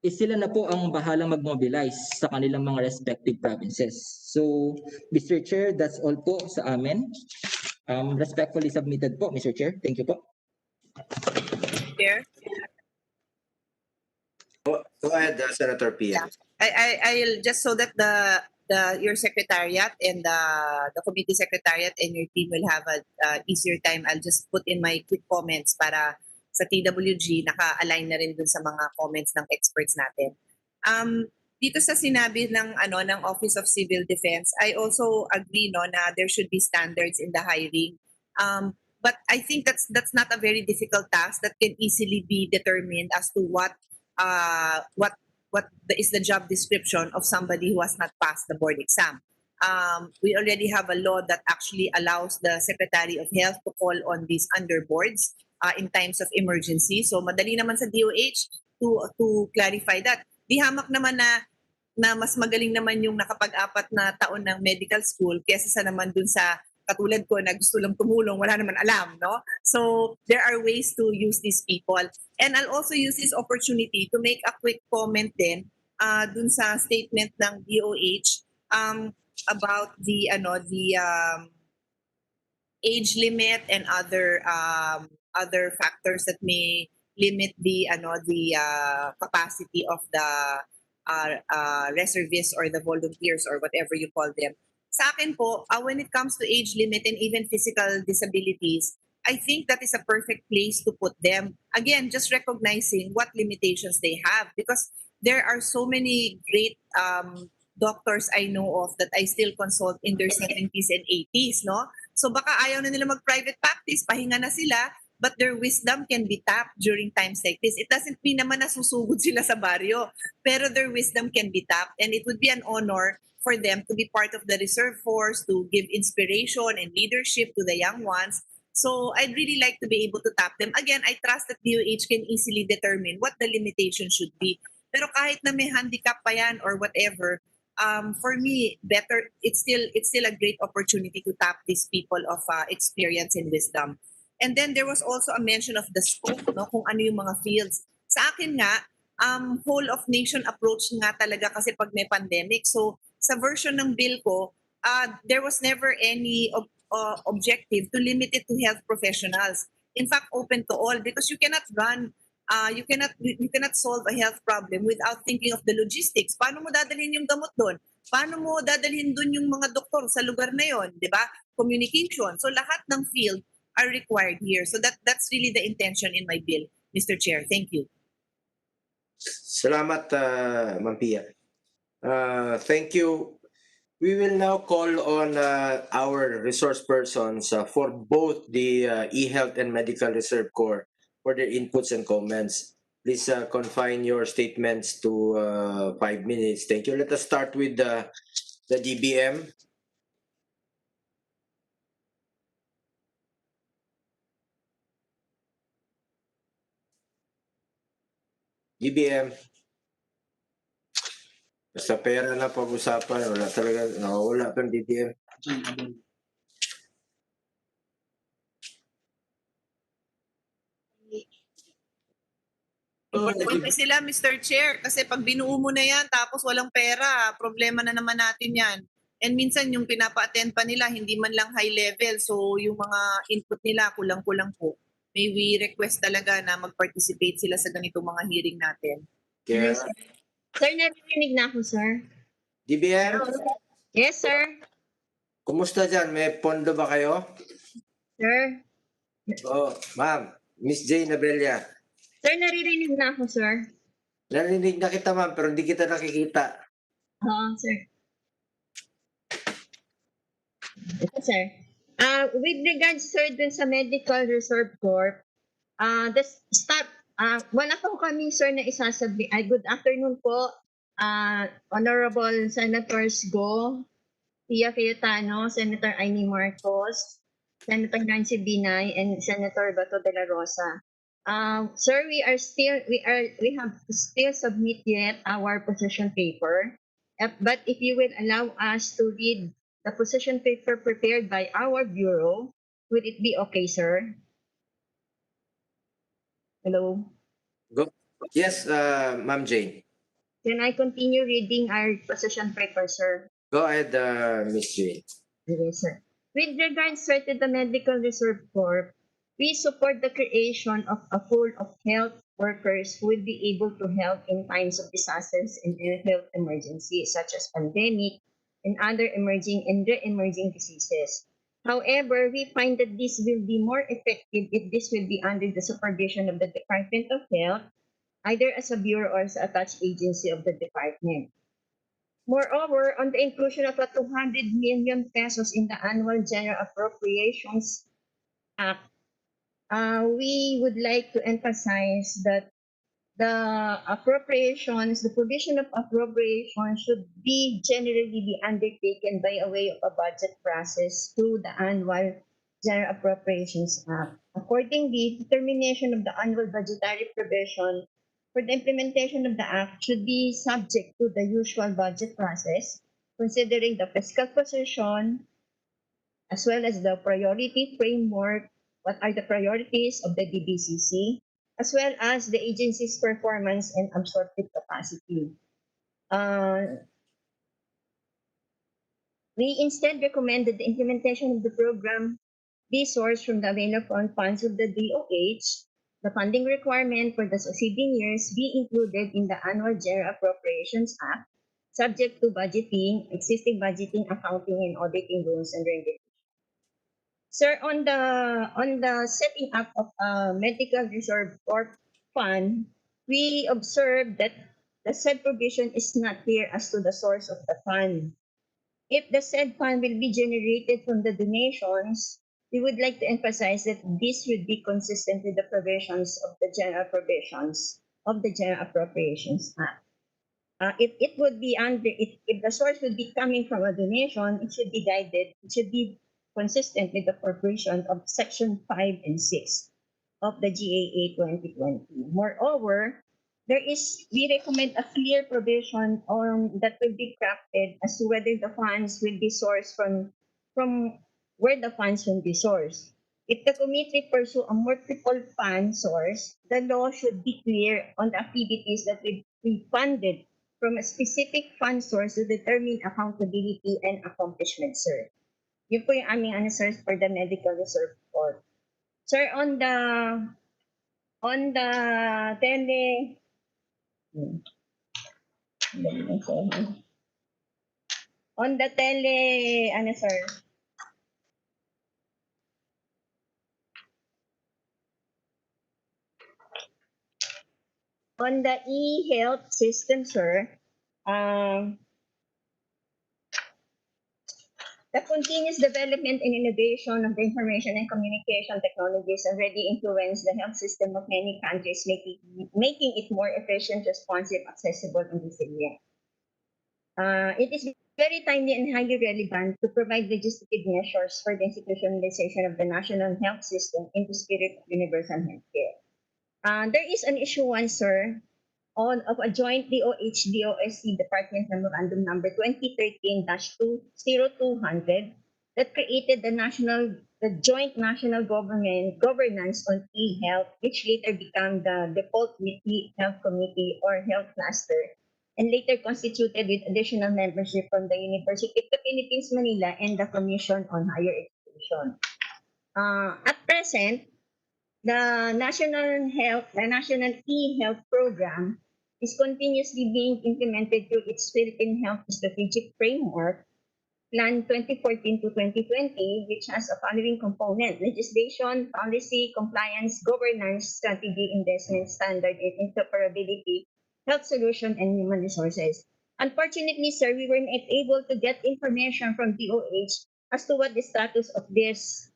sila na po ang bahalang mag-mobilize sa kanilang mga respective provinces. So, Mr. Chair, that's all po sa amin. Respectfully submitted po, Mr. Chair. Thank you po. Chair? Go ahead, Senator Pia. I'll just so that your secretariat and the committee secretariat and your team will have a easier time. I'll just put in my quick comments para sa TWG naka-align na rin dun sa mga comments ng experts natin. Dito sa sinabi ng Office of Civil Defense, I also agree na there should be standards in the hiring. But I think that's not a very difficult task that can easily be determined as to what is the job description of somebody who has not passed the board exam. We already have a law that actually allows the Secretary of Health to call on these underboards in times of emergency. So madali naman sa DOH to clarify that. Di hamak naman na mas magaling naman yung nakapag-4 na taon ng medical school kaysa sa naman dun sa katulad ko na gusto lang tumulong, wala naman alam, no? So there are ways to use these people. And I'll also use this opportunity to make a quick comment din dun sa statement ng DOH about the age limit and other factors that may limit the capacity of the reservists or the volunteers or whatever you call them. Sa akin po, when it comes to age limit and even physical disabilities, I think that is a perfect place to put them. Again, just recognizing what limitations they have because there are so many great doctors I know of that I still consult in their 70s and 80s, no? So baka ayaw na nila mag-private practice, pahinga na sila, but their wisdom can be tapped during times like this. It doesn't mean naman na susugod sila sa baryo, pero their wisdom can be tapped and it would be an honor for them to be part of the reserve force, to give inspiration and leadership to the young ones. So I'd really like to be able to tap them. Again, I trust that DOH can easily determine what the limitation should be. Pero kahit na may handicap pa yan or whatever, for me, better it's still a great opportunity to tap these people of experience and wisdom. And then there was also a mention of the scope, no, kung ano yung mga fields. Sa akin nga, whole of nation approach nga talaga kasi pag may pandemic. So sa version ng bill ko, there was never any objective to limit it to health professionals. In fact, open to all because you cannot solve a health problem without thinking of the logistics. Paano mo dadalhin yung gamot doon? Paano mo dadalhin doon yung mga doktor sa lugar na yon, 'di ba? Communication. So lahat ng field are required here. So that's really the intention in my bill, Mr. Chair. Thank you. Salamat, Ma'am Pia. Thank you. We will now call on our resource persons for both the e-health and medical reserve corps for their inputs and comments. Please confine your statements to 5 minutes. Thank you. Let us start with the DBM. DBM. Basta pera na pag-usapan, wala talaga, nawawala kang DBM. Importante sila, Mr. Chair, kasi pag binuo mo na yan tapos walang pera, problema na naman natin yan. And minsan yung pinapa-attend pa nila, hindi man lang high level. So yung mga input nila, kulang-kulang po. May we request talaga na mag-participate sila sa ganitong mga hearing natin. Kaya, Sir, narinig na ako, sir. DBM, Yes, sir. kumusta dyan? May pondo ba kayo? Sir. Oh, ma'am, Miss Jane Abella. Sir, naririnig na ako, sir. Narinig na kita, ma'am, pero hindi kita nakikita. Oo, sir. Ito, sir. With regards, sir, dun sa Medical Reserve Corp, wala po kami, sir, na isasabi. Good afternoon po, Honorable Senators Go, Pia Cayetano, Senator Amy Marcos, Senator Nancy Binay, and Senator Bato de la Rosa. Sir, we have still submit yet our position paper. But if you will allow us to read the position paper prepared by our bureau, would it be okay, sir? Hello. Go. Yes, Ma'am Jane. Can I continue reading our position paper, sir? Go ahead, Miss Jane. Yes, sir. With regards sir, to the Medical Reserve Corp, we support the creation of a pool of health workers who will be able to help in times of disasters and health emergencies such as pandemic and other emerging and re-emerging diseases. However, we find that this will be more effective if this will be under the supervision of the Department of Health, either as a bureau or as a attached agency of the department. Moreover, on the inclusion of a 200 million pesos in the annual general appropriations act, we would like to emphasize that the provision of appropriations should be generally be undertaken by a way of a budget process through the annual general appropriations act. Accordingly, determination of the annual budgetary provision for the implementation of the act should be subject to the usual budget process, considering the fiscal position, as well as the priority framework, what are the priorities of the DBCC, as well as the agency's performance and absorptive capacity. Uh, we instead recommend that the implementation of the program be sourced from the available funds of the DOH. The funding requirement for the succeeding years be included in the annual General Appropriations Act, subject to budgeting, existing budgeting, accounting, and auditing rules and regulations. Sir, on the setting up of a medical reserve or fund, we observed that the said provision is not clear as to the source of the fund. If the said fund will be generated from the donations, we would like to emphasize that this would be consistent with the provisions of the general provisions of the General Appropriations Act. If it would be under, if the source would be coming from a donation, it should be guided, it should be consistent with the provision of Section 5 and 6 of the GAA 2020. Moreover, we recommend a clear provision on that will be crafted as to whether the funds will be sourced from where the funds will be sourced. If the committee pursue a multiple fund source, the law should be clear on the activities that will be funded from a specific fund source to determine accountability and accomplishment, sir. Yun po yung aming answers for the medical reserve report. Sir, on the tele on the tele ano sir? On the e-health system, sir, the continuous development and innovation of the information and communication technologies already influence the health system of many countries, making it more efficient, responsive, accessible, and resilient. It is very timely and highly relevant to provide legislative measures for the institutionalization of the national health system in the spirit of universal healthcare. There is an issuance, sir, of a joint DOH-DOSC Department Memorandum Number 2013-20200 that created the Joint National Governance on E-Health, which later became the default E-Health Committee or Health Cluster, and later constituted with additional membership from the University of the Philippines, Manila, and the Commission on Higher Education. At present, the National E-Health Program is continuously being implemented through its Philippine Health Strategic Framework, Plan 2014 to 2020, which has a following component: legislation, policy, compliance, governance, strategy, investment, standard, and interoperability, health solution, and human resources. Unfortunately, sir, we were not able to get information from DOH as to what the status of this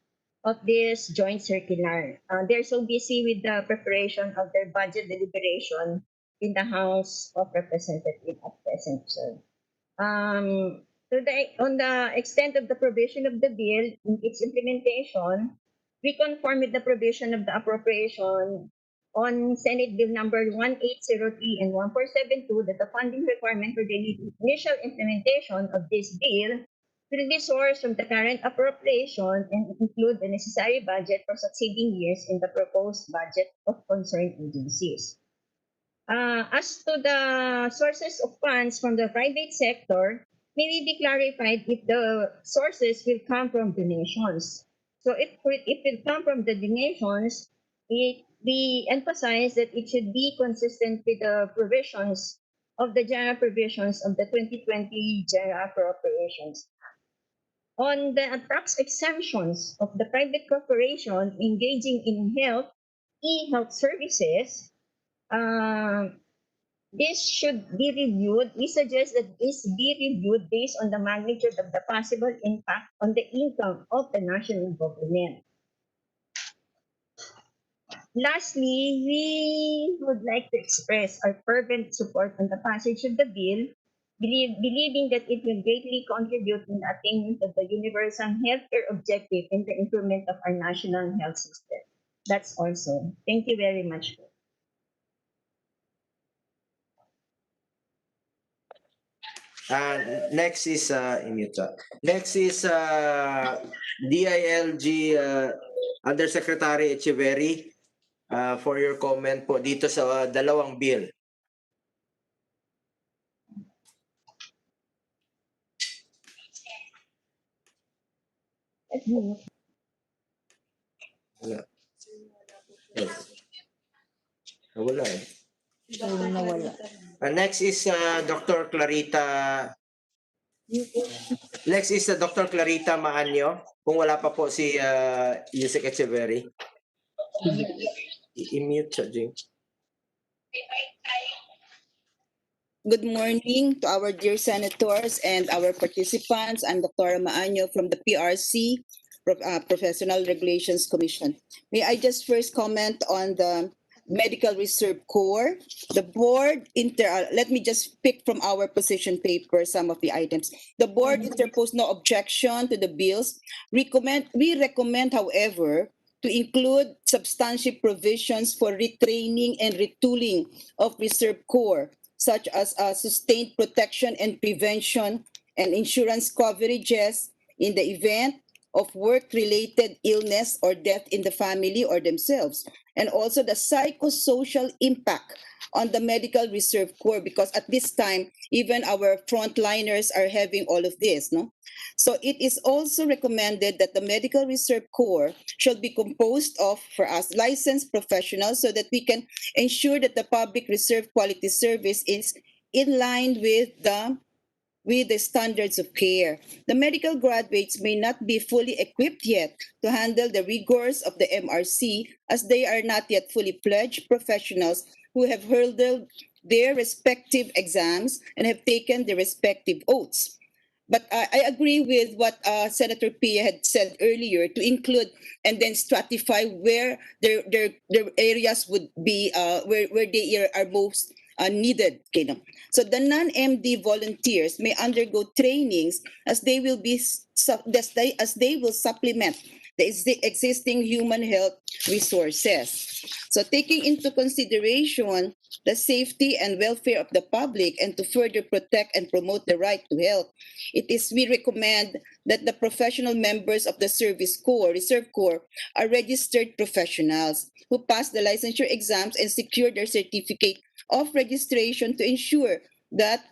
joint circular. They're so busy with the preparation of their budget deliberation in the House of Representatives at present, sir. On the extent of the provision of the bill in its implementation, we conform with the provision of the appropriation on Senate Bill number 1803 and 1472 that the funding requirement for the initial implementation of this bill will be sourced from the current appropriation and include the necessary budget for succeeding years in the proposed budget of concerned agencies. As to the sources of funds from the private sector, may we be clarified if the sources will come from donations. So if it will come from the donations, we emphasize that it should be consistent with the provisions of the general provisions of the 2020 general appropriations. On the tax exemptions of the private corporation engaging in e-health services, this should be reviewed. We suggest that this be reviewed based on the magnitude of the possible impact on the income of the national government. Lastly, we would like to express our fervent support on the passage of the bill, believing that it will greatly contribute in the attainment of the universal healthcare objective and the improvement of our national health system. That's also. Thank you very much. Next is Next is DILG Undersecretary Echeverry for your comment po dito sa dalawang bill. Wala. Yes. Wala eh. Next is Dr. Clarita. Next is Dr. Clarita Maanyo. Kung wala pa po si Yusek Echeverry. I-mute siya, James. Good morning to our dear senators and our participants. I'm Dr. Maanyo from the PRC, Professional Regulations Commission. May I just first comment on the Medical Reserve Corps? The board, let me just pick from our position paper some of the items. The board interposed no objection to the bills. We recommend, however, to include substantive provisions for retraining and retooling of Reserve Corps, such as sustained protection and prevention and insurance coverages in the event of work-related illness or death in the family or themselves, and also the psychosocial impact on the Medical Reserve Corps, because at this time, even our frontliners are having all of this, no? So it is also recommended that the Medical Reserve Corps should be composed of, for us, licensed professionals so that we can ensure that the public reserve quality service is in line with the standards of care. The medical graduates may not be fully equipped yet to handle the rigors of the MRC, as they are not yet fully fledged professionals who have hurdled their respective exams and have taken their respective oaths. But I agree with what Senator Pia had said earlier, to include and then stratify where their areas would be, where they are most needed. So the non-MD volunteers may undergo trainings as they will supplement the existing human health resources. So taking into consideration the safety and welfare of the public and to further protect and promote the right to health, we recommend that the professional members of the Reserve Corps are registered professionals who pass the licensure exams and secure their certificate of registration to ensure that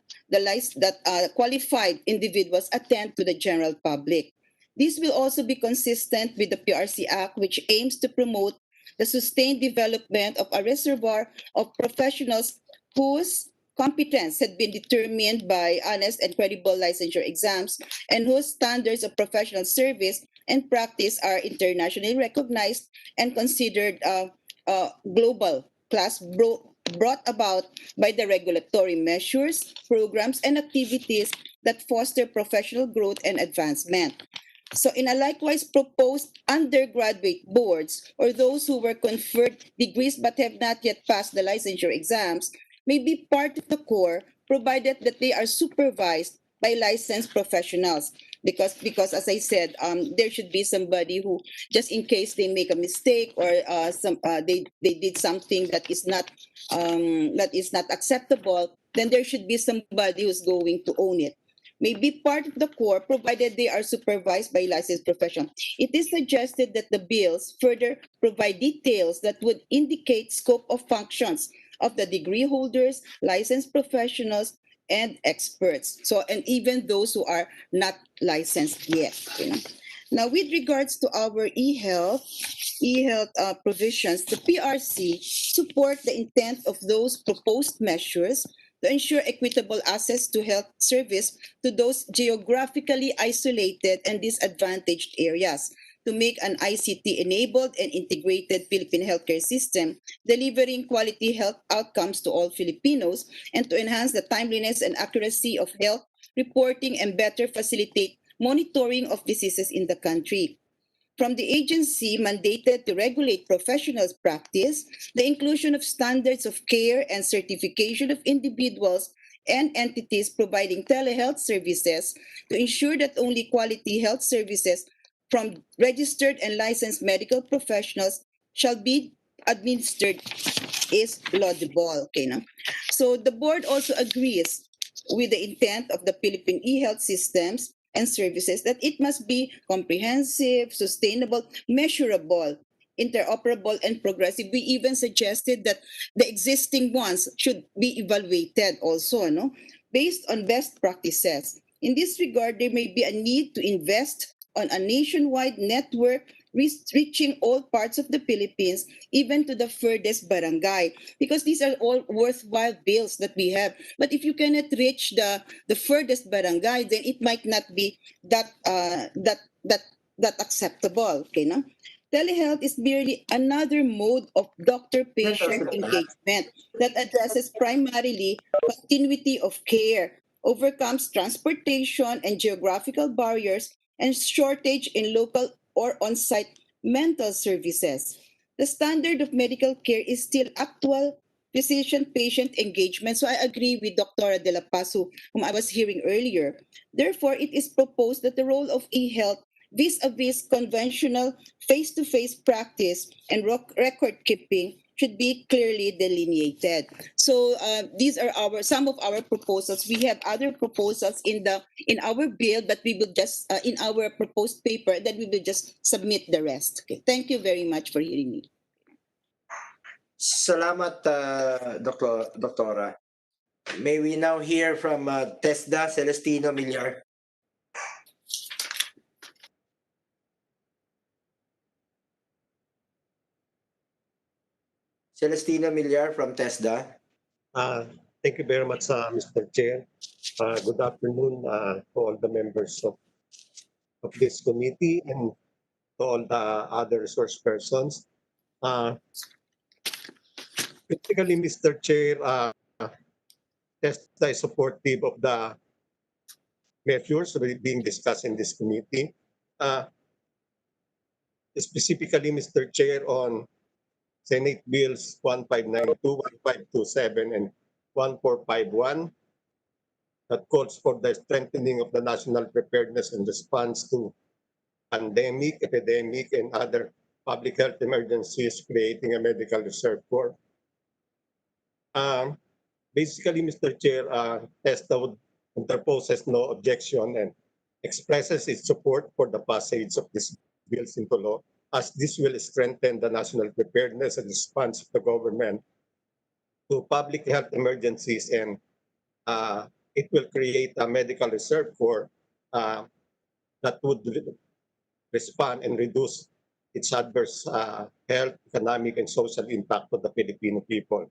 qualified individuals attend to the general public. This will also be consistent with the PRC Act, which aims to promote the sustained development of a reservoir of professionals whose competence had been determined by honest and credible licensure exams and whose standards of professional service and practice are internationally recognized and considered global class, brought about by the regulatory measures, programs, and activities that foster professional growth and advancement. So in a likewise proposed undergraduate boards, or those who were conferred degrees but have not yet passed the licensure exams, may be part of the Corps, provided that they are supervised by licensed professionals. Because as I said, there should be somebody who, just in case they make a mistake or they did something that is not acceptable, then there should be somebody who's going to own it. May be part of the core provided they are supervised by licensed professionals. It is suggested that the bills further provide details that would indicate scope of functions of the degree holders, licensed professionals, and experts. So, and even those who are not licensed yet. Now, with regards to our e-health provisions, the PRC support the intent of those proposed measures to ensure equitable access to health service to those geographically isolated and disadvantaged areas, to make an ICT-enabled and integrated Philippine healthcare system, delivering quality health outcomes to all Filipinos, and to enhance the timeliness and accuracy of health reporting and better facilitate monitoring of diseases in the country. From the agency mandated to regulate professionals' practice, the inclusion of standards of care and certification of individuals and entities providing telehealth services to ensure that only quality health services from registered and licensed medical professionals shall be administered is laudable. Okay, no? So the board also agrees with the intent of the Philippine e-health systems and services that it must be comprehensive, sustainable, measurable, interoperable, and progressive. We even suggested that the existing ones should be evaluated also, no? Based on best practices. In this regard, there may be a need to invest on a nationwide network reaching all parts of the Philippines, even to the furthest barangay, because these are all worthwhile bills that we have. But if you cannot reach the furthest barangay, then it might not be that acceptable. Okay, no? Telehealth is merely another mode of doctor-patient engagement that addresses primarily continuity of care, overcomes transportation and geographical barriers, and shortage in local or on-site mental services. The standard of medical care is still actual physician-patient engagement. So I agree with Dr. De La Paz, whom I was hearing earlier. Therefore, it is proposed that the role of e-health vis-a-vis conventional face-to-face practice and record keeping should be clearly delineated. So these are some of our proposals. We have other proposals in our bill, but we will just in our proposed paper, then we will just submit the rest. Okay. Thank you very much for hearing me. Salamat, Doktora. May we now hear from TESDA, Celestino Millar. Celestino Millar from TESDA. Thank you very much, Mr. Chair. Good afternoon to all the members of this committee and to all the other resource persons. Basically, Mr. Chair, TESDA is supportive of the measures being discussed in this committee. Specifically, Mr. Chair, on Senate Bills 1592, 1527, and 1451 that calls for the strengthening of the national preparedness and response to pandemic, epidemic, and other public health emergencies, creating a medical reserve corps. Basically, Mr. Chair, TESDA interposes no objection and expresses its support for the passage of these bills into law, as this will strengthen the national preparedness and response of the government to public health emergencies, and it will create a medical reserve corps that would respond and reduce its adverse health, economic, and social impact on the Filipino people.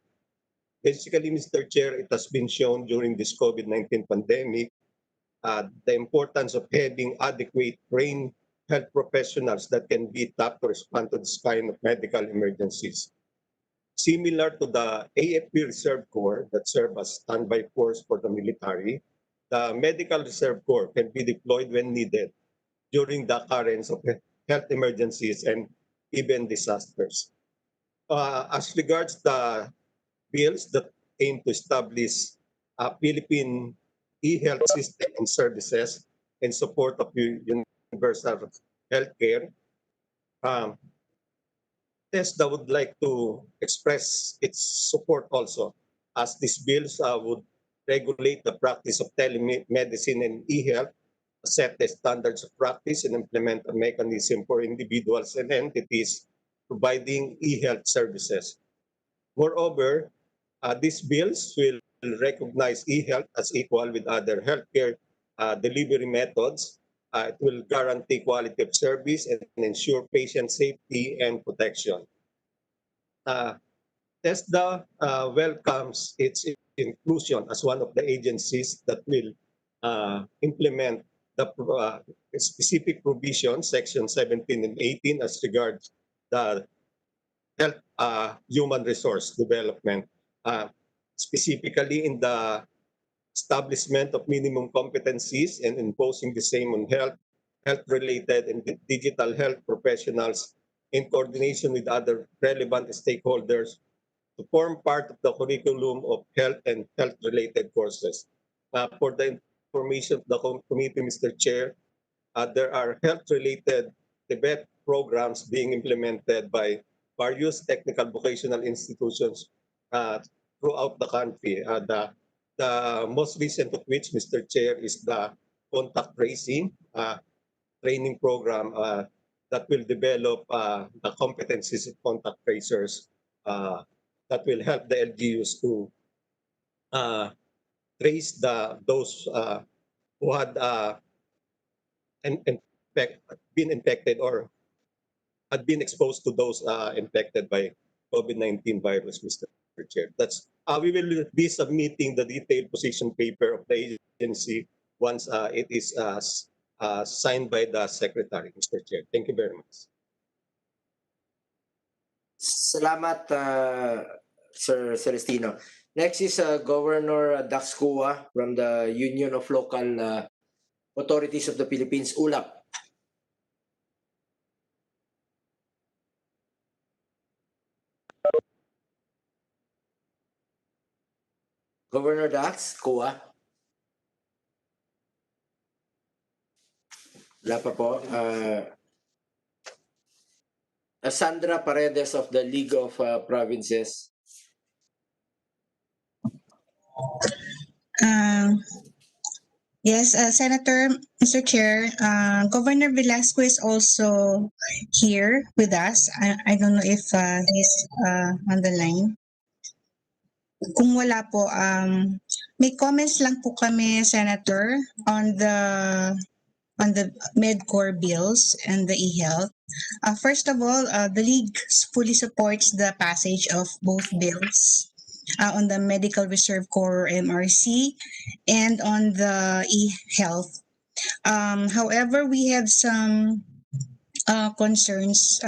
Basically, Mr. Chair, it has been shown during this COVID-19 pandemic the importance of having adequate trained health professionals that can be tapped to respond to this kind of medical emergencies. Similar to the AFP Reserve Corps that serve as standby force for the military, the Medical Reserve Corps can be deployed when needed during the occurrence of health emergencies and even disasters. As regards the bills that aim to establish a Philippine e-health system and services in support of universal healthcare. TESDA would like to express its support also, as these bills would regulate the practice of telemedicine and e-health, set the standards of practice, and implement a mechanism for individuals and entities providing e-health services. Moreover, these bills will recognize e-health as equal with other healthcare delivery methods. It will guarantee quality of service and ensure patient safety and protection. TESDA welcomes its inclusion as one of the agencies that will implement the specific provisions, Section 17 and 18, as regards the health human resource development, specifically in the establishment of minimum competencies and imposing the same on health-related and digital health professionals in coordination with other relevant stakeholders to form part of the curriculum of health and health-related courses. For the information of the committee, Mr. Chair, there are health-related debate programs being implemented by various technical vocational institutions throughout the country. The most recent of which, Mr. Chair, is the contact tracing training program that will develop the competencies of contact tracers that will help the LGUs to trace those who had been infected or had been exposed to those infected by COVID-19 virus, Mr. Chair. We will be submitting the detailed position paper of the agency once it is signed by the Secretary, Mr. Chair. Thank you very much. Salamat, Sir Celestino. Next is Governor Dax Cua from the Union of Local Authorities of the Philippines, ULAP. Governor Dax Cua. Wala pa po. Sandra Paredes of the League of Provinces. Yes, Senator, Mr. Chair, Governor Velasco is also here with us. I don't know if he's on the line. Kung wala po, may comments lang po kami, Senator, on the MedCore bills and the e-health. First of all, the League fully supports the passage of both bills on the Medical Reserve Corps or MRC and on the e-health. However, we have some concerns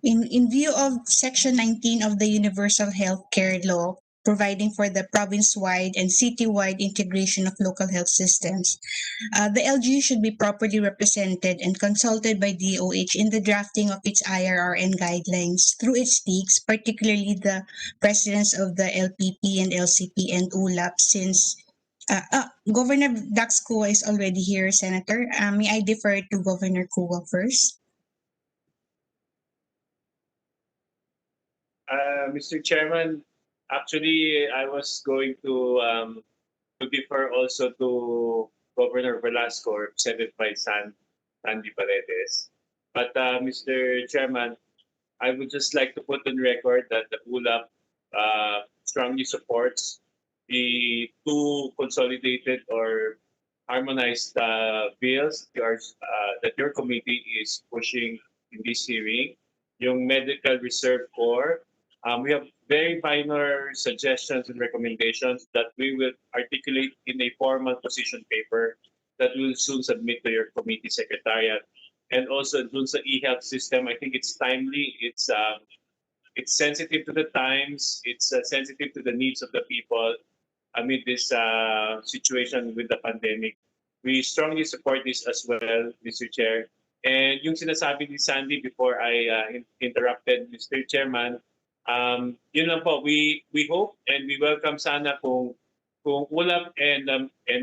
in view of Section 19 of the Universal Healthcare Law, providing for the province-wide and city-wide integration of local health systems. The LGU should be properly represented and consulted by DOH in the drafting of its IRR and guidelines through its leagues, particularly the presidents of the LPP and LCP and ULAP, since Governor Dax Cua is already here, Senator. May I defer to Governor Cua first? Mr. Chairman, actually, I was going to defer also to Governor Velasco, represented by Sandy Paredes. But Mr. Chairman, I would just like to put on record that the ULAP strongly supports the two consolidated or harmonized bills that your committee is pushing in this hearing. Yung Medical Reserve Corps, we have very minor suggestions and recommendations that we will articulate in a formal position paper that we will soon submit to your committee secretariat. And also dun sa e-health system, I think it's timely, it's sensitive to the times, it's sensitive to the needs of the people amid this situation with the pandemic. We strongly support this as well, Mr. Chair. And yung sinasabi ni Sandy before I interrupted Mr. Chairman, yun lang po, we hope and we welcome sana kung kung ULAP and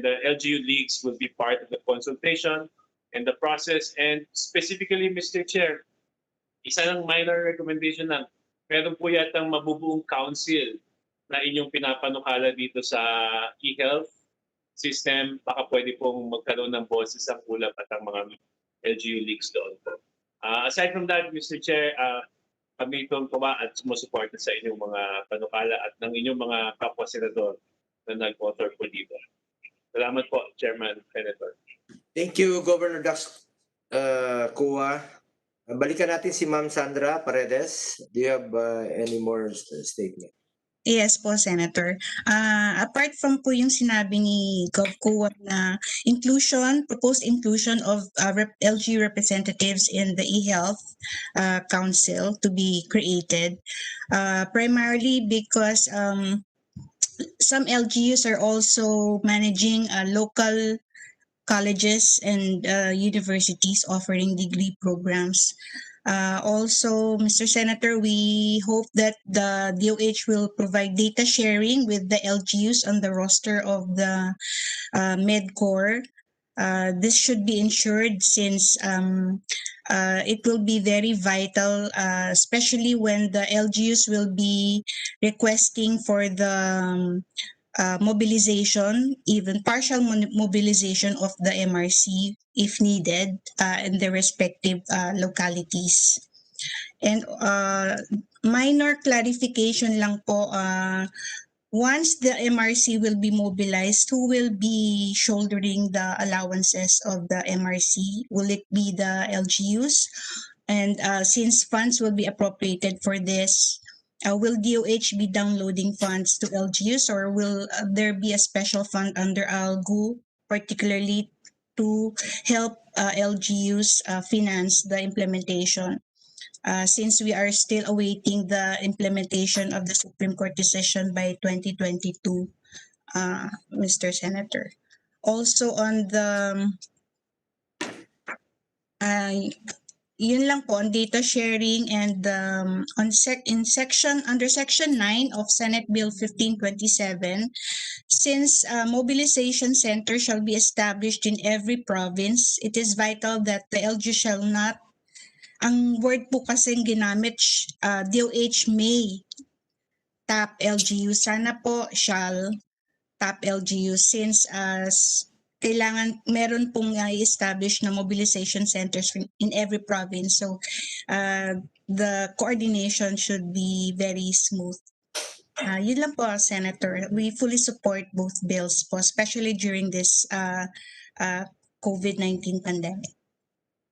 the LGU leagues will be part of the consultation and the process. And specifically, Mr. Chair, isa lang minor recommendation lang. Meron po yatang mabubuong council na inyong pinapanukala dito sa e-health system. Baka pwede pong magkaroon ng boses ang ULAP at ang mga LGU leagues doon po. Aside from that, Mr. Chair, kami itong tuwa at sumusuporta sa inyong mga panukala at ng inyong mga kapwa-senador na nag-author po dito. Salamat po, Chairman, Senator. Thank you, Governor Dax Kuwa. Balikan natin si Ma'am Sandra Paredes. Do you have any more statement? Yes po, Senator. Apart from po yung sinabi ni Gov. Kuwa na proposed inclusion of LG representatives in the e-health council to be created, primarily because some LGUs are also managing local colleges and universities offering degree programs. Also, Mr. Senator, we hope that the DOH will provide data sharing with the LGUs on the roster of the MedCore. This should be ensured since it will be very vital, especially when the LGUs will be requesting for the mobilization, even partial mobilization of the MRC if needed in the respective localities. And minor clarification lang po, once the MRC will be mobilized, who will be shouldering the allowances of the MRC? Will it be the LGUs? And since funds will be appropriated for this, will DOH be downloading funds to LGUs, or will there be a special fund under ALGU, particularly to help LGUs finance the implementation? Since we are still awaiting the implementation of the Supreme Court decision by 2022, Mr. Senator. Also on the yun lang po on data sharing and under section 9 of Senate Bill 1527, since mobilization center shall be established in every province, it is vital that the LGU shall not, ang word po kasing ginamit, DOH may tap LGU. Sana po shall tap LGU since kailangan meron pong i-establish na mobilization centers in every province. So the coordination should be very smooth. Yun lang po, Senator. We fully support both bills po, especially during this COVID-19 pandemic.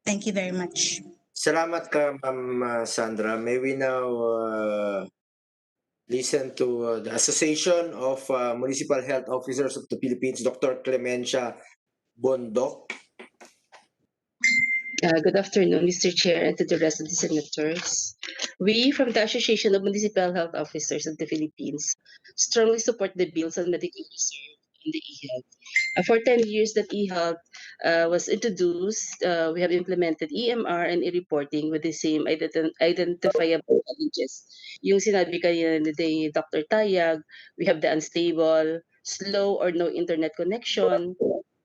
Thank you very much. Salamat ka, Ma'am Sandra. May we now listen to the Association of Municipal Health Officers of the Philippines, Dr. Clemencia Bondok. Good afternoon, Mr. Chair, and to the rest of the senators. We, from the Association of Municipal Health Officers of the Philippines, strongly support the bills on medical reserve in the e-health. For 10 years that e-health was introduced, we have implemented EMR and e-reporting with the same identifiable challenges. Yung sinabi kanina ni Dr. Tayag, we have the unstable, slow or no internet connection.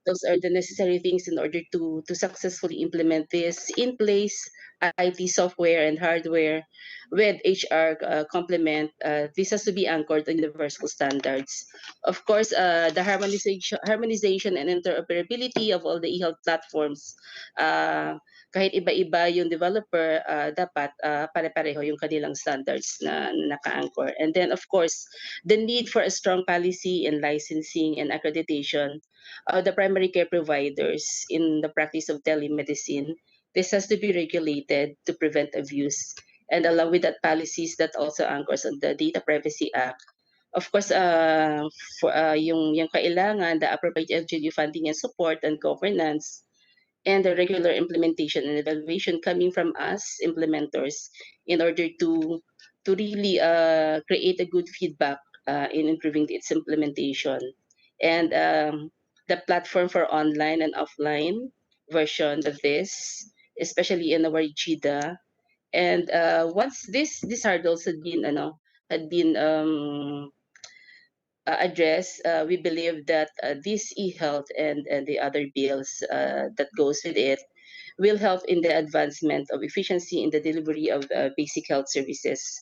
Those are the necessary things in order to successfully implement this in place IT software and hardware with HR complement. This has to be anchored in universal standards. Of course, the harmonization and interoperability of all the e-health platforms. Kahit iba-iba yung developer, dapat pare-pareho yung kanilang standards na naka-anchor. And then, of course, the need for a strong policy and licensing and accreditation the primary care providers in the practice of telemedicine. This has to be regulated to prevent abuse. And along with that, policies that also anchors on the Data Privacy Act. Of course, for yung kailangan, the appropriate LGU funding and support and governance, and the regular implementation and evaluation coming from us implementers in order to really create a good feedback in improving its implementation. And the platform for online and offline version of this, especially in our GIDA. And once these hurdles had been address, we believe that this e-health and the other bills that goes with it will help in the advancement of efficiency in the delivery of basic health services,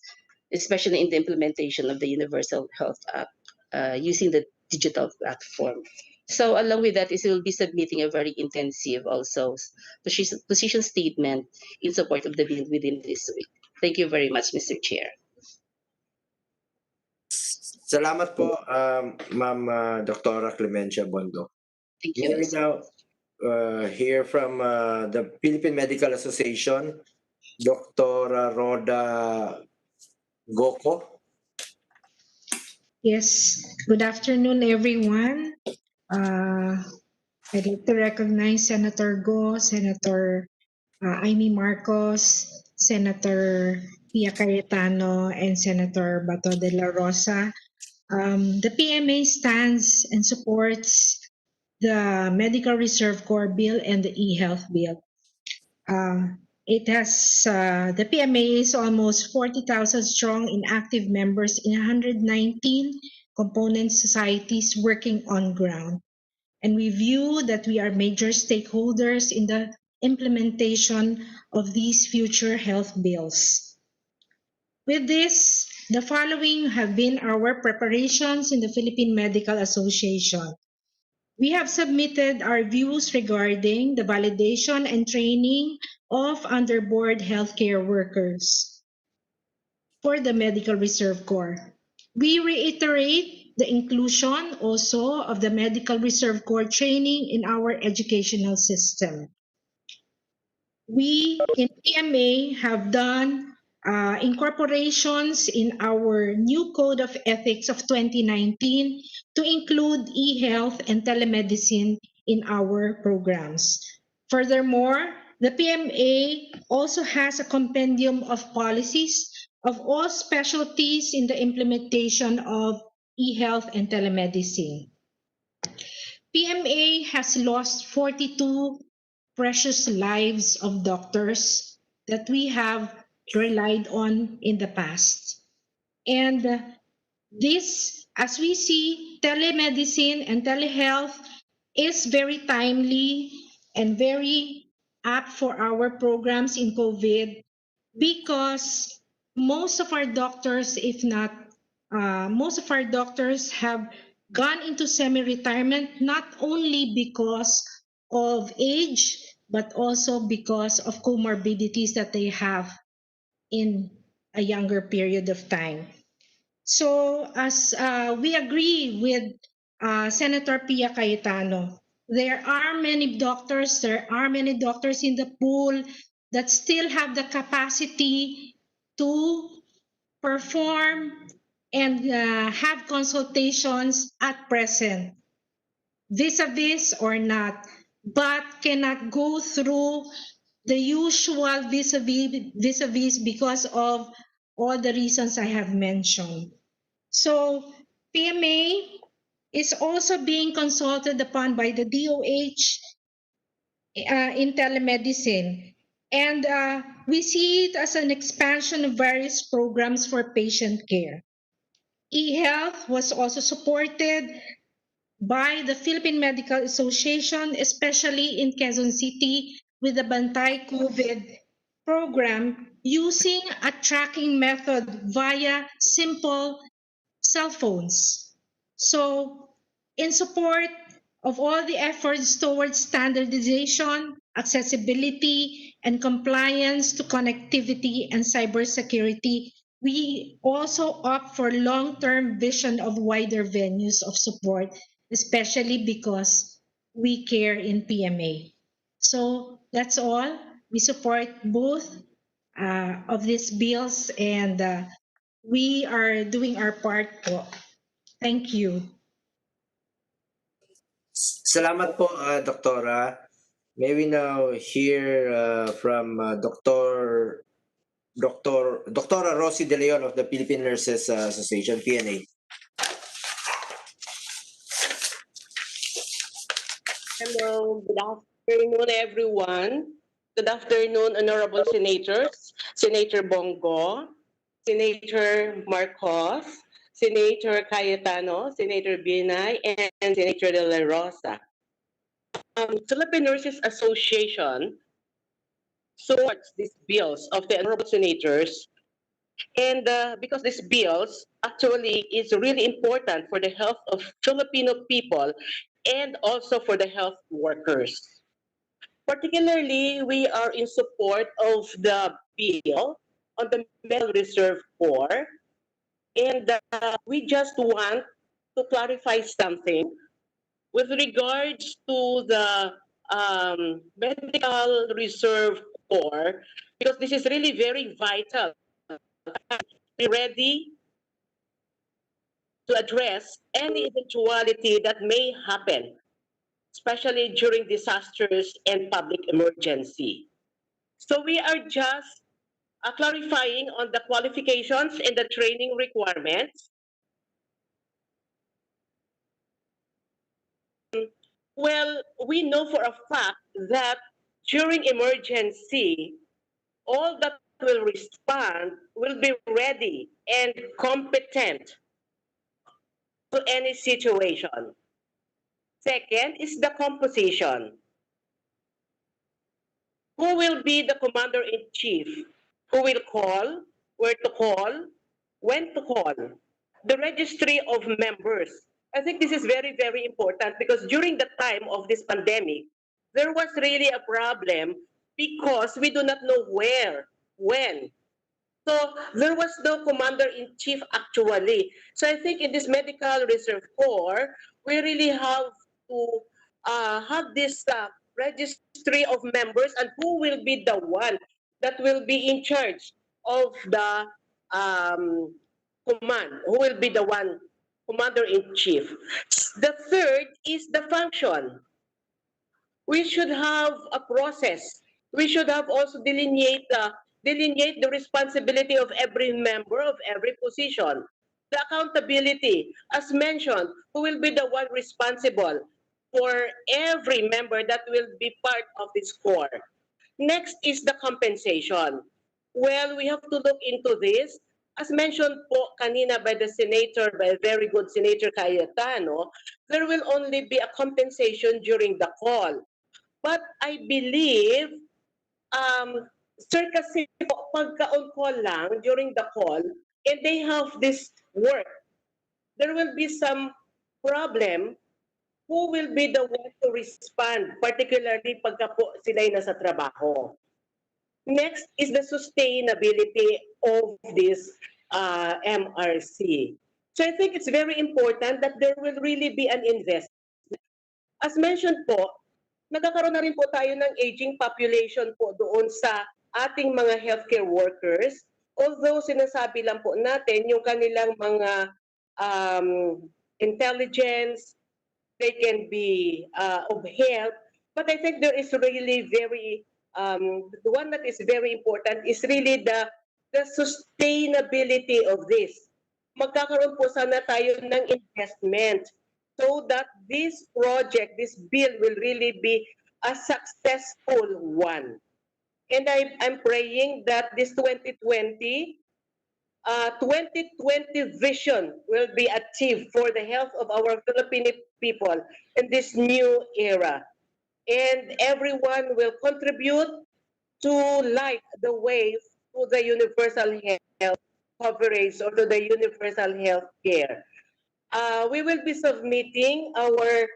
especially in the implementation of the Universal Health Act using the digital platform. So along with that, is we will be submitting a very intensive also position statement in support of the bill within this week. Thank you very much, Mr. Chair. Salamat po, Ma'am Dr. Clemencia Bondo. Thank May you. we now hear from the Philippine Medical Association, Dr. Rhoda Goko. Yes, good afternoon, everyone. I'd like to recognize Senator Go, Senator Amy Marcos, Senator Pia Cayetano, and Senator Bato de la Rosa. The PMA stands and supports the Medical Reserve Corps Bill and the e-health bill. The PMA is almost 40,000 strong in active members in 119 component societies working on ground. And we view that we are major stakeholders in the implementation of these future health bills. With this, the following have been our preparations in the Philippine Medical Association. We have submitted our views regarding the validation and training of underboard healthcare workers for the Medical Reserve Corps. We reiterate the inclusion also of the Medical Reserve Corps training in our educational system. We in PMA have done incorporations in our new Code of Ethics of 2019 to include e-health and telemedicine in our programs. Furthermore, the PMA also has a compendium of policies of all specialties in the implementation of e-health and telemedicine. PMA has lost 42 precious lives of doctors that we have relied on in the past. And this, as we see, telemedicine and telehealth is very timely and very apt for our programs in COVID because most of our doctors, if not most of our doctors have gone into semi-retirement not only because of age, but also because of comorbidities that they have in a younger period of time. So as we agree with Senator Pia Cayetano, there are many doctors in the pool that still have the capacity to perform and have consultations at present, vis-a-vis or not, but cannot go through the usual vis-a-vis because of all the reasons I have mentioned. So PMA is also being consulted upon by the DOH in telemedicine. And we see it as an expansion of various programs for patient care. E-health was also supported by the Philippine Medical Association, especially in Quezon City, with the Bantay COVID program using a tracking method via simple cell phones. So, in support of all the efforts towards standardization, accessibility, and compliance to connectivity and cybersecurity, we also opt for long-term vision of wider venues of support, especially because we care in PMA. So that's all. We support both of these bills and we are doing our part po. Thank you. Salamat po, Doktora. May we now hear from Dr. Rosie De Leon of the Philippine Nurses Association, PNA. Hello, good afternoon, everyone. Good afternoon, honorable senators, Senator Bongo, Senator Marcos, Senator Cayetano, Senator Binay, and Senator De La Rosa. Philippine Nurses Association supports these bills of the honorable senators, and because these bills actually is really important for the health of Filipino people and also for the health workers. Particularly, we are in support of the bill on the Medical Reserve Corps, and we just want to clarify something with regards to the Medical Reserve Corps, because this is really very vital. Be ready to address any eventuality that may happen, especially during disasters and public emergency. So we are just clarifying on the qualifications and the training requirements. Well, we know for a fact that during emergency, all that will respond will be ready and competent to any situation. Second is the composition. Who will be the commander-in-chief? Who will call? Where to call? When to call? The registry of members. I think this is very, very important because during the time of this pandemic, there was really a problem because we do not know where, when. So there was no commander-in-chief actually. So I think in this Medical Reserve Corps, we really have to have this registry of members and who will be the one that will be in charge of the command, who will be the one commander-in-chief. The third is the function. We should have a process. We should have also delineate the responsibility of every member of every position. The accountability, as mentioned, who will be the one responsible for every member that will be part of this core. Next is the compensation. Well, we have to look into this. As mentioned po kanina by the senator, by very good Senator Cayetano, there will only be a compensation during the call. But I believe, sir, kasi po, pagka-on call lang during the call, and they have this work, there will be some problem. Who will be the one to respond, particularly pagka po sila'y nasa trabaho? Next is the sustainability of this MRC. So I think it's very important that there will really be an investment. As mentioned po, nagkakaroon na rin po tayo ng aging population po doon sa ating mga healthcare workers. Although sinasabi lang po natin yung kanilang mga intelligence, they can be of help. But I think there is really the one that is very important is really the sustainability of this. Magkakaroon po sana tayo ng investment so that this project, this bill will really be a successful one. And I'm praying that this 2020 vision will be achieved for the health of our Filipino people in this new era. And everyone will contribute to light the way to the universal health coverage or to the universal health care. We will be submitting our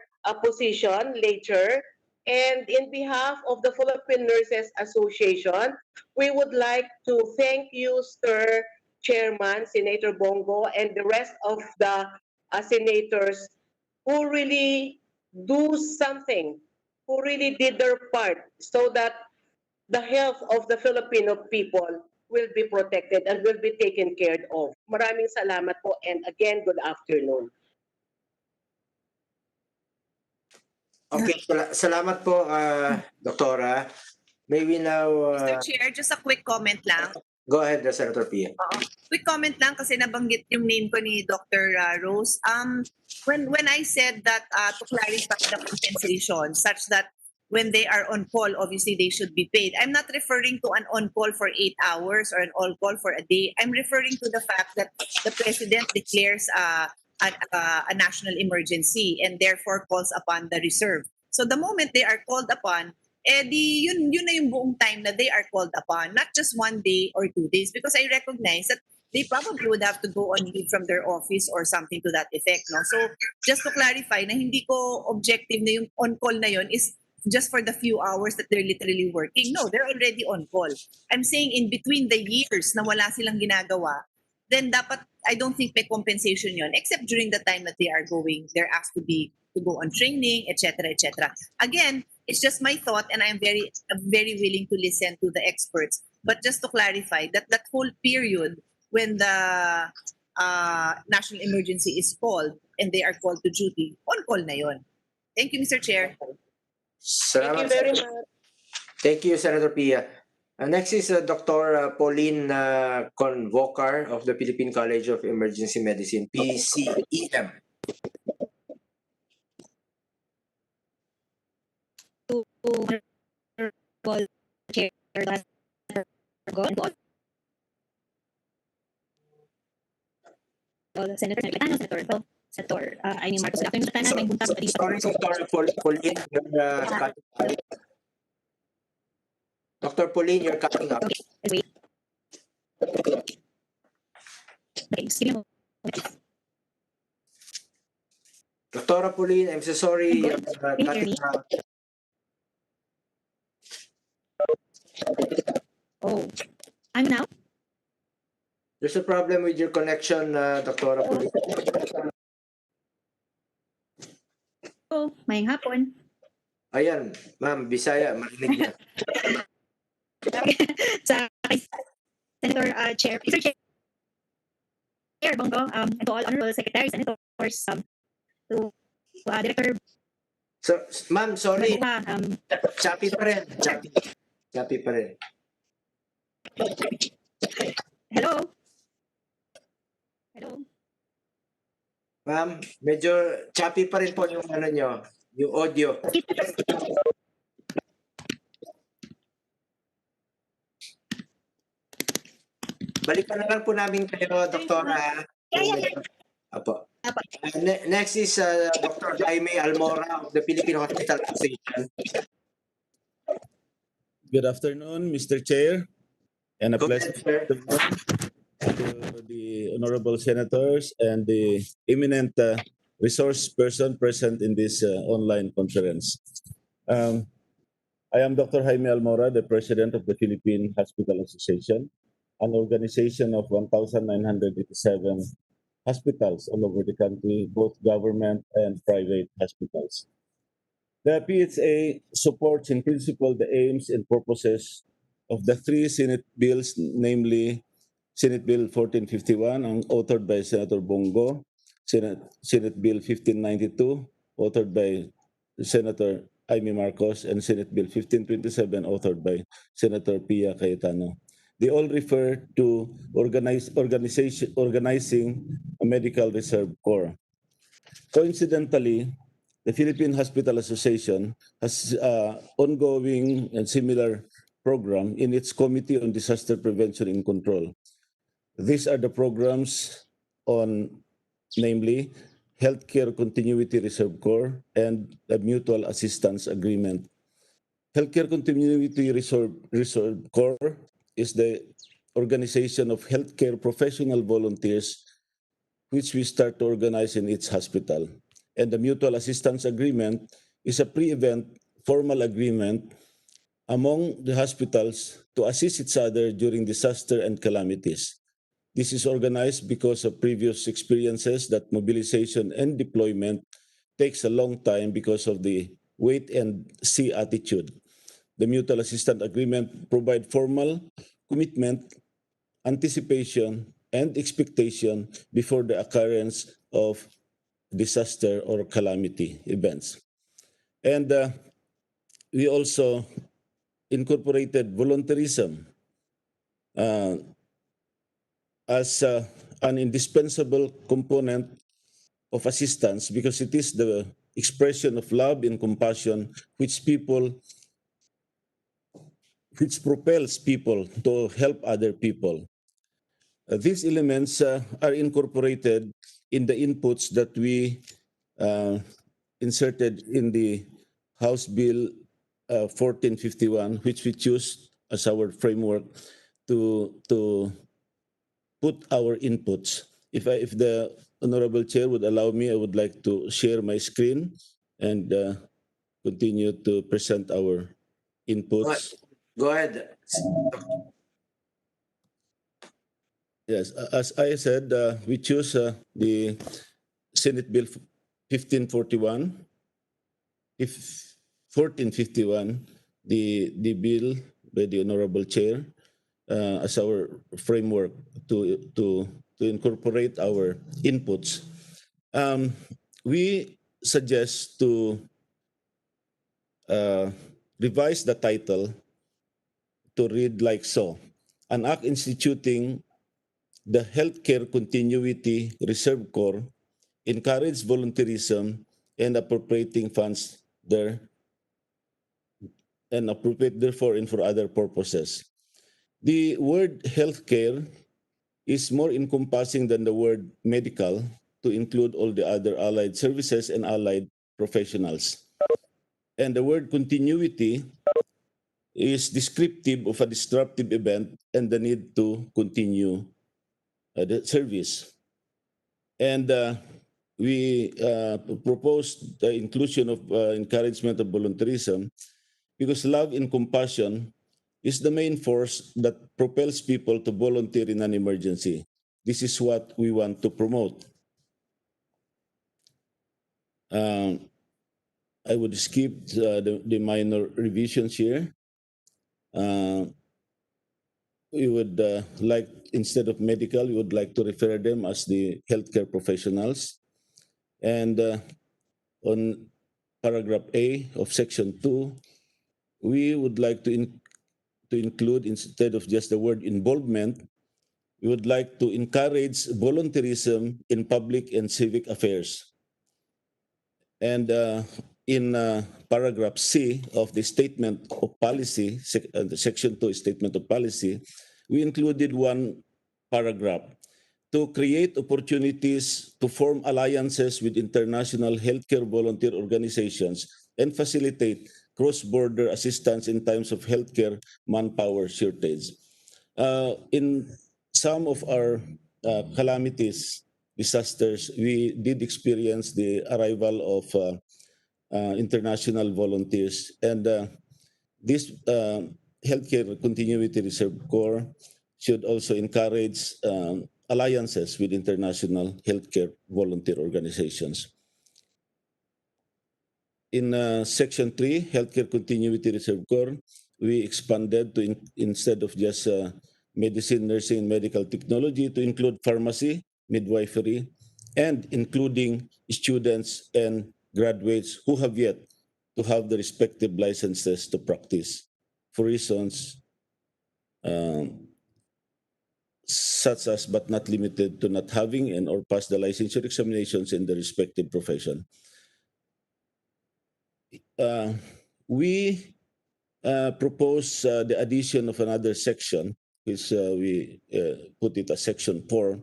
position later. And in behalf of the Philippine Nurses Association, we would like to thank you, Sir Chairman, Senator Bongo, and the rest of the senators who really do something, who really did their part so that the health of the Filipino people will be protected and will be taken care of. Maraming salamat po and again, good afternoon. Okay, salamat po, Doktora. May we now... Mr. Chair, just a quick comment lang. Go ahead, Senator Pia. Quick comment lang kasi nabanggit yung name ko ni Dr. Rose. When I said that to clarify the compensation such that when they are on call, obviously they should be paid. I'm not referring to an on call for 8 hours or an on call for a day. I'm referring to the fact that the president declares a national emergency and therefore calls upon the reserve. So the moment they are called upon, yun na yung buong time na they are called upon, not just 1 day or 2 days, because I recognize that they probably would have to go on leave from their office or something to that effect. No? So just to clarify na hindi ko objective na yung on-call na yun is just for the few hours that they're literally working. No, they're already on call. I'm saying in between the years na wala silang ginagawa, then dapat, I don't think may compensation yon, except during the time that they're asked to go on training, etc., etc. Again, it's just my thought, and I'm very willing to listen to the experts. But just to clarify, that whole period when the national emergency is called and they are called to duty, on call na yon. Thank you, Mr. Chair. Thank you very much. Thank you, Senator Pia. Next is Dr. Pauline Convocar of the Philippine College of Emergency Medicine, PCEM. Senator Cayetano, Senator Amy Marcos, good afternoon. Sana may buntag sa Sorry, Dr. Pauline, you're cutting out. Dr. Pauline, you're cutting out. wait. Okay, just give me a moment. Dr. Pauline, I'm so sorry. You're Can you hear me? cutting out. Oh, I'm now. There's a problem with your connection, Dr. Pauline. Oh, mayang hapon. Ayan, ma'am, Bisaya, marinig niya. Sa Senator Chair, Mr. Chair Bongo, and to all honorable secretaries, senators, to Director So, ma'am, sorry. Baguha, Choppy pa rin. Choppy pa rin. hello. Hello. Ma'am, medyo choppy pa rin po yung ano nyo, yung audio. Balikan na lang po namin kayo, Doktora. Apo. Next is Dr. Jaime Almora of the Philippine Hospital Association. Good afternoon, Mr. Chair, and a Go pleasant ahead, sir. afternoon to the honorable senators and the eminent resource person present in this online conference. I am Dr. Jaime Almora, the president of the Philippine Hospital Association, an organization of 1,987 hospitals all over the country, both government and private hospitals. The PHA supports in principle the aims and purposes of the three Senate bills, namely Senate Bill 1451, authored by Senator Bongo, Senate Bill 1592, authored by Senator Amy Marcos, and Senate Bill 1527, authored by Senator Pia Cayetano. They all refer to organizing a medical reserve corps. Coincidentally, the Philippine Hospital Association has ongoing and similar program in its Committee on Disaster Prevention and Control. These are the programs on, namely, Healthcare Continuity Reserve Corps and the Mutual Assistance Agreement. Healthcare Continuity Reserve Corps is the organization of healthcare professional volunteers which we start to organize in each hospital. And the Mutual Assistance Agreement is a pre-event formal agreement among the hospitals to assist each other during disaster and calamities. This is organized because of previous experiences that mobilization and deployment takes a long time because of the wait and see attitude. The Mutual Assistance Agreement provide formal commitment, anticipation, and expectation before the occurrence of disaster or calamity events. And we also incorporated volunteerism as an indispensable component of assistance because it is the expression of love and compassion which propels people to help other people. These elements are incorporated in the inputs that we uh, inserted in the House Bill 1451, which we choose as our framework to put our inputs. If the Honorable Chair would allow me, I would like to share my screen and continue to present our inputs. Go ahead. Yes, as I said, we choose the Senate Bill 1541, if 1451, the bill by the Honorable Chair as our framework to incorporate our inputs. We suggest to revise the title to read like so: an act instituting the Healthcare Continuity Reserve Corps, encourage volunteerism and appropriating funds there and appropriate therefore and for other purposes. The word healthcare is more encompassing than the word medical to include all the other allied services and allied professionals. And the word continuity is descriptive of a disruptive event and the need to continue the service. And we proposed the inclusion of encouragement of volunteerism because love and compassion is the main force that propels people to volunteer in an emergency. This is what we want to promote. I would skip the minor revisions here. We would like, instead of medical, we would like to refer them as the healthcare professionals. And on paragraph A of section 2, we would like to include, instead of just the word involvement, we would like to encourage volunteerism in public and civic affairs. And in paragraph C of the statement of policy, the section 2 statement of policy, we included one paragraph to create opportunities to form alliances with international healthcare volunteer organizations and facilitate cross-border assistance in times of healthcare manpower shortage. In some of our calamities, disasters, we did experience the arrival of international volunteers. And this Healthcare Continuity Reserve Corps should also encourage alliances with international healthcare volunteer organizations. In Section 3, Healthcare Continuity Reserve Corps, we expanded to, instead of just medicine, nursing, and medical technology, to include pharmacy, midwifery, and including students and graduates who have yet to have the respective licenses to practice for reasons such as but not limited to not having and or pass the licensure examinations in the respective profession. We propose the addition of another section, which we put it as section 4,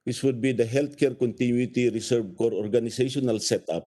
which would be the Healthcare Continuity Reserve Corps organizational setup.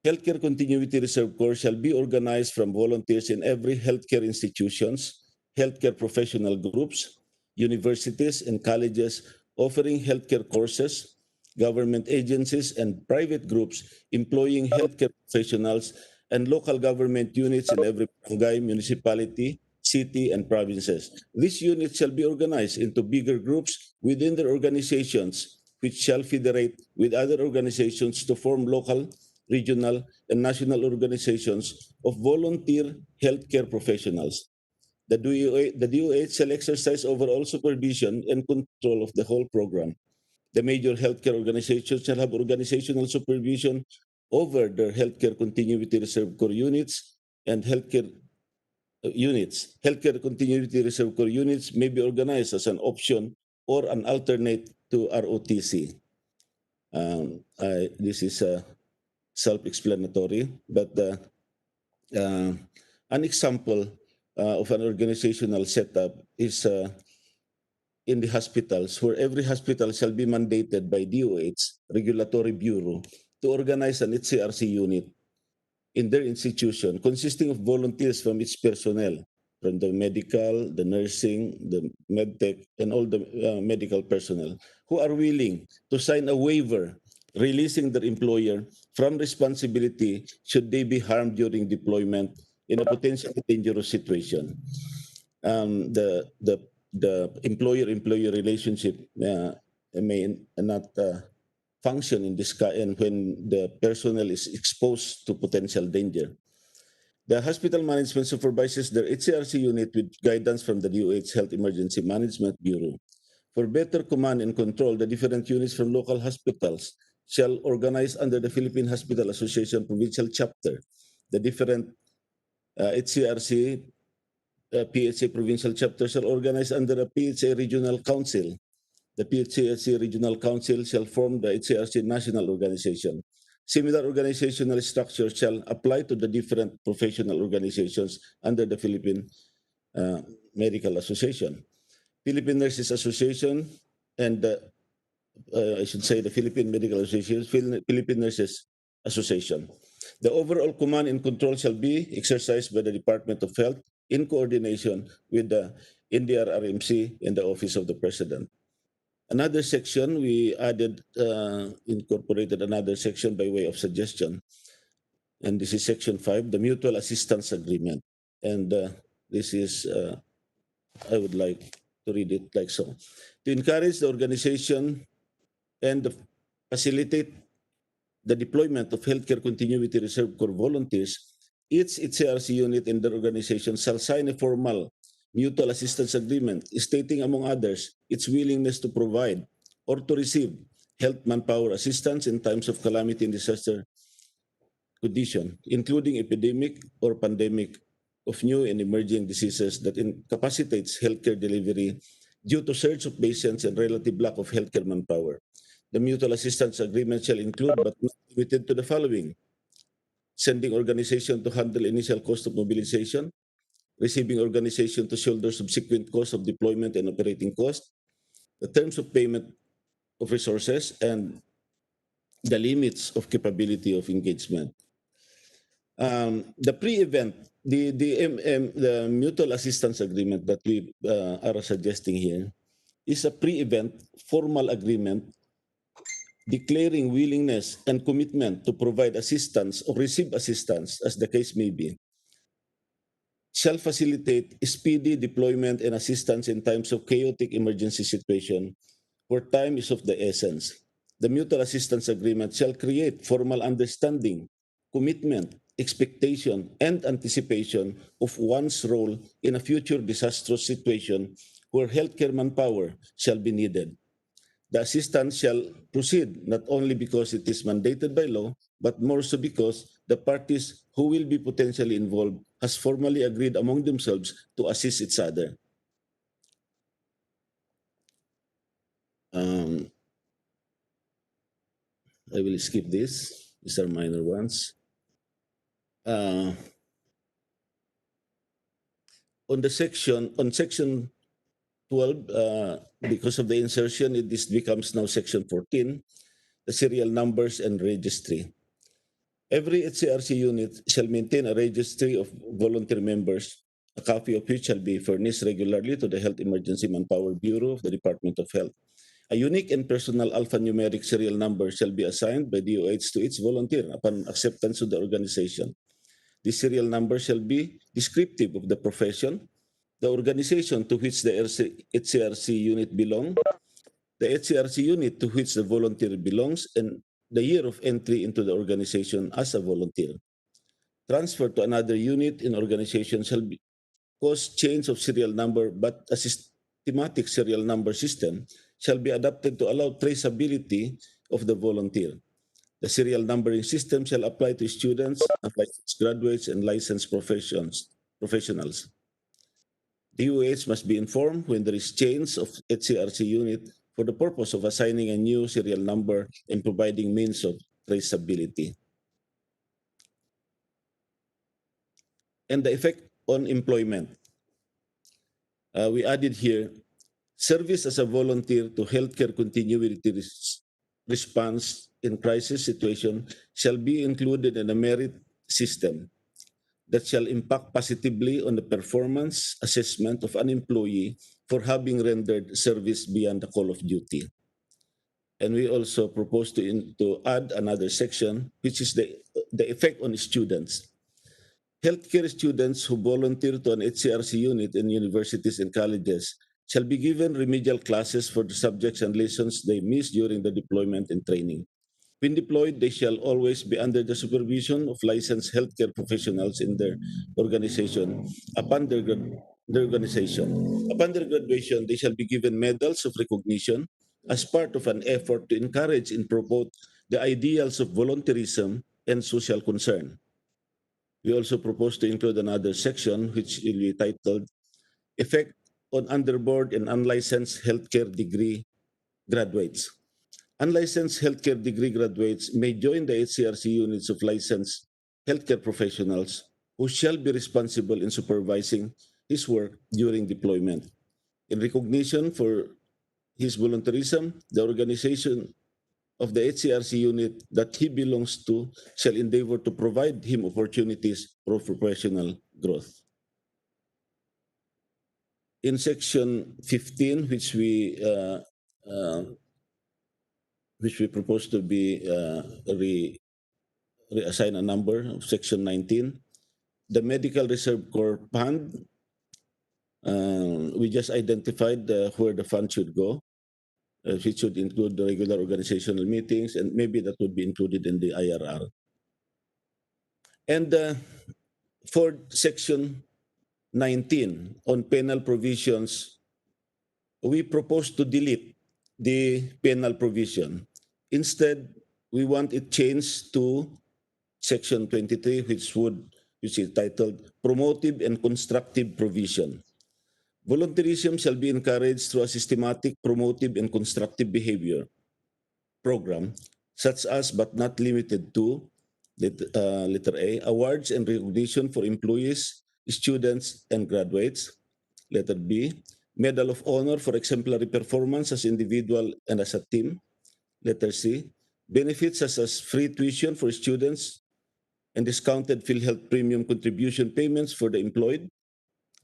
Healthcare Continuity Reserve Corps shall be organized from volunteers in every healthcare institutions, healthcare professional groups, universities and colleges offering healthcare courses, government agencies and private groups employing healthcare professionals, and local government units in every barangay, municipality, city, and provinces. These units shall be organized into bigger groups within their organizations, which shall federate with other organizations to form local, regional, and national organizations of volunteer healthcare professionals. The DOH shall exercise overall supervision and control of the whole program. The major healthcare organizations shall have organizational supervision over their healthcare continuity reserve corps units and healthcare units. Healthcare continuity reserve corps units may be organized as an option or an alternate to ROTC. This is self-explanatory, but an example of an organizational setup is in the hospitals, where every hospital shall be mandated by DOH, Regulatory Bureau, to organize an HCRC unit in their institution consisting of volunteers from its personnel, from the medical, the nursing, the medtech, and all the medical personnel who are willing to sign a waiver releasing their employer from responsibility should they be harmed during deployment in a potentially dangerous situation. The employer-employee relationship may not function in this and when the personnel is exposed to potential danger. The hospital management supervises their HCRC unit with guidance from the DOH Health Emergency Management Bureau. For better command and control, the different units from local hospitals shall organize under the Philippine Hospital Association Provincial Chapter. The different HCRC PHA Provincial Chapter shall organize under a PHA Regional Council. The PHC Regional Council shall form the HCRC National Organization. Similar organizational structure shall apply to the different professional organizations under the Philippine Medical Association, Philippine Nurses Association, and I should say the Philippine Medical Association, Philippine Nurses Association. The overall command and control shall be exercised by the Department of Health in coordination with the NDRRMC and the Office of the President. Another section, we added, incorporated another section by way of suggestion. And this is section 5, the Mutual Assistance Agreement. And this is, I would like to read it like so. To encourage the organization and facilitate the deployment of healthcare continuity reserve corps volunteers, each HCRC unit in their organization shall sign a formal mutual assistance agreement stating, among others, its willingness to provide or to receive health manpower assistance in times of calamity and disaster condition, including epidemic or pandemic of new and emerging diseases that incapacitates healthcare delivery due to surge of patients and relative lack of healthcare manpower. The mutual assistance agreement shall include, but not limited to, the following: sending organization to handle initial cost of mobilization, receiving organization to shoulder subsequent cost of deployment and operating cost, the terms of payment of resources, and the limits of capability of engagement. The pre-event, the mutual assistance agreement that we are suggesting here is a pre-event formal agreement declaring willingness and commitment to provide assistance or receive assistance, as the case may be, shall facilitate speedy deployment and assistance in times of chaotic emergency situation where time is of the essence. The mutual assistance agreement shall create formal understanding, commitment, expectation, and anticipation of one's role in a future disastrous situation where healthcare manpower shall be needed. The assistance shall proceed not only because it is mandated by law, but more so because the parties who will be potentially involved has formally agreed among themselves to assist each other. I will skip this. These are minor ones. On section 12, because of the insertion, this becomes now section 14, the serial numbers and registry. Every HCRC unit shall maintain a registry of volunteer members, a copy of which shall be furnished regularly to the Health Emergency Manpower Bureau of the Department of Health. A unique and personal alphanumeric serial number shall be assigned by DOH to each volunteer upon acceptance of the organization. This serial number shall be descriptive of the profession, the organization to which the HCRC unit belongs, the HCRC unit to which the volunteer belongs, and the year of entry into the organization as a volunteer. Transfer to another unit in organization shall be cause change of serial number, but a systematic serial number system shall be adopted to allow traceability of the volunteer. The serial numbering system shall apply to students, licensed graduates, and licensed professionals. DOH must be informed when there is change of HCRC unit for the purpose of assigning a new serial number and providing means of traceability. and the effect on employment. We added here, service as a volunteer to healthcare continuity response in crisis situation shall be included in a merit system that shall impact positively on the performance assessment of an employee for having rendered service beyond the call of duty. And we also propose to add another section, which is the effect on students. Healthcare students who volunteer to an HCRC unit in universities and colleges shall be given remedial classes for the subjects and lessons they missed during the deployment and training. When deployed, they shall always be under the supervision of licensed healthcare professionals in their organization. Upon their organization, upon their graduation, they shall be given medals of recognition as part of an effort to encourage and promote the ideals of volunteerism and social concern. We also propose to include another section which will be titled Effect on Underboard and Unlicensed Healthcare Degree Graduates. Unlicensed healthcare degree graduates may join the HCRC units of licensed healthcare professionals who shall be responsible in supervising his work during deployment. In recognition for his volunteerism, the organization of the HCRC unit that he belongs to shall endeavor to provide him opportunities for professional growth. In section 15, which we propose to be reassign a number of section 19, the Medical Reserve Corps Fund, we just identified where the fund should go. It should include the regular organizational meetings, and maybe that would be included in the IRR. And for section 19 on penal provisions, we propose to delete the penal provision. Instead, we want it changed to section 23, which is titled Promotive and Constructive Provision. Volunteerism shall be encouraged through a systematic, promotive, and constructive behavior program, such as but not limited to letter A, awards and recognition for employees, students, and graduates. Letter B, Medal of Honor for exemplary performance as individual and as a team. Letter C, benefits such as free tuition for students and discounted PhilHealth premium contribution payments for the employed.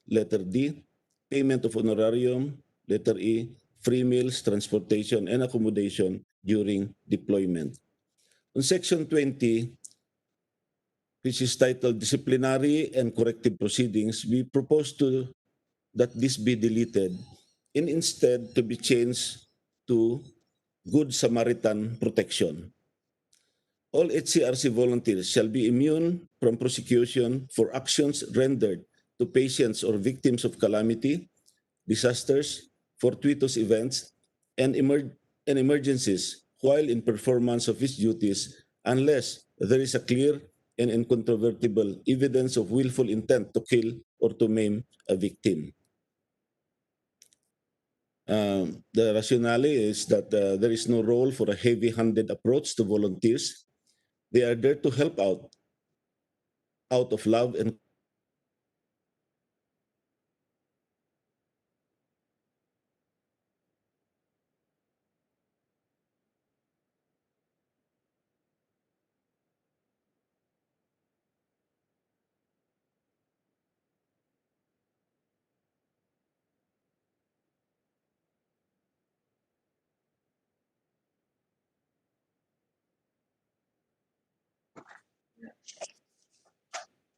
Letter D, payment of honorarium. Letter E, free meals, transportation, and accommodation during deployment. On section 20, which is titled Disciplinary and Corrective Proceedings, we propose that this be deleted and instead to be changed to Good Samaritan Protection. All HCRC volunteers shall be immune from prosecution for actions rendered to patients or victims of calamity, disasters, fortuitous events, and emergencies while in performance of his duties unless there is a clear and incontrovertible evidence of willful intent to kill or to maim a victim. The rationale is that there is no role for a heavy-handed approach to volunteers. They are there to help out of love and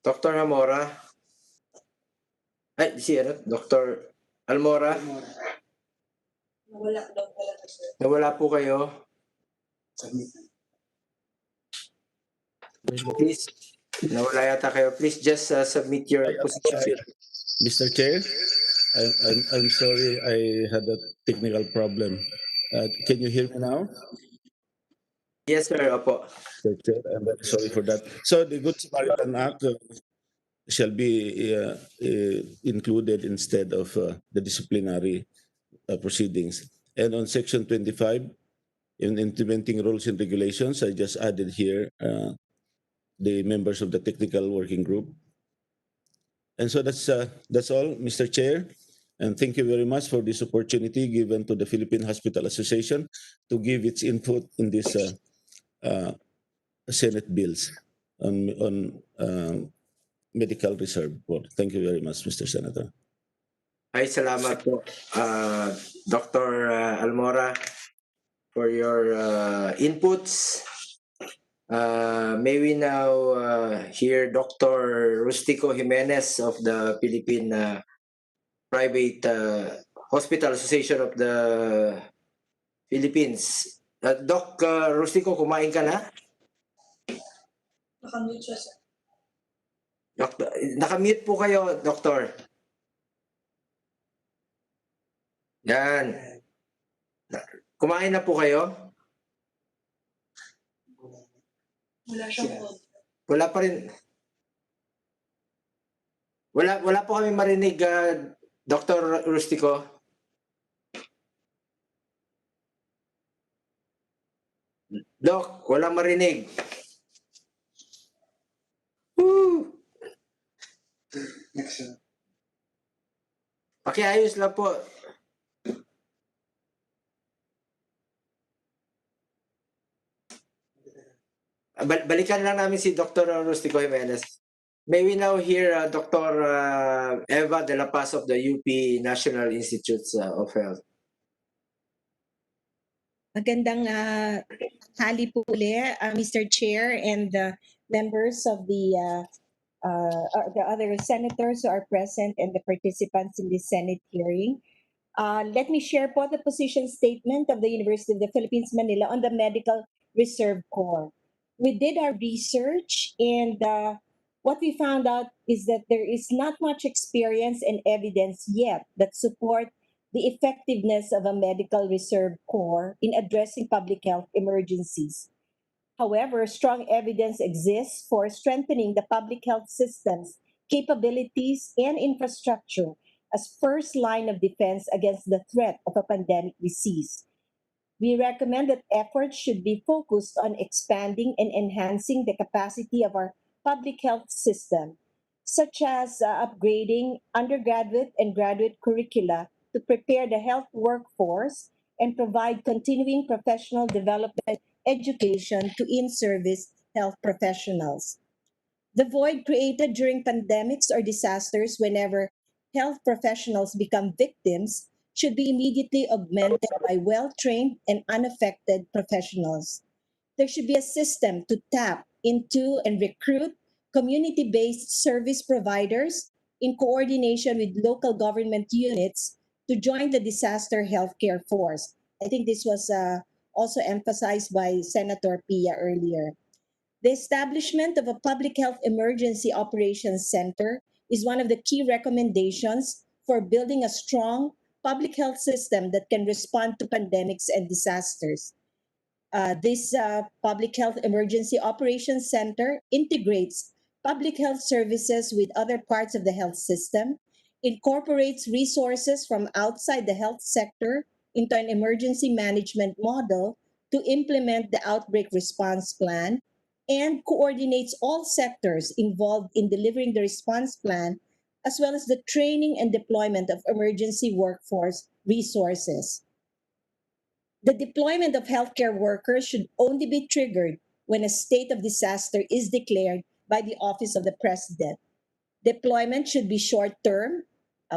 Dr. Amora? Ay, si Dr. Almora? Nawala po kayo. Please, nawala yata kayo. Please just submit your position. Mr. Chair, I'm sorry I had a technical problem. Can you hear me now? Yes, sir. Opo. Mr. Chair, I'm very sorry for that. So the Good Samaritan Act shall be included instead of the disciplinary proceedings. And on section 25, in implementing rules and regulations, I just added here the members of the technical working group. And so that's all, Mr. Chair. And thank you very much for this opportunity given to the Philippine Hospital Association to give its input in this Senate bills on medical reserve board. Thank you very much, Mr. Senator. Ay, salamat po, Dr. Almora, for your inputs. May we now hear Dr. Rustico Jimenez of the Philippine Private Hospital Association of the Philippines. Doc Rustico, kumain ka na? Nakamute siya, sir. Nakamute po kayo, Doktor. Yan. Kumain na po kayo? Wala siyang phone. Wala pa rin. Wala po kami marinig, Dr. Rustico. Doc, wala marinig. Woo! Pakiayos lang po. Balikan lang namin si Dr. Rustico Jimenez. May we now hear Dr. Eva de la Paz of the UP National Institutes of Health. Magandang hali po uli, Mr. Chair and the members of the other senators who are present and the participants in this Senate hearing. Let me share po the position statement of the University of the Philippines, Manila on the Medical Reserve Corps. We did our research and what we found out is that there is not much experience and evidence yet that support the effectiveness of a medical reserve corps in addressing public health emergencies. However, strong evidence exists for strengthening the public health system's capabilities and infrastructure as first line of defense against the threat of a pandemic disease. We recommend that efforts should be focused on expanding and enhancing the capacity of our public health system, such as upgrading undergraduate and graduate curricula to prepare the health workforce and provide continuing professional development education to in-service health professionals. The void created during pandemics or disasters whenever health professionals become victims should be immediately augmented by well-trained and unaffected professionals. There should be a system to tap into and recruit community-based service providers in coordination with local government units to join the disaster healthcare force. I think this was also emphasized by Senator Pia earlier. The establishment of a public health emergency operations center is one of the key recommendations for building a strong public health system that can respond to pandemics and disasters. This Public Health Emergency Operations Center integrates public health services with other parts of the health system, incorporates resources from outside the health sector into an emergency management model to implement the outbreak response plan, and coordinates all sectors involved in delivering the response plan, as well as the training and deployment of emergency workforce resources. The deployment of healthcare workers should only be triggered when a state of disaster is declared by the Office of the President. Deployment should be short term,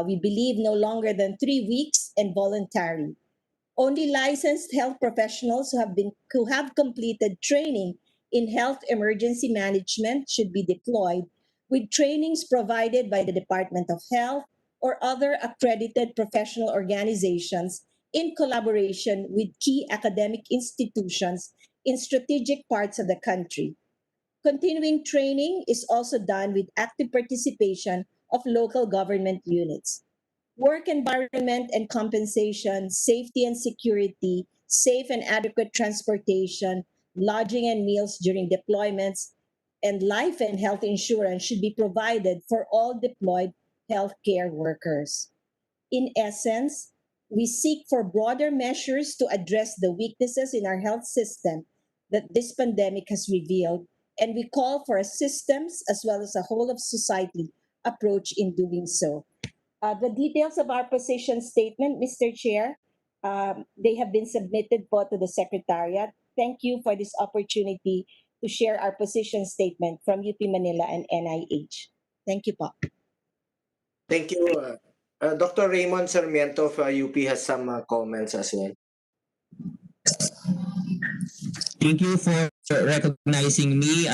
we believe no longer than 3 weeks, and voluntary. Only licensed health professionals who have completed training in health emergency management should be deployed, with trainings provided by the Department of Health or other accredited professional organizations in collaboration with key academic institutions in strategic parts of the country. Continuing training is also done with active participation of local government units. Work environment and compensation, safety and security, safe and adequate transportation, lodging and meals during deployments, and life and health insurance should be provided for all deployed healthcare workers. In essence, we seek for broader measures to address the weaknesses in our health system that this pandemic has revealed, and we call for a systems as well as a whole of society approach in doing so. The details of our position statement, Mr. Chair, they have been submitted po to the Secretariat. Thank you for this opportunity to share our position statement from UP Manila and NIH. Thank you po. Thank you. Dr. Raymond Sarmiento of UP has some comments as well. Thank you for recognizing me,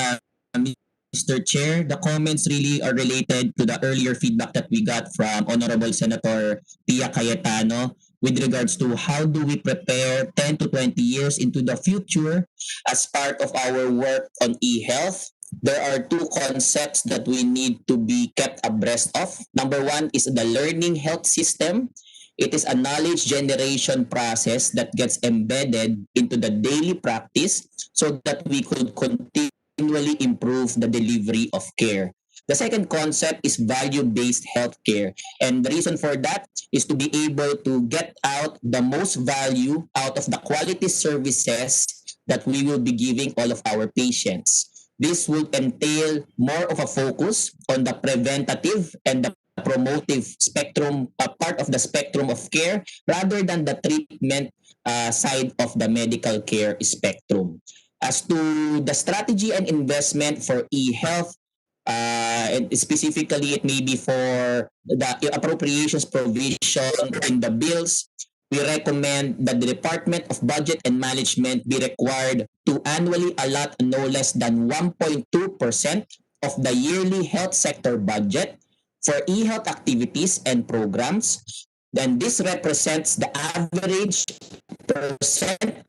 Mr. Chair. The comments really are related to the earlier feedback that we got from Honorable Senator Pia Cayetano with regards to how do we prepare 10 to 20 years into the future as part of our work on e-health. There are two concepts that we need to be kept abreast of. Number one is the learning health system. It is a knowledge generation process that gets embedded into the daily practice so that we could continually improve the delivery of care. The second concept is value-based healthcare. And the reason for that is to be able to get out the most value out of the quality services that we will be giving all of our patients. This will entail more of a focus on the preventative and the promotive spectrum, part of the spectrum of care, rather than the treatment side of the medical care spectrum. As to the strategy and investment for e-health, and specifically it may be for the appropriations provision in the bills, we recommend that the Department of Budget and Management be required to annually allot no less than 1.2% of the yearly health sector budget for e-health activities and programs. Then this represents the average percent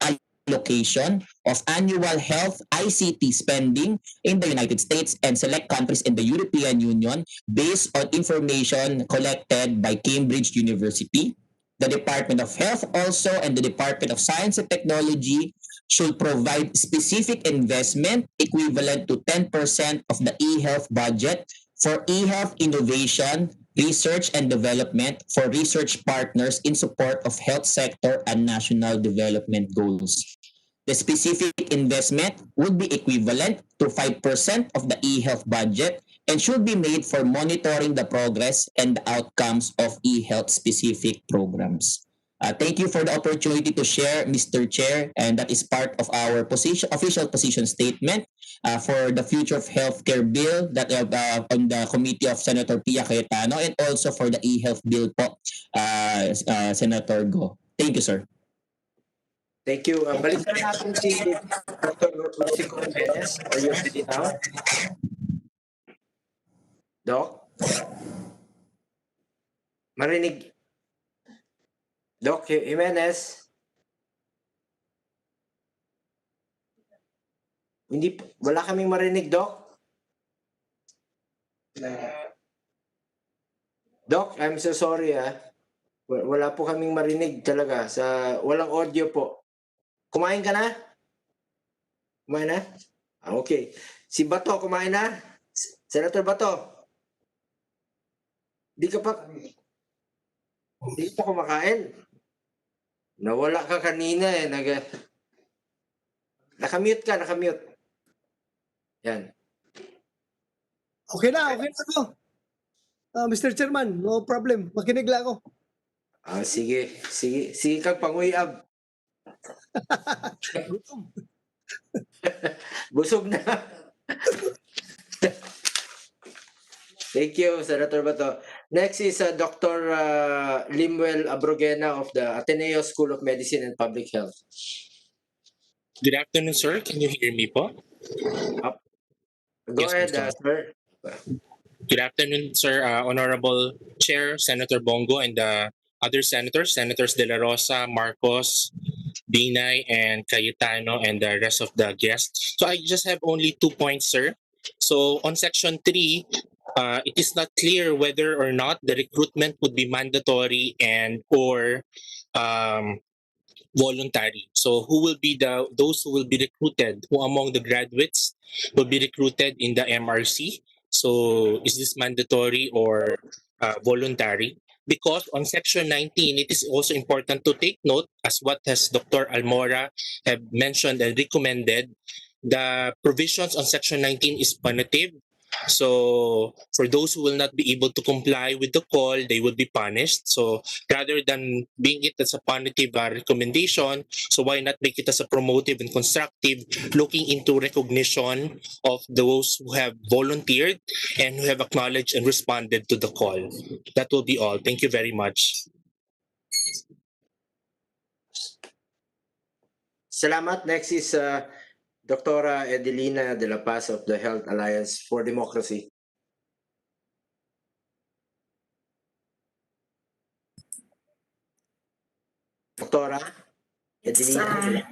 allocation of annual health ICT spending in the United States and select countries in the European Union based on information collected by Cambridge University. The Department of Health also and the Department of Science and Technology should provide specific investment equivalent to 10% of the e-health budget for e-health innovation, research and development for research partners in support of health sector and national development goals. The specific investment would be equivalent to 5% of the e-health budget and should be made for monitoring the progress and the outcomes of e-health specific programs. Thank you for the opportunity to share, Mr. Chair, and that is part of our official position statement for the Future of Healthcare Bill that on the committee of Senator Pia Cayetano and also for the e-health bill po, Senator Go. Thank you, sir. Thank you. Balikan natin si Dr. Lucico Jimenez. Are you ready now? Doc? Marinig? Doc Jimenez? Hindi, wala kaming marinig, Doc. Doc, I'm so sorry Wala po kaming marinig talaga walang audio po. Kumain ka na? Kumain na? Okay. Si Bato, kumain na? Senator Bato? Di ka pa kumakain. Nawala ka kanina Nakamute ka, nakamute. Yan. Okay na ako. Mr. Chairman, no problem. Makinig lang ako. Sige kang panguyab. Busog na. Thank you, Senator Bato. Next is Dr. Limuel Abrogena of the Ateneo School of Medicine and Public Health. Good afternoon, sir. Can you hear me po? Go ahead, sir. Good afternoon, sir. Honorable Chair, Senator Bongo, and other senators, Senators De La Rosa, Marcos, Binay, and Cayetano, and the rest of the guests. So I just have only 2 points, sir. So on Section 3, it is not clear whether or not the recruitment would be mandatory or voluntary. So who will be those who will be recruited? Who among the graduates will be recruited in the MRC? So is this mandatory or voluntary? Because on Section 19, it is also important to take note, as what has Dr. Almora have mentioned and recommended, the provisions on Section 19 is punitive. So for those who will not be able to comply with the call, they would be punished. So rather than being it as a punitive recommendation, so why not make it as a promotive and constructive, looking into recognition of those who have volunteered and who have acknowledged and responded to the call. That will be all. Thank you very much. Salamat. Next is Dr. Edelina de la Paz of the Health Alliance for Democracy. Dr. Yes, Edelina.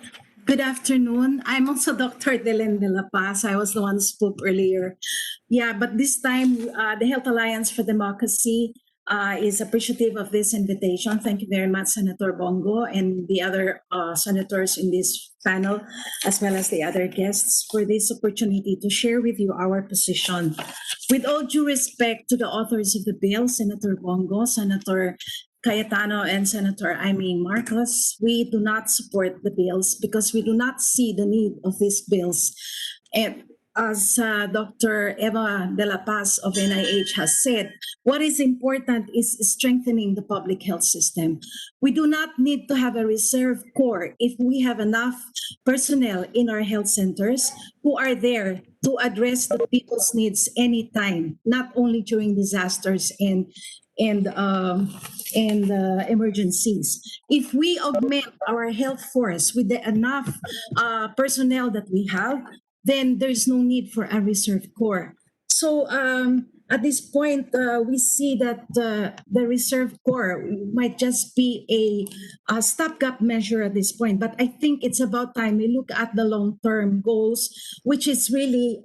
good afternoon. I'm also Dr. Delen de la Paz. I was the one who spoke earlier. Yeah, but this time the Health Alliance for Democracy is appreciative of this invitation. Thank you very much, Senator Bongo and the other senators in this panel, as well as the other guests, for this opportunity to share with you our position. With all due respect to the authors of the bill, Senator Bongo, Senator Cayetano, and Senator Amy Marcos, we do not support the bills because we do not see the need of these bills. And as Dr. Eva de la Paz of NIH has said, what is important is strengthening the public health system. We do not need to have a reserve corps if we have enough personnel in our health centers who are there to address the people's needs anytime, not only during disasters and emergencies. If we augment our health force with the enough personnel that we have, then there's no need for a reserve corps. So at this point, we see that the reserve corps might just be a stopgap measure at this point. But I think it's about time we look at the long-term goals, which is really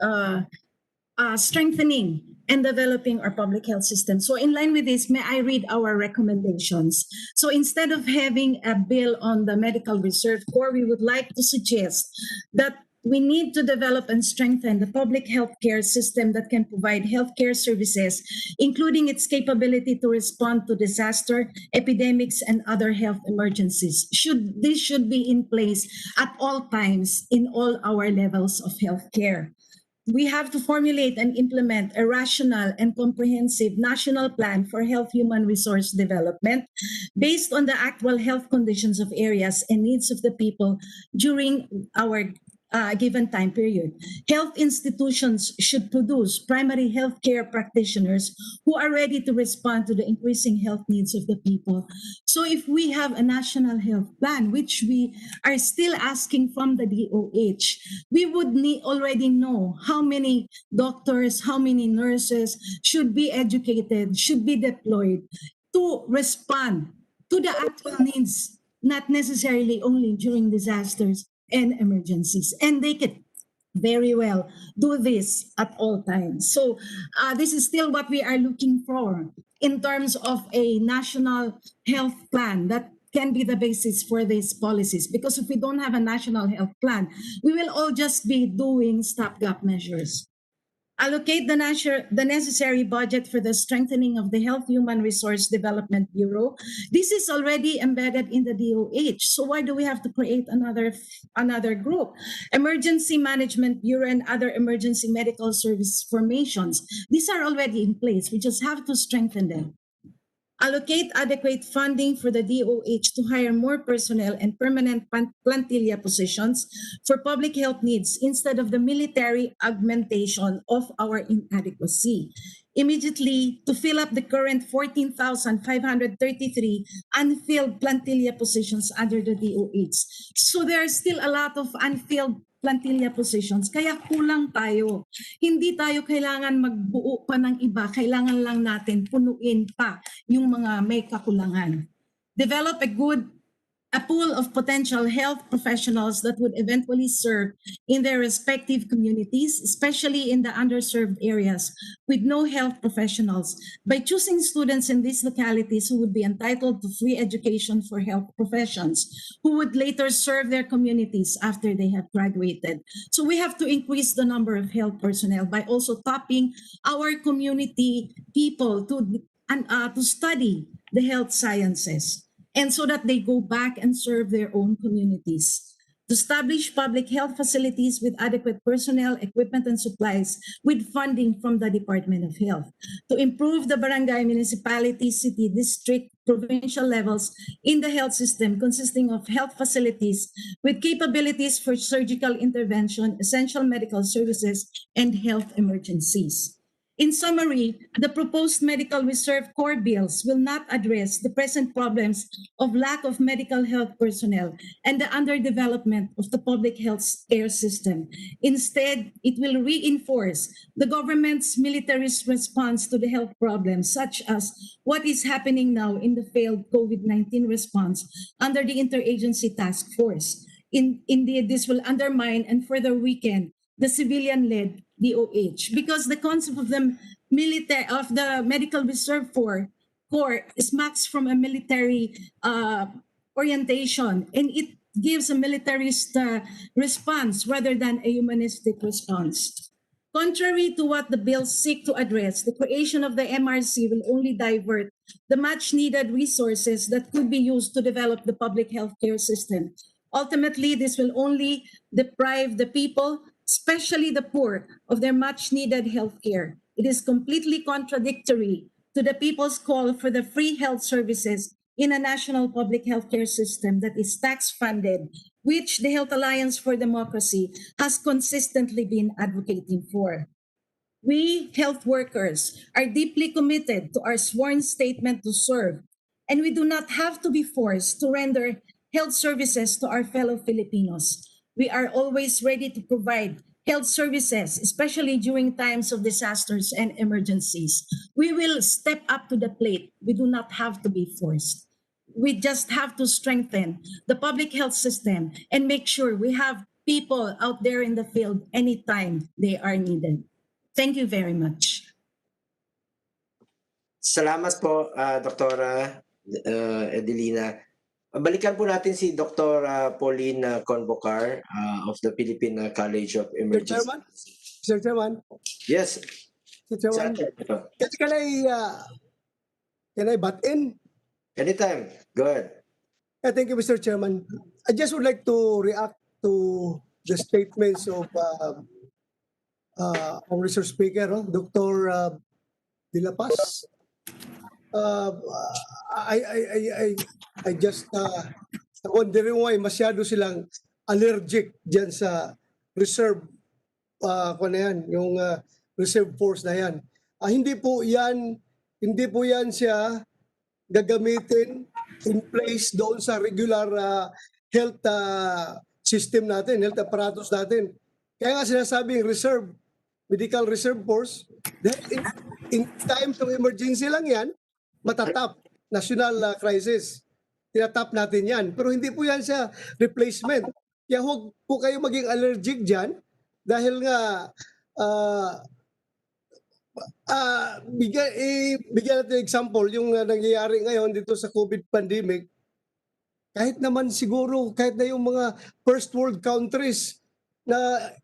strengthening and developing our public health system. So in line with this, may I read our recommendations? So instead of having a bill on the medical reserve corps, we would like to suggest that we need to develop and strengthen the public healthcare system that can provide healthcare services, including its capability to respond to disaster, epidemics, and other health emergencies. This should be in place at all times in all our levels of healthcare. We have to formulate and implement a rational and comprehensive national plan for health human resource development based on the actual health conditions of areas and needs of the people during our given time period. Health institutions should produce primary health care practitioners who are ready to respond to the increasing health needs of the people. So if we have a national health plan, which we are still asking from the DOH, we would already know how many doctors, how many nurses should be educated, should be deployed to respond to the actual needs, not necessarily only during disasters and emergencies. And they could very well do this at all times. So this is still what we are looking for in terms of a national health plan that can be the basis for these policies. Because if we don't have a national health plan, we will all just be doing stopgap measures. Allocate the necessary budget for the strengthening of the Health Human Resource Development Bureau. This is already embedded in the DOH. So why do we have to create another group? Emergency Management Bureau and other emergency medical service formations. These are already in place. We just have to strengthen them. Allocate adequate funding for the DOH to hire more personnel and permanent plantilla positions for public health needs instead of the military augmentation of our inadequacy. Immediately to fill up the current 14,533 unfilled plantilla positions under the DOH. So there are still a lot of unfilled plantilla positions, kaya kulang tayo. Hindi tayo kailangan magbuo pa ng iba, kailangan lang natin punuin pa yung mga may kakulangan. Develop a pool of potential health professionals that would eventually serve in their respective communities, especially in the underserved areas with no health professionals, by choosing students in these localities who would be entitled to free education for health professions, who would later serve their communities after they have graduated. So we have to increase the number of health personnel by also tapping our community people to study the health sciences, and so that they go back and serve their own communities. to establish public health facilities with adequate personnel, equipment, and supplies with funding from the Department of Health, to improve the barangay, municipality, city, district, provincial levels in the health system consisting of health facilities with capabilities for surgical intervention, essential medical services, and health emergencies. In summary, the proposed medical reserve core bills will not address the present problems of lack of medical health personnel and the underdevelopment of the public health care system. Instead, it will reinforce the government's militarist response to the health problems, such as what is happening now in the failed COVID-19 response under the Interagency Task Force. Indeed, this will undermine and further weaken the civilian-led DOH because the concept of the medical reserve corps is maxed from a military orientation, and it gives a militarist response rather than a humanistic response. Contrary to what the bills seek to address, the creation of the MRC will only divert the much needed resources that could be used to develop the public healthcare system. Ultimately, this will only deprive the people, especially the poor, of their much needed health care. It is completely contradictory to the people's call for the free health services in a national public healthcare system that is tax funded, which the Health Alliance for Democracy has consistently been advocating for. We health workers are deeply committed to our sworn statement to serve, and we do not have to be forced to render health services to our fellow Filipinos. We are always ready to provide health services, especially during times of disasters and emergencies. We will step up to the plate. We do not have to be forced. We just have to strengthen the public health system and make sure we have people out there in the field anytime they are needed. Thank you very much. Salamat po, Dr. Edelina. Balikan po natin si Dr. Pauline Convocar of the Philippine College of Mr. Emergency. Chairman? Mr. Chairman? Yes. Mr. Chairman? Senator. Can I butt in? Anytime. Go ahead. Thank you, Mr. Chairman. I just would like to react to the statements of our research speaker, Dr. De La Paz. I just wondering why masyado silang allergic dyan sa reserve yung reserve force na yan. Hindi po yan siya gagamitin in place doon sa regular health system natin, health apparatus natin. Kaya nga sinasabing reserve, medical reserve force, dahil in times of emergency lang yan, matatap, national crisis. Tinatap natin yan. Pero hindi po yan siya replacement. Kaya huwag po kayo maging allergic dyan dahil nga bigyan natin example yung nangyayari ngayon dito sa COVID pandemic. Kahit naman siguro, kahit na yung mga first world countries na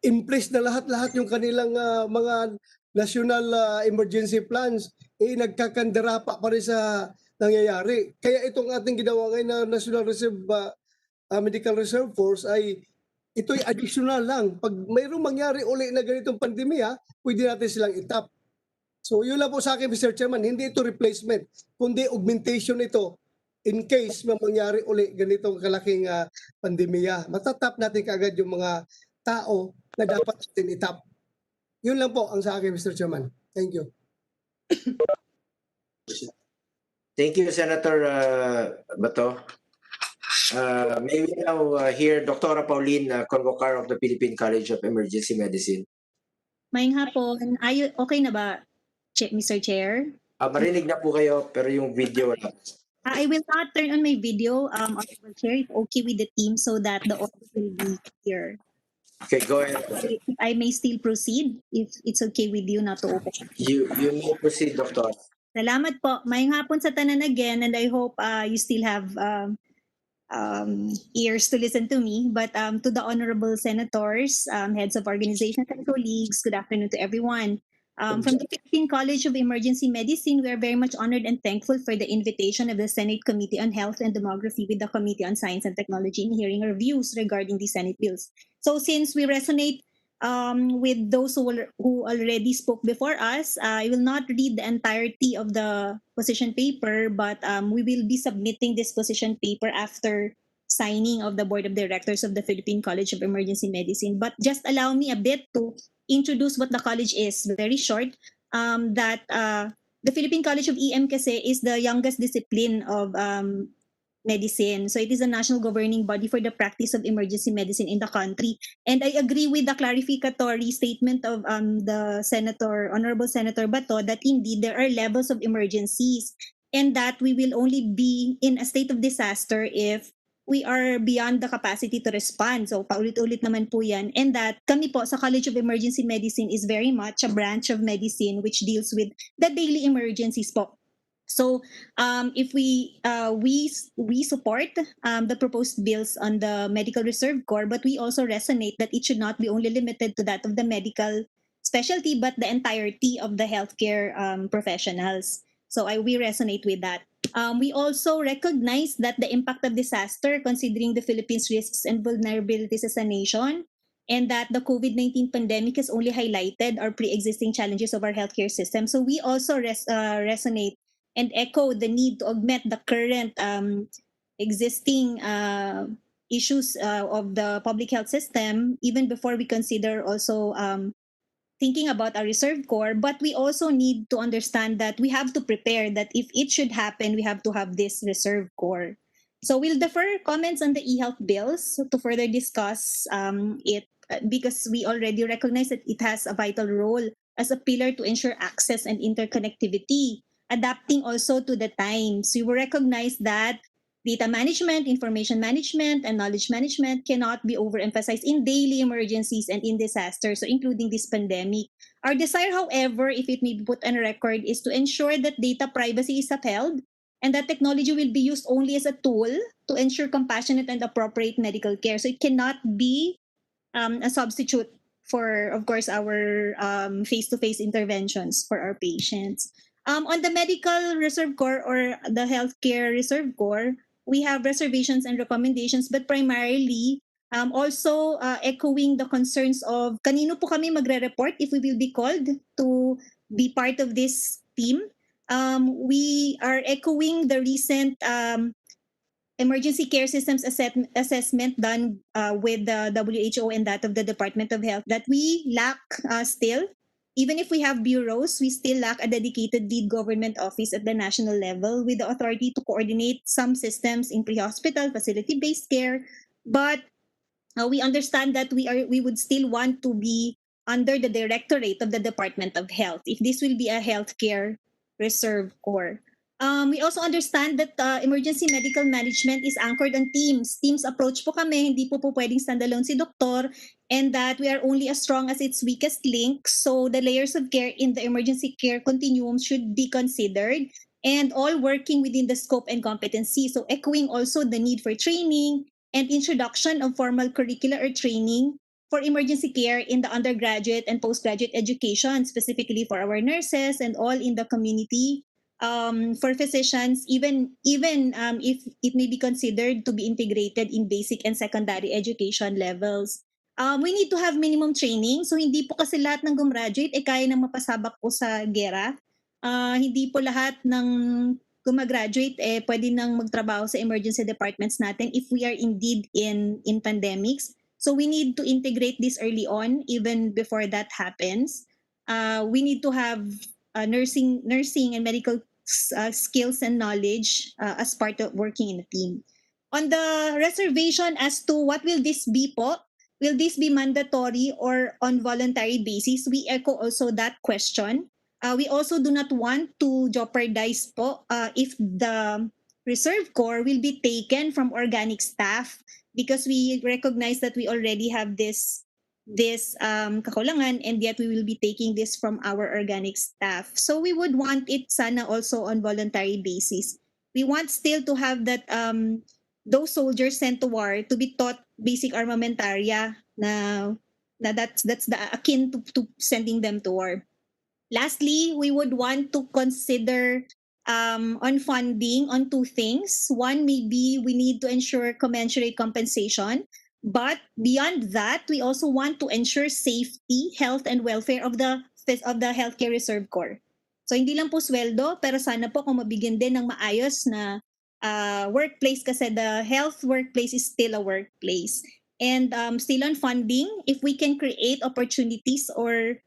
in place na lahat-lahat yung kanilang mga national emergency plans, nagkakandara pa rin sa nangyayari. Kaya itong ating ginawa ngayon na National Reserve Medical Reserve Force ay ito'y additional lang. Pag mayroong mangyari uli na ganitong pandemya, pwede natin silang itap. So yun lang po sa akin, Mr. Chairman, hindi ito replacement, kundi augmentation ito in case may mangyari uli ganitong kalaking pandemya. Matatap natin kaagad yung mga tao na dapat natin itap. Yun lang po ang sa akin, Mr. Chairman. Thank you. Thank you, Senator Bato. May we now hear Dr. Pauline Convocar of the Philippine College of Emergency Medicine. Maayong hapon. Okay na ba, Mr. Chair? Marinig na po kayo, pero yung video wala. I will not turn on my video, Honorable Chair, if okay with the team so that the audio will be clear. Okay, go ahead. If I may still proceed, if it's okay with you not to open. You may proceed, Doctor. Salamat po. Maayong hapon sa tanan again, and I hope you still have ears to listen to me. But to the honorable senators, heads of organizations and colleagues, good afternoon to everyone. From the Philippine College of Emergency Medicine, we are very much honored and thankful for the invitation of the Senate Committee on Health and Demography with the Committee on Science and Technology in hearing our views regarding the Senate bills. So since we resonate with those who already spoke before us, I will not read the entirety of the position paper, but we will be submitting this position paper after signing of the Board of Directors of the Philippine College of Emergency Medicine. But just allow me a bit to introduce what the college is. Very short. The Philippine College of EM kasi is the youngest discipline of medicine. So it is a national governing body for the practice of emergency medicine in the country. And I agree with the clarificatory statement of the Honorable Senator Bato, that indeed there are levels of emergencies and that we will only be in a state of disaster if we are beyond the capacity to respond. So paulit-ulit naman po yan. And that kami po sa College of Emergency Medicine is very much a branch of medicine which deals with the daily emergencies po. So if we support the proposed bills on the Medical Reserve Corps, but we also resonate that it should not be only limited to that of the medical specialty, but the entirety of the healthcare professionals. So we resonate with that. We also recognize that the impact of disaster, considering the Philippines' risks and vulnerabilities as a nation, and that the COVID-19 pandemic has only highlighted our pre-existing challenges of our healthcare system. So we also resonate and echo the need to augment the current existing issues of the public health system, even before we consider also thinking about our reserve corps. But we also need to understand that we have to prepare that if it should happen, we have to have this reserve corps. So we'll defer comments on the e-health bills to further discuss it because we already recognize that it has a vital role as a pillar to ensure access and interconnectivity, adapting also to the times. We will recognize that data management, information management, and knowledge management cannot be overemphasized in daily emergencies and in disasters, so including this pandemic. Our desire, however, if it may be put on record, is to ensure that data privacy is upheld and that technology will be used only as a tool to ensure compassionate and appropriate medical care. So it cannot be a substitute for, of course, our face-to-face interventions for our patients. On the Medical Reserve Corps or the Healthcare Reserve Corps, we have reservations and recommendations, but primarily also echoing the concerns of kanino po kami magre-report if we will be called to be part of this team. We are echoing the recent emergency care systems assessment done with the WHO and that of the Department of Health, that we lack still. Even if we have bureaus, we still lack a dedicated lead government office at the national level with the authority to coordinate some systems in pre-hospital, facility-based care. But we understand that we would still want to be under the directorate of the Department of Health if this will be a healthcare reserve corps. We also understand that emergency medical management is anchored on teams. Teams approach po kami, hindi po pwedeng standalone si doktor, and that we are only as strong as its weakest link. So the layers of care in the emergency care continuum should be considered and all working within the scope and competency. So echoing also the need for training and introduction of formal curricula or training for emergency care in the undergraduate and postgraduate education, specifically for our nurses and all in the community. For physicians, even if it may be considered to be integrated in basic and secondary education levels. We need to have minimum training. So hindi po kasi lahat ng gumraduate kaya nang mapasabak po sa gera. Hindi po lahat ng gumagraduate pwede nang magtrabaho sa emergency departments natin if we are indeed in pandemics. So we need to integrate this early on, even before that happens. We need to have nursing and medical skills and knowledge as part of working in a team. On the reservation as to what will this be po, will this be mandatory or on voluntary basis, we echo also that question. We also do not want to jeopardize po if the reserve corps will be taken from organic staff because we recognize that we already have this kakulangan and yet we will be taking this from our organic staff. So we would want it sana also on voluntary basis. We want still to have that those soldiers sent to war to be taught basic armamentaria na that's the akin to sending them to war. Lastly, we would want to consider on funding on two things. One, maybe we need to ensure commensurate compensation. But beyond that, we also want to ensure safety, health, and welfare of the Healthcare Reserve Corps. So hindi lang po sweldo, pero sana po kung mabigyan din ng maayos na workplace kasi the health workplace is still a workplace. And still on funding, if we can create opportunities or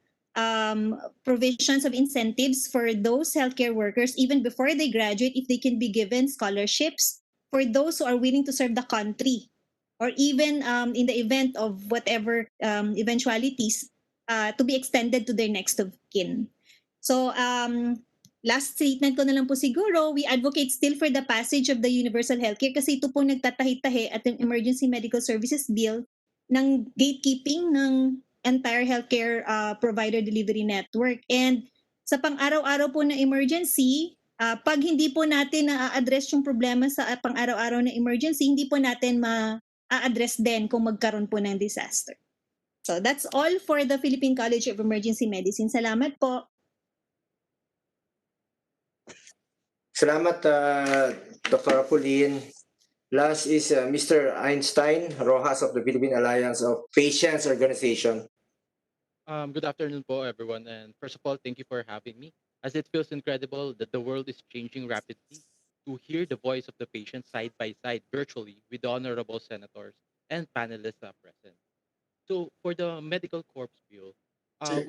provisions of incentives for those healthcare workers even before they graduate, if they can be given scholarships for those who are willing to serve the country, or even in the event of whatever eventualities, to be extended to their next of kin. So last statement ko na lang po siguro, we advocate still for the passage of the universal healthcare kasi ito po nagtatahi-tahi at yung Emergency Medical Services Bill ng gatekeeping ng entire healthcare provider delivery network. And sa pang-araw-araw po na emergency, pag hindi po natin na-address yung problema sa pang-araw-araw na emergency, hindi po natin ma-address din kung magkaroon po ng disaster. So that's all for the Philippine College of Emergency Medicine. Salamat po. Salamat, Dr. Apulin. Last is Mr. Einstein Rojas of the Philippine Alliance of Patients Organization. Good afternoon, po, everyone. And first of all, thank you for having me, as it feels incredible that the world is changing rapidly. To hear the voice of the patient side by side virtually with the honorable senators and panelists present. So for the medical corps bill,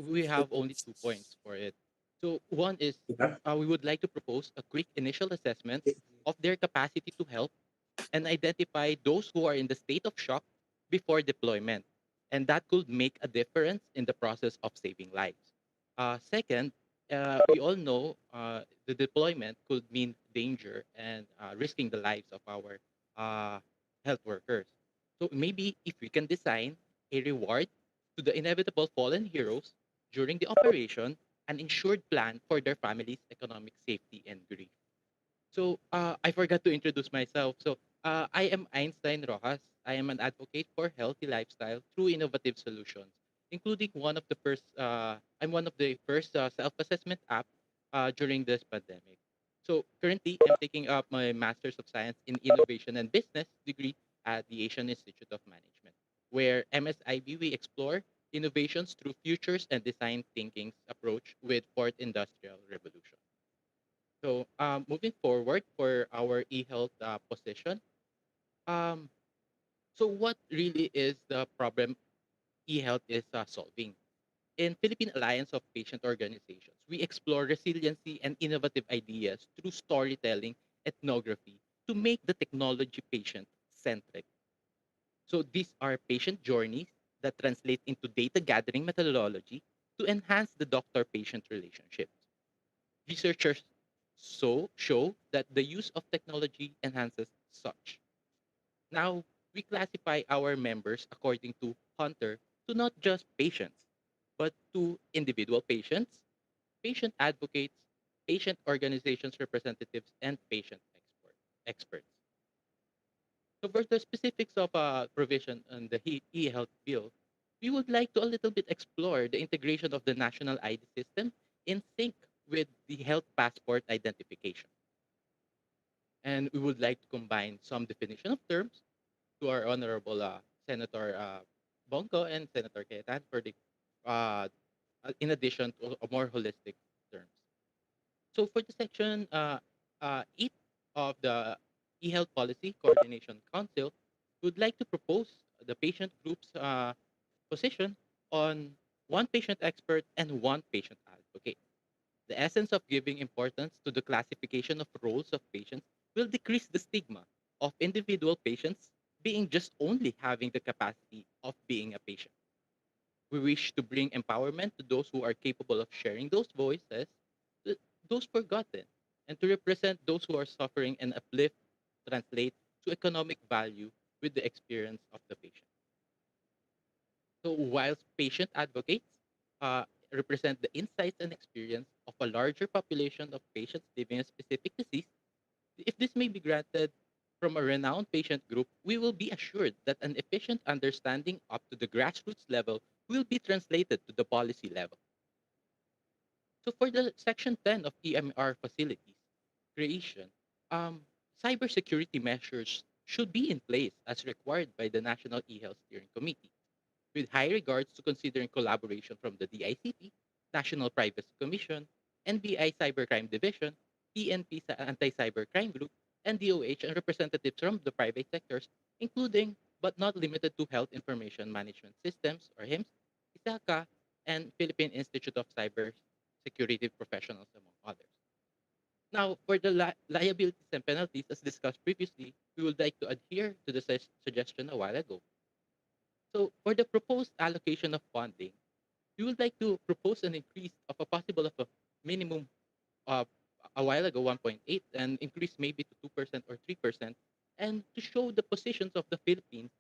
we have only 2 points for it. So one is we would like to propose a quick initial assessment of their capacity to help and identify those who are in the state of shock before deployment. And that could make a difference in the process of saving lives. Second, we all know the deployment could mean danger and risking the lives of our uh, health workers. So maybe if we can design a reward to the inevitable fallen heroes during the operation, an insured plan for their families' economic safety and grief. So I forgot to introduce myself. So I am Einstein Rojas. I am an advocate for healthy lifestyle through innovative solutions, including one of the first. I'm one of the first self-assessment app during this pandemic. So currently, I'm taking up my Master's of Science in Innovation and Business degree at the Asian Institute of Management, where MSIB we explore innovations through futures and design thinking's approach with Fourth Industrial Revolution. So moving forward for our e-health position, um, so what really is the problem e-health is solving? In Philippine Alliance of Patient Organizations, we explore resiliency and innovative ideas through storytelling, ethnography, to make the technology patient-centric. So these are patient journeys that translate into data gathering methodology to enhance the doctor-patient relationship. Researchers show that the use of technology enhances such. Now, we classify our members according to Hunter to not just patients, but to individual patients, patient advocates, patient organizations representatives, and patient experts. So for the specifics of provision on the e-health bill, we would like to a little bit explore the integration of the national ID system in sync with the health passport identification. And we would like to combine some definition of terms to our honorable Senator Bongo and Senator Cayetano for the uh, in addition to a more holistic terms. So for the section 8 of the e-health policy coordination council, we would like to propose the patient group's position on one patient expert and one patient advocate. The essence of giving importance to the classification of roles of patients will decrease the stigma of individual patients being just only having the capacity of being a patient. We wish to bring empowerment to those who are capable of sharing those voices, those forgotten, and to represent those who are suffering and uplift, translate to economic value with the experience of the patient. So, whilst patient advocates represent the insights and experience of a larger population of patients living a specific disease, if this may be granted from a renowned patient group, we will be assured that an efficient understanding up to the grassroots level will be translated to the policy level. So for the Section 10 of EMR facilities creation, cybersecurity measures should be in place as required by the National eHealth Steering Committee, with high regards to considering collaboration from the DICT, National Privacy Commission, NBI Cybercrime Division, PNP sa Anti-Cybercrime Group, and DOH and representatives from the private sectors, including but not limited to Health Information Management Systems, or HIMSS, ISACA, and Philippine Institute of Cyber Security Professionals, among others. Now, for the liabilities and penalties, as discussed previously, we would like to adhere to the suggestion a while ago. So, for the proposed allocation of funding, we would like to propose an increase of a possible of a minimum uh, a while ago 1.8 and increase maybe to 2% or 3%, and to show the positions of the Philippines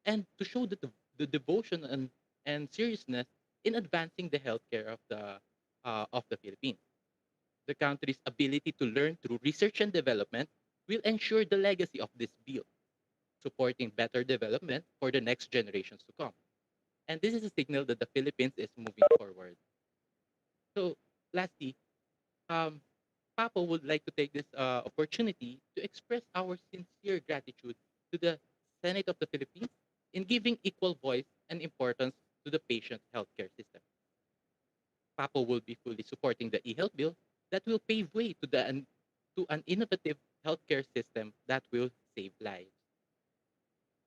and to show the devotion and seriousness in advancing the healthcare of the Philippines. The country's ability to learn through research and development will ensure the legacy of this bill, supporting better development for the next generations to come. And this is a signal that the Philippines is moving forward. So, lastly, um, Papo would like to take this opportunity to express our sincere gratitude to the Senate of the Philippines in giving equal voice and importance to the patient healthcare system. Papo will be fully supporting the e-health bill that will pave way to to an innovative healthcare system that will save lives.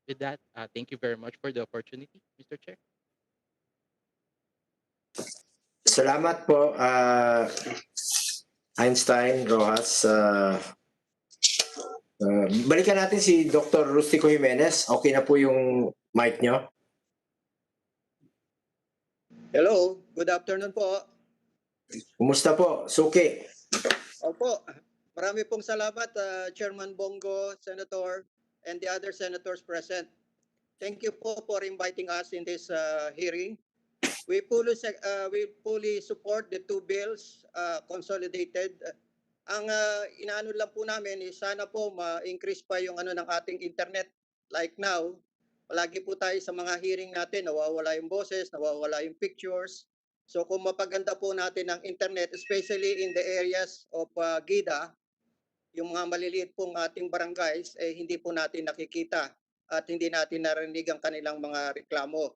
With that, thank you very much for the opportunity, Mr. Chair. Salamat po, Einstein, Rojas. Balikan natin si Dr. Rustico Jimenez. Okay na po yung mic nyo? Hello, good afternoon po. Kumusta po? Suki. Opo, marami pong salamat Chairman Bongo, Senator, and the other senators present. Thank you po for inviting us in this hearing. We fully support the two bills consolidated. Ang inaano lang po namin is sana po ma-increase pa yung ng ating internet. Like now, palagi po tayo sa mga hearing natin, nawawala yung boses, nawawala yung pictures. So kung mapaganda po natin ang internet, especially in the areas of GIDA, yung mga maliliit pong ating barangays, hindi po natin nakikita at hindi natin narinig ang kanilang mga reklamo.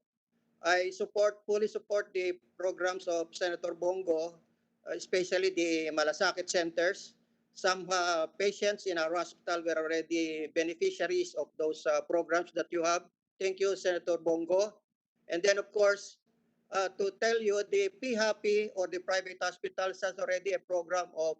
I fully support the programs of Senator Bongo, especially the malasakit centers. Some patients in our hospital were already beneficiaries of those programs that you have. Thank you, Senator Bongo. And then, of course, to tell you, the PHAPI or the private hospitals has already a program of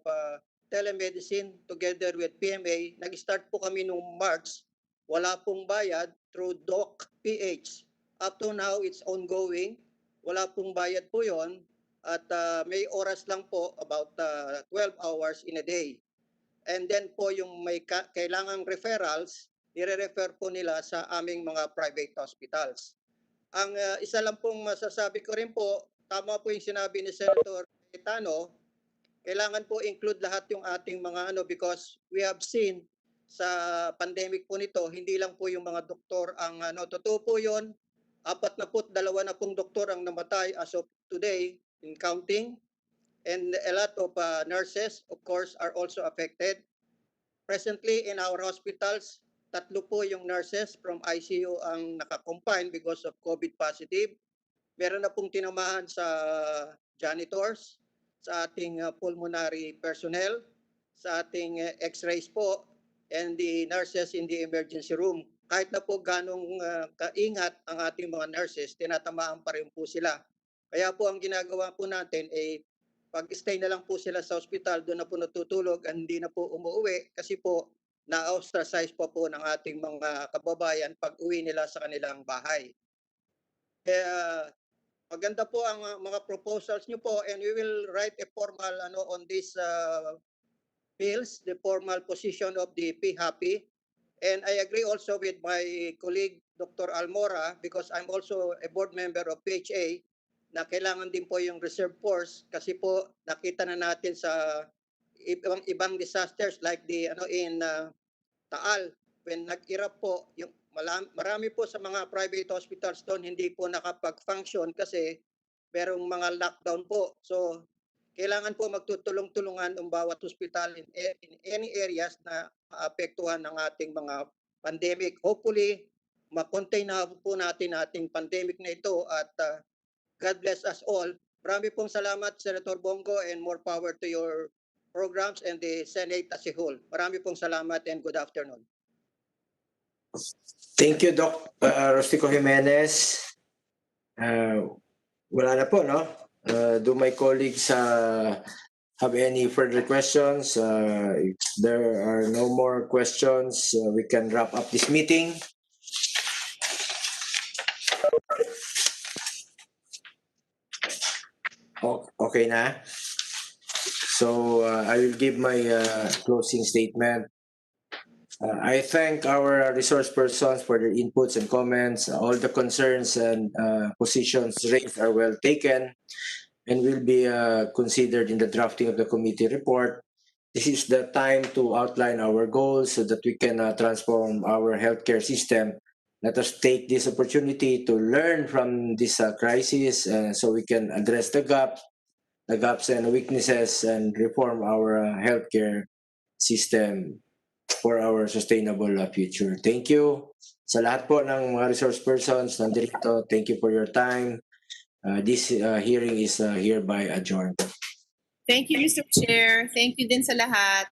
telemedicine together with PMA. Nag-start po kami noong March. Wala pong bayad through Doc PH. Up to now, it's ongoing. Wala pong bayad po yon at may oras lang po about 12 hours in a day. And then po yung may kailangang referrals, nire-refer po nila sa aming mga private hospitals. Ang isa lang pong masasabi ko rin po, tama po yung sinabi ni Senator Cayetano, kailangan po include lahat yung ating mga because we have seen sa pandemic po nito, hindi lang po yung mga doktor ang totoo po yun. 42 na pong doktor ang namatay as of today in counting. And a lot of nurses, of course, are also affected. Presently in our hospitals, 3 po yung nurses from ICU ang nakakompine because of COVID positive. Meron na pong tinamahan sa janitors, sa ating pulmonary personnel, sa ating x-rays po, and the nurses in the emergency room. Kahit na po ganong kaingat ang ating mga nurses, tinatamaan pa rin po sila. Kaya po ang ginagawa po natin ay pag-stay na lang po sila sa hospital, doon na po natutulog, at hindi na po umuwi kasi po na-ostracize po ng ating mga kababayan pag uwi nila sa kanilang bahay. Kaya maganda po ang mga proposals nyo po, and we will write a formal on this bills, the formal position of the PHAPI. And I agree also with my colleague, Dr. Almora, because I'm also a board member of PHA, na kailangan din po yung reserve force kasi po nakita na natin sa ibang disasters like the in Taal, when nag-irap po, yung marami po sa mga private hospitals doon hindi po nakapag-function kasi merong mga lockdown po. So kailangan po magtutulong-tulungan ang bawat ospital in any areas na maapektuhan ng ating mga pandemic. Hopefully, ma-contain na po natin ating pandemic na ito at God bless us all. Marami pong salamat, Senator Bongo, and more power to your programs and the Senate as a whole. Marami pong salamat and good afternoon. Thank you, Doc Rostico Jimenez. Wala na po, no? Do my colleagues have any further questions? If there are no more questions, we can wrap up this meeting. Okay na? So I will give my closing statement. I thank our resource persons for their inputs and comments. All the concerns and positions raised are well taken and will be considered in the drafting of the committee report. This is the time to outline our goals so that we can transform our healthcare system. Let us take this opportunity to learn from this crisis so we can address the gaps and weaknesses and reform our healthcare system for our sustainable future. Thank you sa lahat po ng mga resource persons nandito. Thank you for your time. This hearing is hereby adjourned. Thank you, Mr. Chair. Thank you din sa lahat.